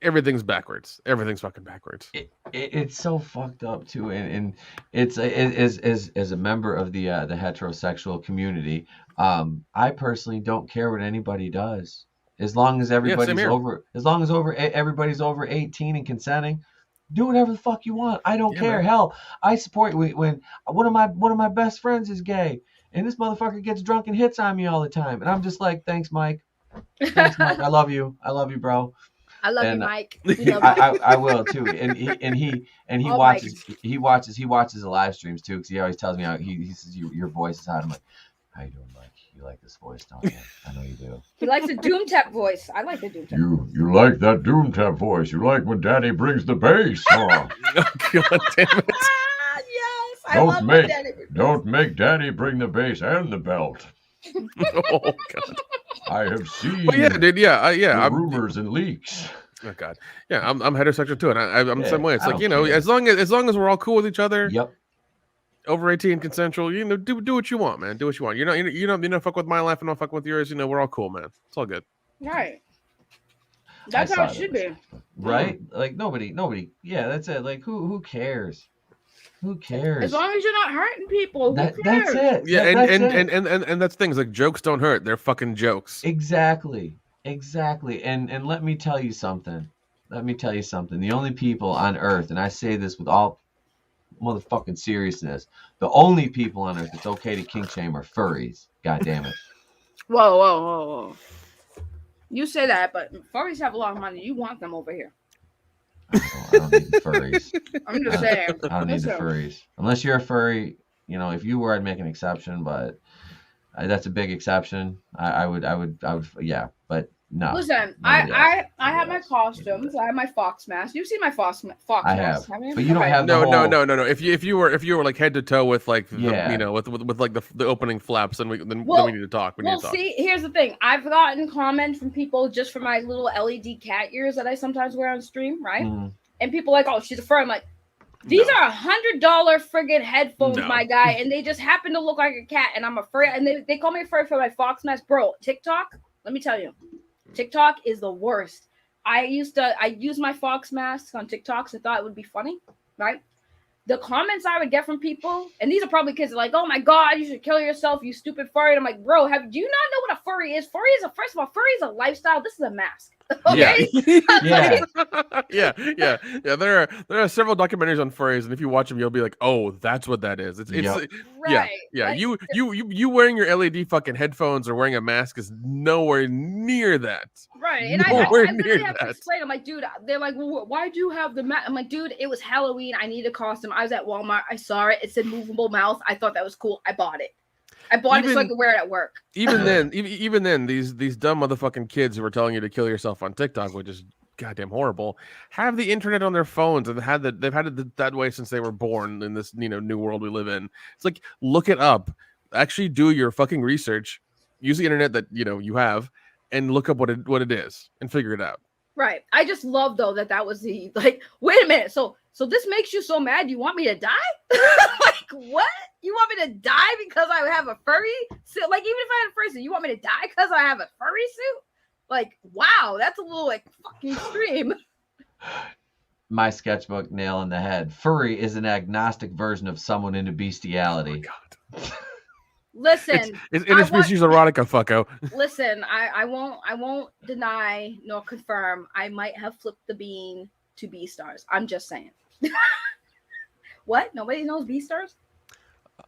everything's backwards. Everything's fucking backwards. It's so fucked up too, and it's as a member of the heterosexual community, I personally don't care what anybody does, as long as everybody's everybody's over 18 and consenting. Do whatever the fuck you want. I don't care. Man. Hell, I support when one of my best friends is gay, and this motherfucker gets drunk and hits on me all the time, and I'm just like, thanks, Mike. Thanks, Mike. I love you, bro. I love you, Mike. I will too. And he watches the live streams too, because he always tells me how he says your voice is hot. I'm like, how you doing, Mike? You like this voice, don't you? I know you do. He likes the doom tap voice. I like the doom tap. You like that doom tap voice. You like when Daddy brings the bass. Oh, God damn it. Yes, don't make Daddy bring the bass and the belt. Oh God. I have seen. Well, yeah, dude. Yeah. Rumors and leaks. Oh God. Yeah, I'm heterosexual too, and I'm the same way. It's like, you know, as long as we're all cool with each other. Yep. Over 18, consensual. You know, do what you want, man. Do what you want. You don't fuck with my life, and I'll fuck with yours. You know, we're all cool, man. It's all good. Right. That's how it should be. Right? Like nobody. Yeah, that's it. Like who cares? Who cares? As long as you're not hurting people, who cares? That's it. Yeah, and that's things like jokes don't hurt. They're fucking jokes. Exactly. And let me tell you something. The only people on earth, and I say this with all motherfucking seriousness, the only people on earth it's okay to kink shame are furries. God damn it. Whoa. You say that, but furries have a lot of money. You want them over here. I don't need the furries. I'm just saying. I don't need the furries. Unless you're a furry, you know, if you were, I'd make an exception, but That's a big exception. I would, yeah, but no. Listen, I have my costumes. I have my fox mask. You've seen my fox I mask, have, haven't you? but you don't have the No, whole... no. If you were like head to toe with like the, Yeah. you know with like the opening flaps, then we need to talk. We need to talk. See, here's the thing. I've gotten comments from people just for my little LED cat ears that I sometimes wear on stream, right? And people are like, oh, she's a furry. I'm like, these are $100 friggin' headphones, my guy, and they just happen to look like a cat, and I'm a furry, and they call me a furry for my fox mask, bro. TikTok, let me tell you, TikTok is the worst. I use my fox mask on TikTok, so I thought it would be funny, right? The comments I would get from people, and these are probably kids like, oh my god, you should kill yourself, you stupid furry. And I'm like, bro, do you not know what a furry is? First of all, furry is a lifestyle. This is a mask. Okay? Yeah. There are several documentaries on furries, and if you watch them, you'll be like, oh, that's what that is. It's right. Yeah. You wearing your LED fucking headphones or wearing a mask is nowhere near that. Right. And I literally have to explain. I'm like, dude, they're like, well, why'd you have the mask? I'm like, dude, it was Halloween. I needed a costume. I was at Walmart. I saw it. It said movable mouth. I thought that was cool. I bought it. It so I could wear it at work. Even then, these dumb motherfucking kids who were telling you to kill yourself on TikTok, which is goddamn horrible, have the internet on their phones, and they've had it that way since they were born in this new world we live in. It's like, look it up, actually do your fucking research, use the internet that you have, and look up what it is and figure it out. Right. I just love though that was the like. Wait a minute. So this makes you so mad? You want me to die? Like what? You want me to die because I have a furry suit? Like even if I had a furry suit, you want me to die because I have a furry suit? Like wow, that's a little like fucking extreme. My sketchbook nail on the head. Furry is an agnostic version of someone into bestiality. Oh my God. Listen, it's interspecies erotica, fucko. Listen, I won't deny nor confirm. I might have flipped the bean to B-stars. I'm just saying. What? Nobody knows B-stars?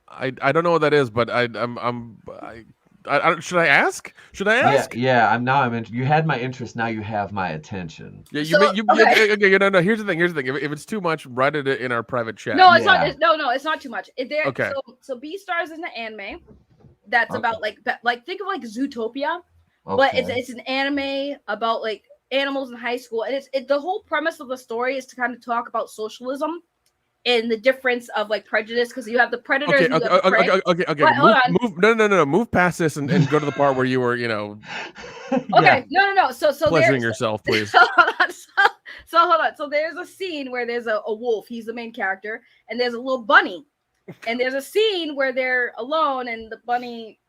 I don't know what that is, but I should I ask? Should I ask? Yeah. You had my interest. Now you have my attention. Yeah. Okay. No. Here's the thing. If it's too much, write it in our private chat. No, it's not. No, it's not too much. Okay. So B-stars is an anime that's about like think of like Zootopia, okay. But it's an anime about like animals in high school, and it's the whole premise of the story is to kind of talk about socialism and the difference of like prejudice, because you have the predators. Okay. But, move. No. Move past this and go to the part where you were, Okay. No. So pleasuring yourself, please. So hold on. So there's a scene where there's a wolf. He's the main character, and there's a little bunny, and there's a scene where they're alone, and the bunny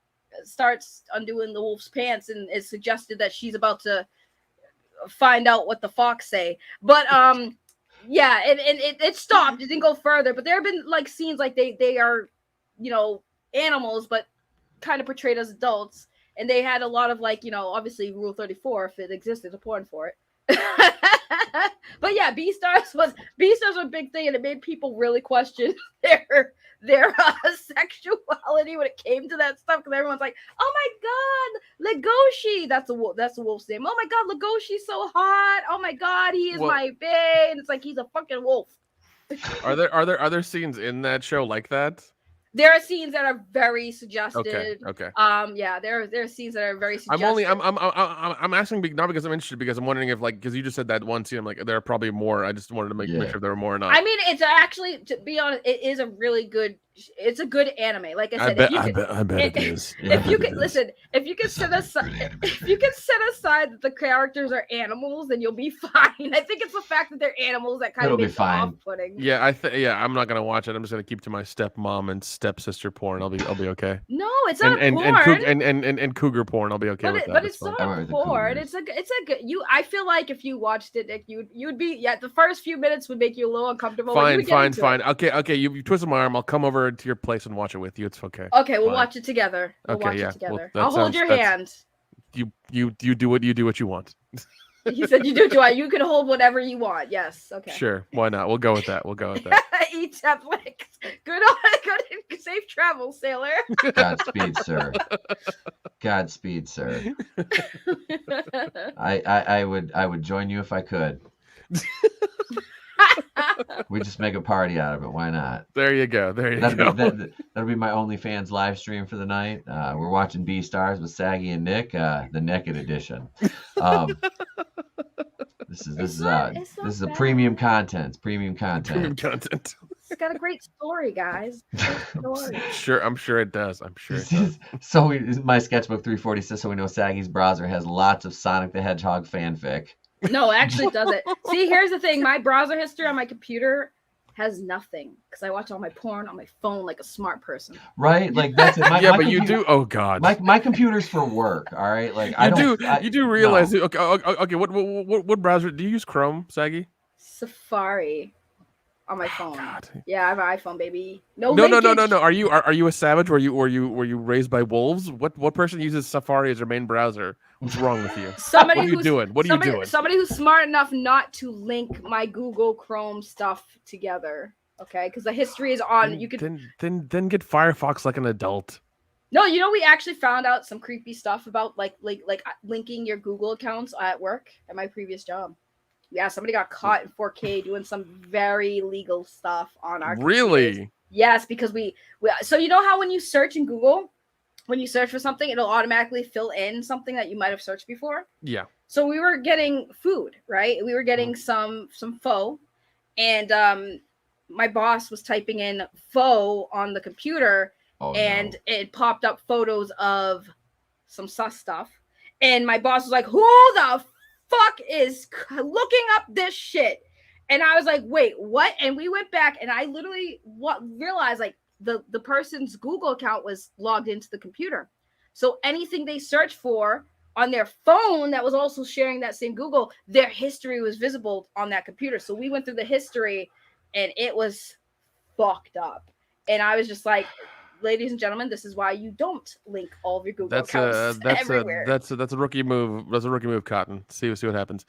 starts undoing the wolf's pants, and it's suggested that she's about to find out what the fox say, but yeah, and it stopped. It didn't go further, but there have been like scenes like they are, animals, but kind of portrayed as adults, and they had a lot of like, obviously Rule 34, if it existed, a porn for it. But yeah, B-stars was a big thing, and it made people really question their sexuality when it came to that stuff, because everyone's like, oh my god, Legoshi, that's the wolf's name. Oh my god, Legoshi's so hot. Oh my god, he is my bae, and it's like he's a fucking wolf. Are there scenes in that show like that? There are scenes that are very suggested. Okay. Yeah, there are scenes that are very suggested. I'm asking not because I'm interested, because I'm wondering if because you just said that one scene, I'm like, there are probably more. I just wanted to make sure there were more or not. I mean, it's actually, to be honest, it is a really good. It's a good anime. Like I said, I bet it is. If you can listen, if you can set aside that the characters are animals, then you'll be fine. I think it's the fact that they're animals that kind of makes it off-putting. Yeah, I'm not gonna watch it. I'm just gonna keep to my stepmom and stepsister porn. I'll be okay. No, it's not porn. And cougar porn. I'll be okay with that. But it's not porn. It's a good. I feel like if you watched it, Nick, you'd be the first few minutes would make you a little uncomfortable. Fine. Okay. You twisted my arm. I'll come over to your place and watch it with you. It's okay. Okay, we'll watch it together. I'll hold your hand. You do what you want. You said you do what you want. You can hold whatever you want. Yes. Okay. Sure. Why not? We'll go with that. Eat Netflix. Good safe travel, sailor. Godspeed, sir. I would join you if I could. We just make a party out of it. Why not? There you go. There you go. That'll be my OnlyFans live stream for the night. We're watching B-Stars with Saggy and Nik, the Naked edition. This is a premium content. It's premium content. Premium content. It's got a great story, guys. Sure, I'm sure it does. I'm sure it does. So my sketchbook 340 says so we know Saggy's browser has lots of Sonic the Hedgehog fanfic. No, actually, it doesn't. See, here's the thing: my browser history on my computer has nothing because I watch all my porn on my phone like a smart person. Right? Like that's it. But you do. Oh God. My computer's for work. All right. Like you do realize. No. Okay. What browser do you use? Chrome, Saggy? Safari. On my phone. God. Yeah, I have an iPhone, baby. No. Are you a savage? Were you raised by wolves? What person uses Safari as their main browser? What's wrong with you? What are you doing? What are you doing? Somebody who's smart enough not to link my Google Chrome stuff together. Okay, because the history is on. You could then get Firefox like an adult. No, we actually found out some creepy stuff about like linking your Google accounts at work at my previous job. Yeah, somebody got caught in 4K doing some very legal stuff on our Really? computers. Yes, because we so you know how when you search in Google, when you search for something, it'll automatically fill in something that you might have searched before. Yeah. So we were getting food, right? We were getting some pho, and my boss was typing in pho on the computer, and it popped up photos of some sus stuff, and my boss was like, "Who the fuck is looking up this shit?" And I was like, wait, what? And we went back, and I literally realized like the person's Google account was logged into the computer, so anything they searched for on their phone that was also sharing that same Google, their history was visible on that computer. So we went through the history, and it was fucked up. And I was just like, ladies and gentlemen, this is why you don't link all of your Google accounts everywhere. That's a rookie move. That's a rookie move, Cotton. See what happens.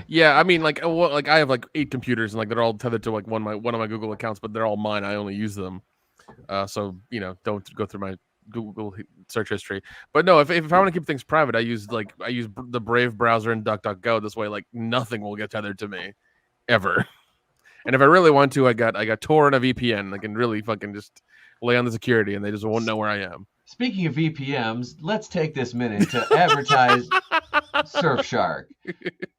Yeah, I mean, like I have like 8 computers, and like they're all tethered to like one of my Google accounts, but they're all mine. I only use them. So don't go through my Google search history. But no, if I want to keep things private, I use the Brave browser and DuckDuckGo. This way, like nothing will get tethered to me, ever. And if I really want to, I got Tor and a VPN. I can really fucking just lay on the security, and they just won't know where I am. Speaking of VPNs, let's take this minute to advertise Surfshark.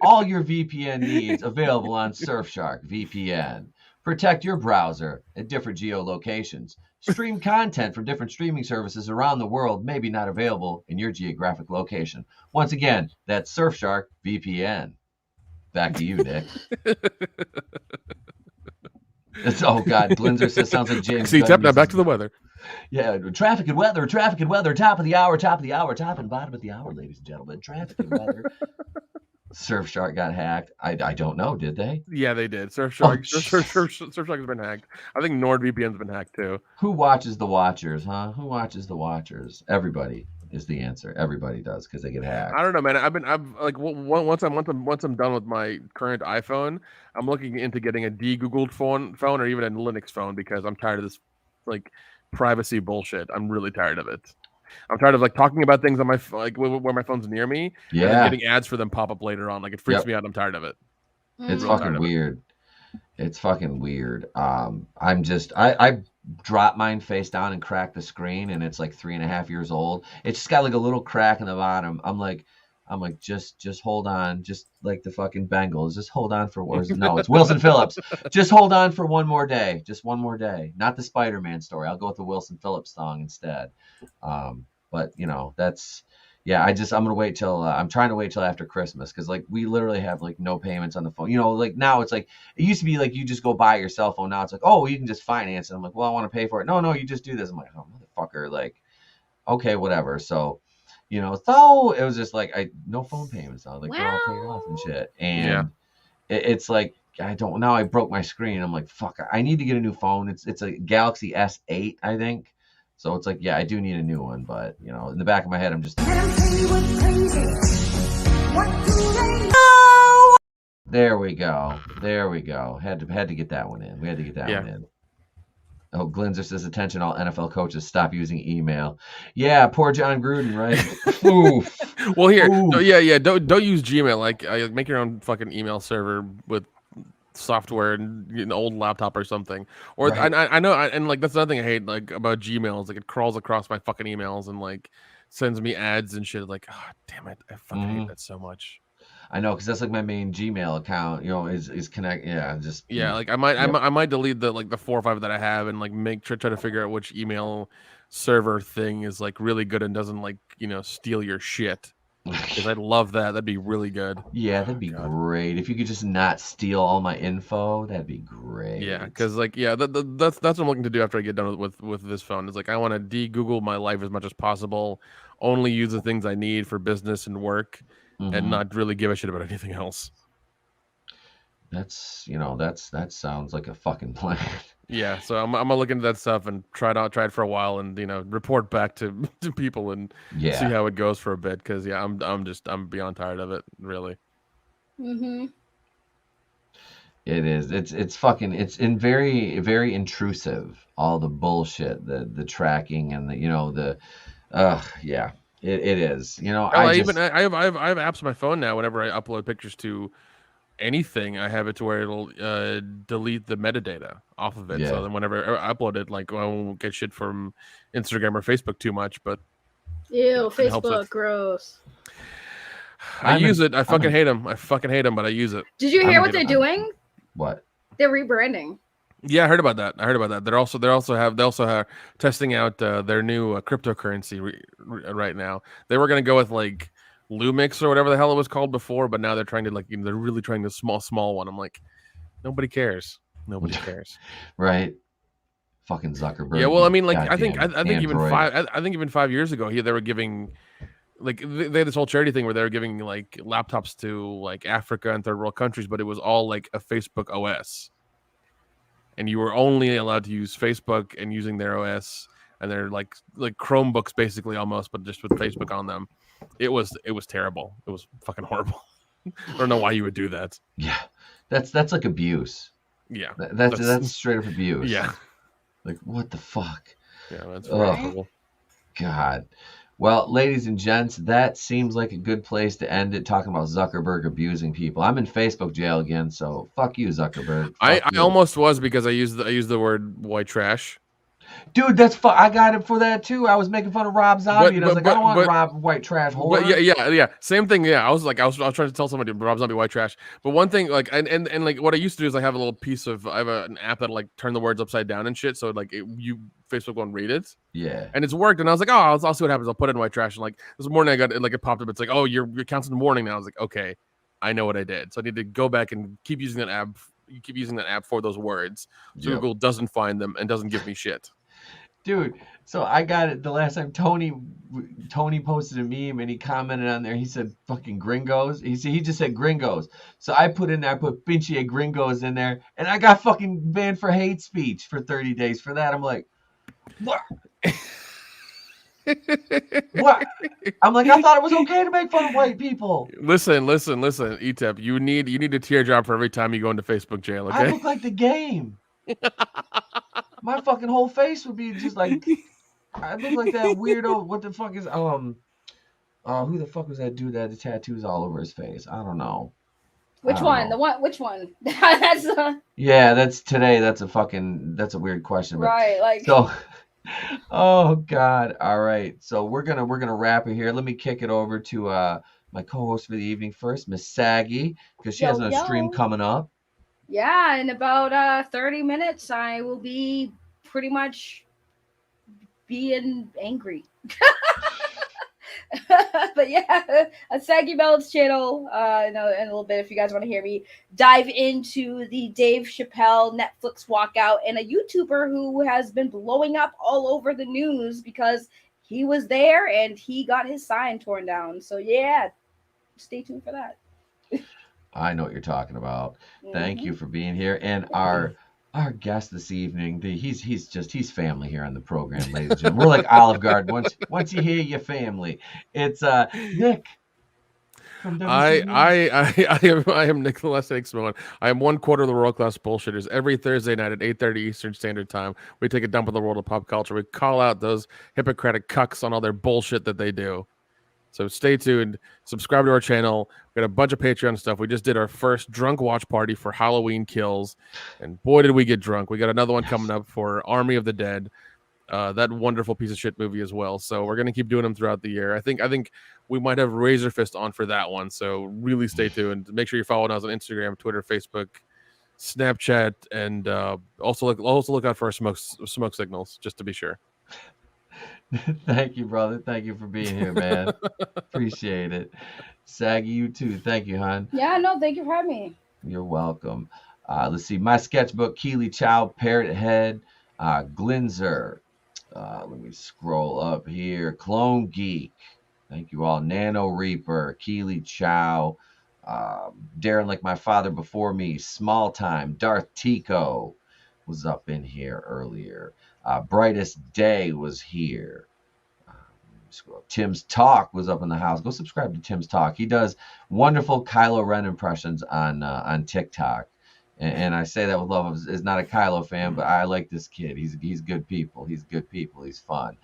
All your VPN needs available on Surfshark VPN. Protect your browser at different geolocations. Stream content from different streaming services around the world, maybe not available in your geographic location. Once again, that's Surfshark VPN. Back to you, Nik. Oh God, Glinzer says sounds like James. See, now back to the weather. Yeah, traffic and weather, top of the hour, top and bottom of the hour, ladies and gentlemen. Traffic and weather. Surfshark got hacked. I don't know, did they? Yeah, they did. Surfshark has been hacked. I think NordVPN's been hacked too. Who watches the Watchers, huh? Who watches the Watchers? Everybody is the answer. Everybody does because they get hacked. I don't know, man. I've like once I'm done with my current iPhone, I'm looking into getting a de-Googled phone or even a Linux phone because I'm tired of this like privacy bullshit. I'm really tired of it. I'm tired of like talking about things on my where my phone's near me. Yeah. And then getting ads for them pop up later on. Like it freaks me out. I'm tired of it. It's fucking weird. It's fucking weird. I dropped mine face down and cracked the screen, and it's like 3.5 years old. It's just got like a little crack in the bottom. I'm like, just hold on, just like the fucking Bengals. Just hold on for no, it's Wilson Phillips. Just hold on for one more day. Just one more day. Not the Spider-Man story. I'll go with the Wilson Phillips song instead. But that's I'm gonna wait till I'm trying to wait till after Christmas because like we literally have like no payments on the phone. Like now it's like it used to be like you just go buy your cell phone. Now it's like, oh, you can just finance it. I'm like, well, I want to pay for it. No, you just do this. I'm like, oh motherfucker, like okay, whatever. So so it was just like no phone payments. I was like, they're all paid off and shit. And it's like now I broke my screen. I'm like, fuck, I need to get a new phone. It's a Galaxy S8, I think. So it's like, I do need a new one, but in the back of my head, I'm just. There we go. Had to get that one in. We had to get that one in. Oh, Glinzer says, attention, all NFL coaches, stop using email. Yeah, poor John Gruden, right? Oof. Well, here, don't use Gmail. Like, make your own fucking email server with software and an old laptop or something. Or Right. I know, and like that's another thing I hate like about Gmail is like it crawls across my fucking emails and like sends me ads and shit. Like, oh, damn it, I fucking hate that so much. I know, because that's like my main Gmail account. You know, is connect. Yeah, just Like I might delete the 4 or 5 that I have and like try to figure out which email server thing is like really good and doesn't like steal your shit. Because I'd love that. That'd be really good. Yeah, that'd be great. If you could just not steal all my info, that'd be great. Yeah, because that's what I'm looking to do after I get done with this phone. It's like I want to de-Google my life as much as possible, only use the things I need for business and work, and not really give a shit about anything else. That sounds like a fucking plan. Yeah, so I'm gonna look into that stuff and try it for a while, and report back to people and see how it goes for a bit. Because I'm beyond tired of it, really. Mm-hmm. It is. It's very very intrusive. All the bullshit, the tracking, and it is. I have apps on my phone now. Whenever I upload pictures to anything, I have it to where it'll delete the metadata off of it. Yeah. So then whenever I upload it, like I won't get shit from Instagram or Facebook too much. But Ew, Facebook, gross. I use it. I fucking hate them. But I use it. Did you hear what they're doing? What? They're rebranding. Yeah, I heard about that. They're also testing out their new cryptocurrency right now. They were gonna go with like Lumix or whatever the hell it was called before, but now they're trying to they're really trying the small one. I'm like, nobody cares. Nobody cares. Right. Fucking Zuckerberg. Yeah, well, I mean, like I think Android. even 5 years ago they were giving like they had this whole charity thing where they were giving like laptops to like Africa and third world countries, but it was all like a Facebook OS. And you were only allowed to use Facebook and using their OS, and they're like Chromebooks basically almost, but just with Facebook on them. It was terrible. It was fucking horrible. I don't know why you would do that. Yeah, that's like abuse. Yeah, that's straight up abuse. Yeah, like what the fuck? Yeah, that's horrible. God. Well, ladies and gents, that seems like a good place to end it, talking about Zuckerberg abusing people. I'm in Facebook jail again, so fuck you, Zuckerberg. I almost was because I used the word white trash. Dude, I got it for that too. I was making fun of Rob Zombie, and I was like, I don't want Rob white trash horror. But yeah, same thing. Yeah, I was trying to tell somebody Rob Zombie white trash. But one thing, like, and like what I used to do is I have a little piece of an app that like turn the words upside down and shit. So like Facebook won't read it. Yeah. And it's worked. And I was like, oh, I'll see what happens. I'll put it in white trash. And like this morning, I got it. Like it popped up. It's like, oh, your account's in the warning now. I was like, okay, I know what I did. So I need to go back and keep using that app. You keep using that app for those words. So Google doesn't find them and doesn't give me shit. Dude, so I got it the last time Tony posted a meme and he commented on there. He said fucking gringos. He just said gringos. So I put pinche gringos in there, and I got fucking banned for hate speech for 30 days for that. I'm like, what? What? I'm like, I thought it was okay to make fun of white people. Listen, ETEP, you need a teardrop for every time you go into Facebook jail, okay? I look like the game. My fucking whole face would be just like, I look like that weirdo. What the fuck is who the fuck was that dude that had the tattoos all over his face? I don't know. Which one? Which one? That's yeah, that's today. That's a weird question. But, right, like so. Oh God! All right, so we're gonna wrap it here. Let me kick it over to my co-host for the evening first, Miss Saggy, because she has a stream coming up. Yeah, in about 30 minutes, I will be pretty much being angry. But yeah, a Saggy Melonz channel. In a little bit, if you guys want to hear me dive into the Dave Chappelle Netflix walkout and a YouTuber who has been blowing up all over the news because he was there and he got his sign torn down. So yeah, stay tuned for that. I know what you're talking about. Thank you for being here. And our guest this evening, he's family here on the program, ladies and gentlemen. We're like Olive Garden. Once you hear your family, it's Nik. From WCBS. I am Nik Uttam-WorldClassBullshitters. I am one quarter of the world class bullshitters. Every Thursday night at 8:30 Eastern Standard Time, we take a dump in the world of pop culture. We call out those Hippocratic cucks on all their bullshit that they do. So stay tuned. Subscribe to our channel. We got a bunch of Patreon stuff. We just did our first drunk watch party for Halloween Kills, and boy, did we get drunk. We got another one coming up for Army of the Dead. That wonderful piece of shit movie as well. So we're gonna keep doing them throughout the year. I think we might have Razor Fist on for that one. So really stay tuned. Make sure you're following us on Instagram, Twitter, Facebook, Snapchat, and also look out for our smoke signals, just to be sure. Thank you, brother. Thank you for being here, man. Appreciate it. Saggy, you too. Thank you, hon. Yeah, no, thank you for having me. You're welcome. Let's see. My sketchbook, Keely Chow, Parrot Head, Glinzer. Let me scroll up here. Clone Geek. Thank you all. Nano Reaper, Keely Chow, Darren Like My Father Before Me, Small Time, Darth Tico was up in here earlier. Brightest Day was here. Tim's Talk was up in the house. Go subscribe to Tim's Talk. He does wonderful Kylo Ren impressions on TikTok. And I say that with love. Is not a Kylo fan, but I like this kid. He's good people. He's good people. He's fun.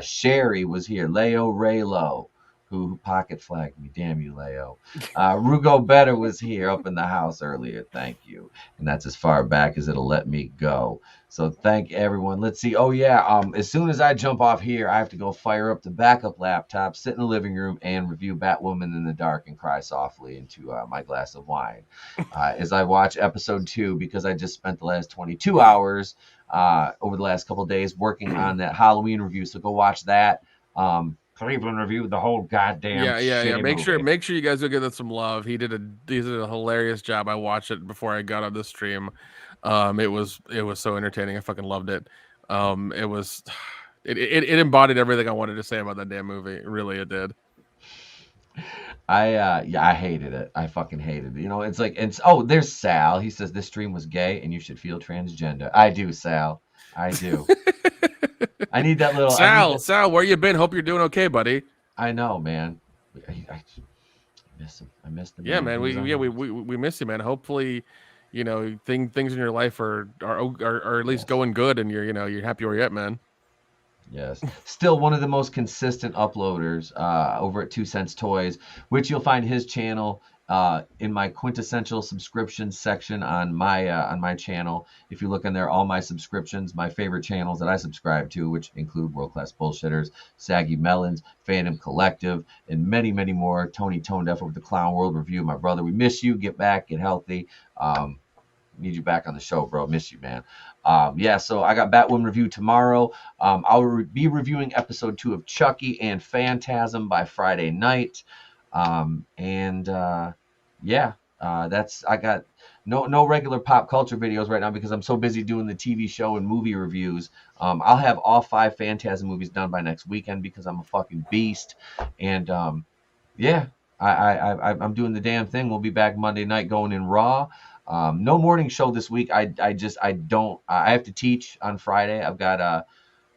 Sherry was here. Leo Raylo, who pocket flagged me. Damn you, Leo. Rugo Better was here up in the house earlier. Thank you. And that's as far back as it'll let me go. So thank everyone. Let's see. Oh yeah. As soon as I jump off here, I have to go fire up the backup laptop, sit in the living room, and review Batwoman in the dark and cry softly into my glass of wine as I watch episode 2, because I just spent the last 22 hours over the last couple of days working on that Halloween review. So go watch that. Cleveland reviewed the whole goddamn Yeah. Make movie. sure you guys go give that some love. He did a hilarious job. I watched it before I got on the stream. It was so entertaining. I fucking loved it. It embodied everything I wanted to say about that damn movie. Really, it did. I hated it. I fucking hated it. You know, it's like there's Sal. He says this stream was gay and you should feel transgender. I do, Sal. I do. I need that little Sal, where you been? Hope you're doing okay, buddy. I know, man. I miss him. I missed him. Yeah, man. We miss you, man. Hopefully, you know, things in your life are at least going good, and you're happy where you're at, man. Yes. Still one of the most consistent uploaders over at 2 Cents Toys, which you'll find his channel in my quintessential subscriptions section on my channel. If you look in there, all my subscriptions, my favorite channels that I subscribe to, which include World Class Bullshitters, Saggy Melonz, Phantom Collective, and many, many more. Tony Tonedef over the Clown World Review. My brother, we miss you. Get back, get healthy. Need you back on the show, bro. Miss you, man. So I got Batwoman review tomorrow. I'll be reviewing episode 2 of Chucky and Phantasm by Friday night. I got no regular pop culture videos right now because I'm so busy doing the TV show and movie reviews. I'll have all 5 Phantasm movies done by next weekend because I'm a fucking beast. And I'm doing the damn thing. We'll be back Monday night going in Raw. No morning show this week. I have to teach on Friday. I've got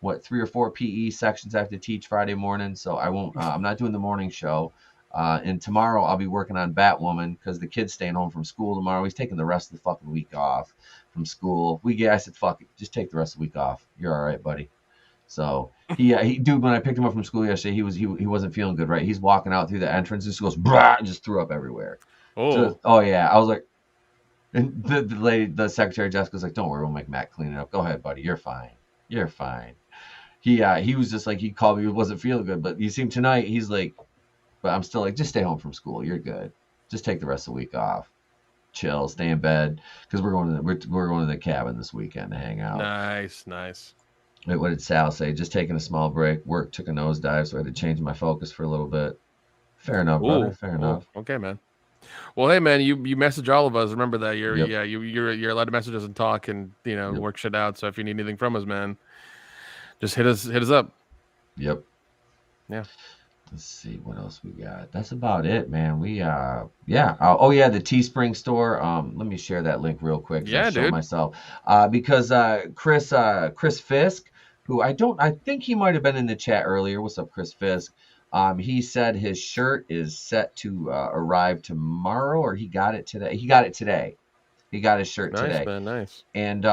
3 or 4 PE sections I have to teach Friday morning, so I won't. I'm not doing the morning show. And tomorrow I'll be working on Batwoman because the kid's staying home from school tomorrow. He's taking the rest of the fucking week off from school. I said, fuck it, just take the rest of the week off. You're all right, buddy. So dude, when I picked him up from school yesterday, he wasn't feeling good, right? He's walking out through the entrance and just goes, brah, and just threw up everywhere. Oh yeah. I was like, and the secretary Jessica's like, don't worry, we'll make Matt clean it up. Go ahead, buddy. You're fine. You're fine. He was just like, he called me, he wasn't feeling good, but you see him tonight, he's like, but I'm still like, just stay home from school. You're good. Just take the rest of the week off. Chill, stay in bed, because we're going to the cabin this weekend to hang out. Nice. Wait, what did Sal say? Just taking a small break. Work took a nosedive, so I had to change my focus for a little bit. Fair enough, brother. Fair enough. Okay, man. Well, hey, man, you message all of us. Remember that you're allowed to message us and talk and work shit out. So if you need anything from us, man, just hit us up. Yep. Yeah. Let's see what else we got. That's about it, man. We the Teespring store. Let me share that link real quick. Yeah, show dude. Myself. Because Chris Fisk, who I think he might have been in the chat earlier. What's up, Chris Fisk? He said his shirt is set to arrive tomorrow, or he got it today. He got it today. He got his shirt today. Man, nice. And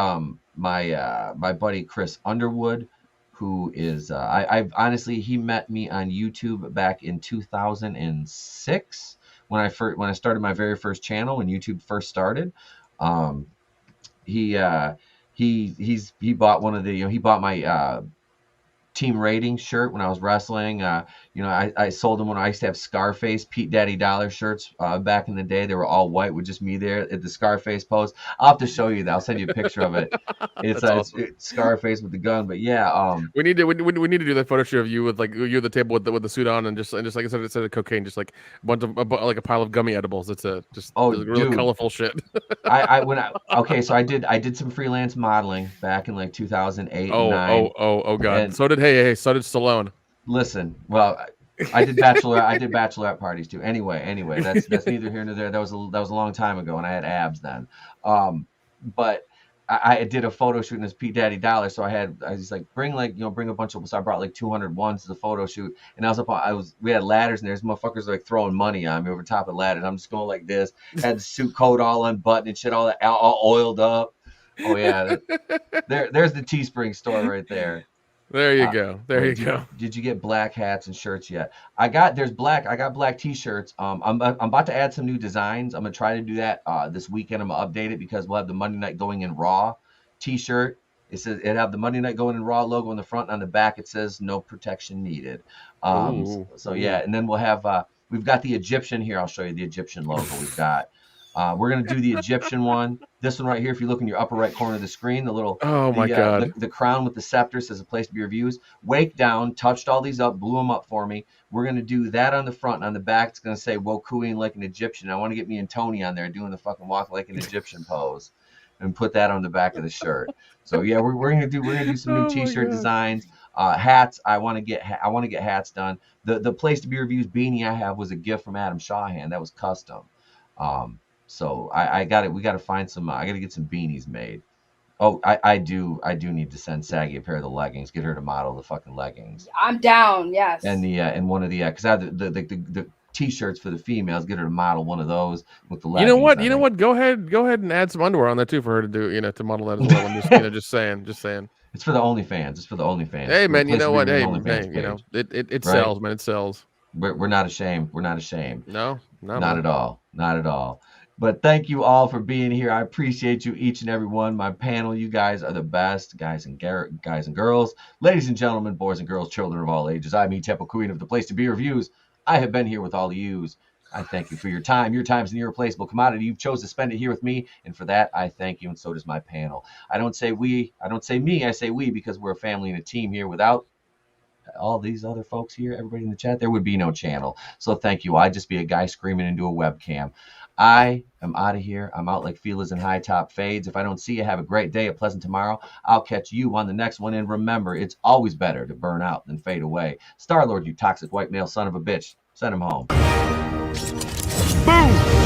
my buddy Chris Underwood who is I've honestly, he met me on YouTube back in 2006 when I started my very first channel when YouTube first started. He bought one of the he bought my team rating shirt when I was wrestling. I sold them when I used to have Scarface Pete Daddy Dollar shirts back in the day. They were all white with just me there at the Scarface pose. I'll have to show you that. I'll send you a picture of it. It's, awesome. it's Scarface with the gun. But yeah, we need to do that photo shoot of you with like you at the table with the suit on and just like instead of cocaine, just like a bunch of like a pile of gummy edibles. It's really colorful shit. So I did some freelance modeling back in like 2008. Oh god. And so did so did Stallone. Listen, well, I did bachelorette parties too. Anyway, that's neither here nor there. That was a long time ago, and I had abs then. But I did a photo shoot in this Pete Daddy Dollar, so I was like, bring a bunch of. So I brought like 200 ones to the photo shoot, and we had ladders, and there's motherfuckers like throwing money on me over top of ladders. I'm just going like this, had the suit coat all unbuttoned and shit, all oiled up. Oh yeah, there's the Teespring store right there. There you go. You go. Did you get black hats and shirts yet? I got black t-shirts. I'm about to add some new designs. I'm gonna try to do that this weekend. I'm gonna update it because we'll have the Monday Night Going in Raw t-shirt. It have the Monday Night Going in Raw logo on the front, and on the back it says no protection needed. So yeah, and then we'll have we've got the Egyptian here. I'll show you the Egyptian logo we've got. We're gonna do the Egyptian one. This one right here, if you look in your upper right corner of the screen, the little the crown with the scepter says a place to be reviews. Wake down, touched all these up, blew them up for me. We're gonna do that on the front, and on the back it's gonna say Wokuing like an Egyptian. I want to get me and Tony on there doing the fucking walk like an Egyptian pose, and put that on the back of the shirt. So yeah, we're gonna do some new t-shirt designs. Hats. I want to get hats done. The place to be reviews beanie I have was a gift from Adam Shawhan. That was custom. So I got it. We got to find some. I got to get some beanies made. Oh, I do need to send Saggy a pair of the leggings. Get her to model the fucking leggings. I'm down. Yes. And and one of the because I have the t-shirts for the females. Get her to model one of those with the leggings. You know what? Go ahead and add some underwear on there too for her to do. To model that as well. I'm just saying. It's for the OnlyFans. Hey man, you know what? Hey, it sells, man. It sells. We're not ashamed. No, not at all. Not at all. But thank you all for being here. I appreciate you, each and every one. My panel, you guys are the best, guys and girls, ladies and gentlemen, boys and girls, children of all ages. I'm Temple Queen of the Place to Be Reviews. I have been here with all of yous. I thank you for your time. Your time is an irreplaceable commodity. You've chosen to spend it here with me, and for that, I thank you, and so does my panel. I don't say we, I don't say me, I say we, because we're a family and a team here. Without all these other folks here, everybody in the chat, there would be no channel. So thank you. I'd just be a guy screaming into a webcam. I am out of here. I'm out like feelers and high top fades. If I don't see you, have a great day, a pleasant tomorrow. I'll catch you on the next one. And remember, it's always better to burn out than fade away. Star-Lord, you toxic white male son of a bitch. Send him home. Boom!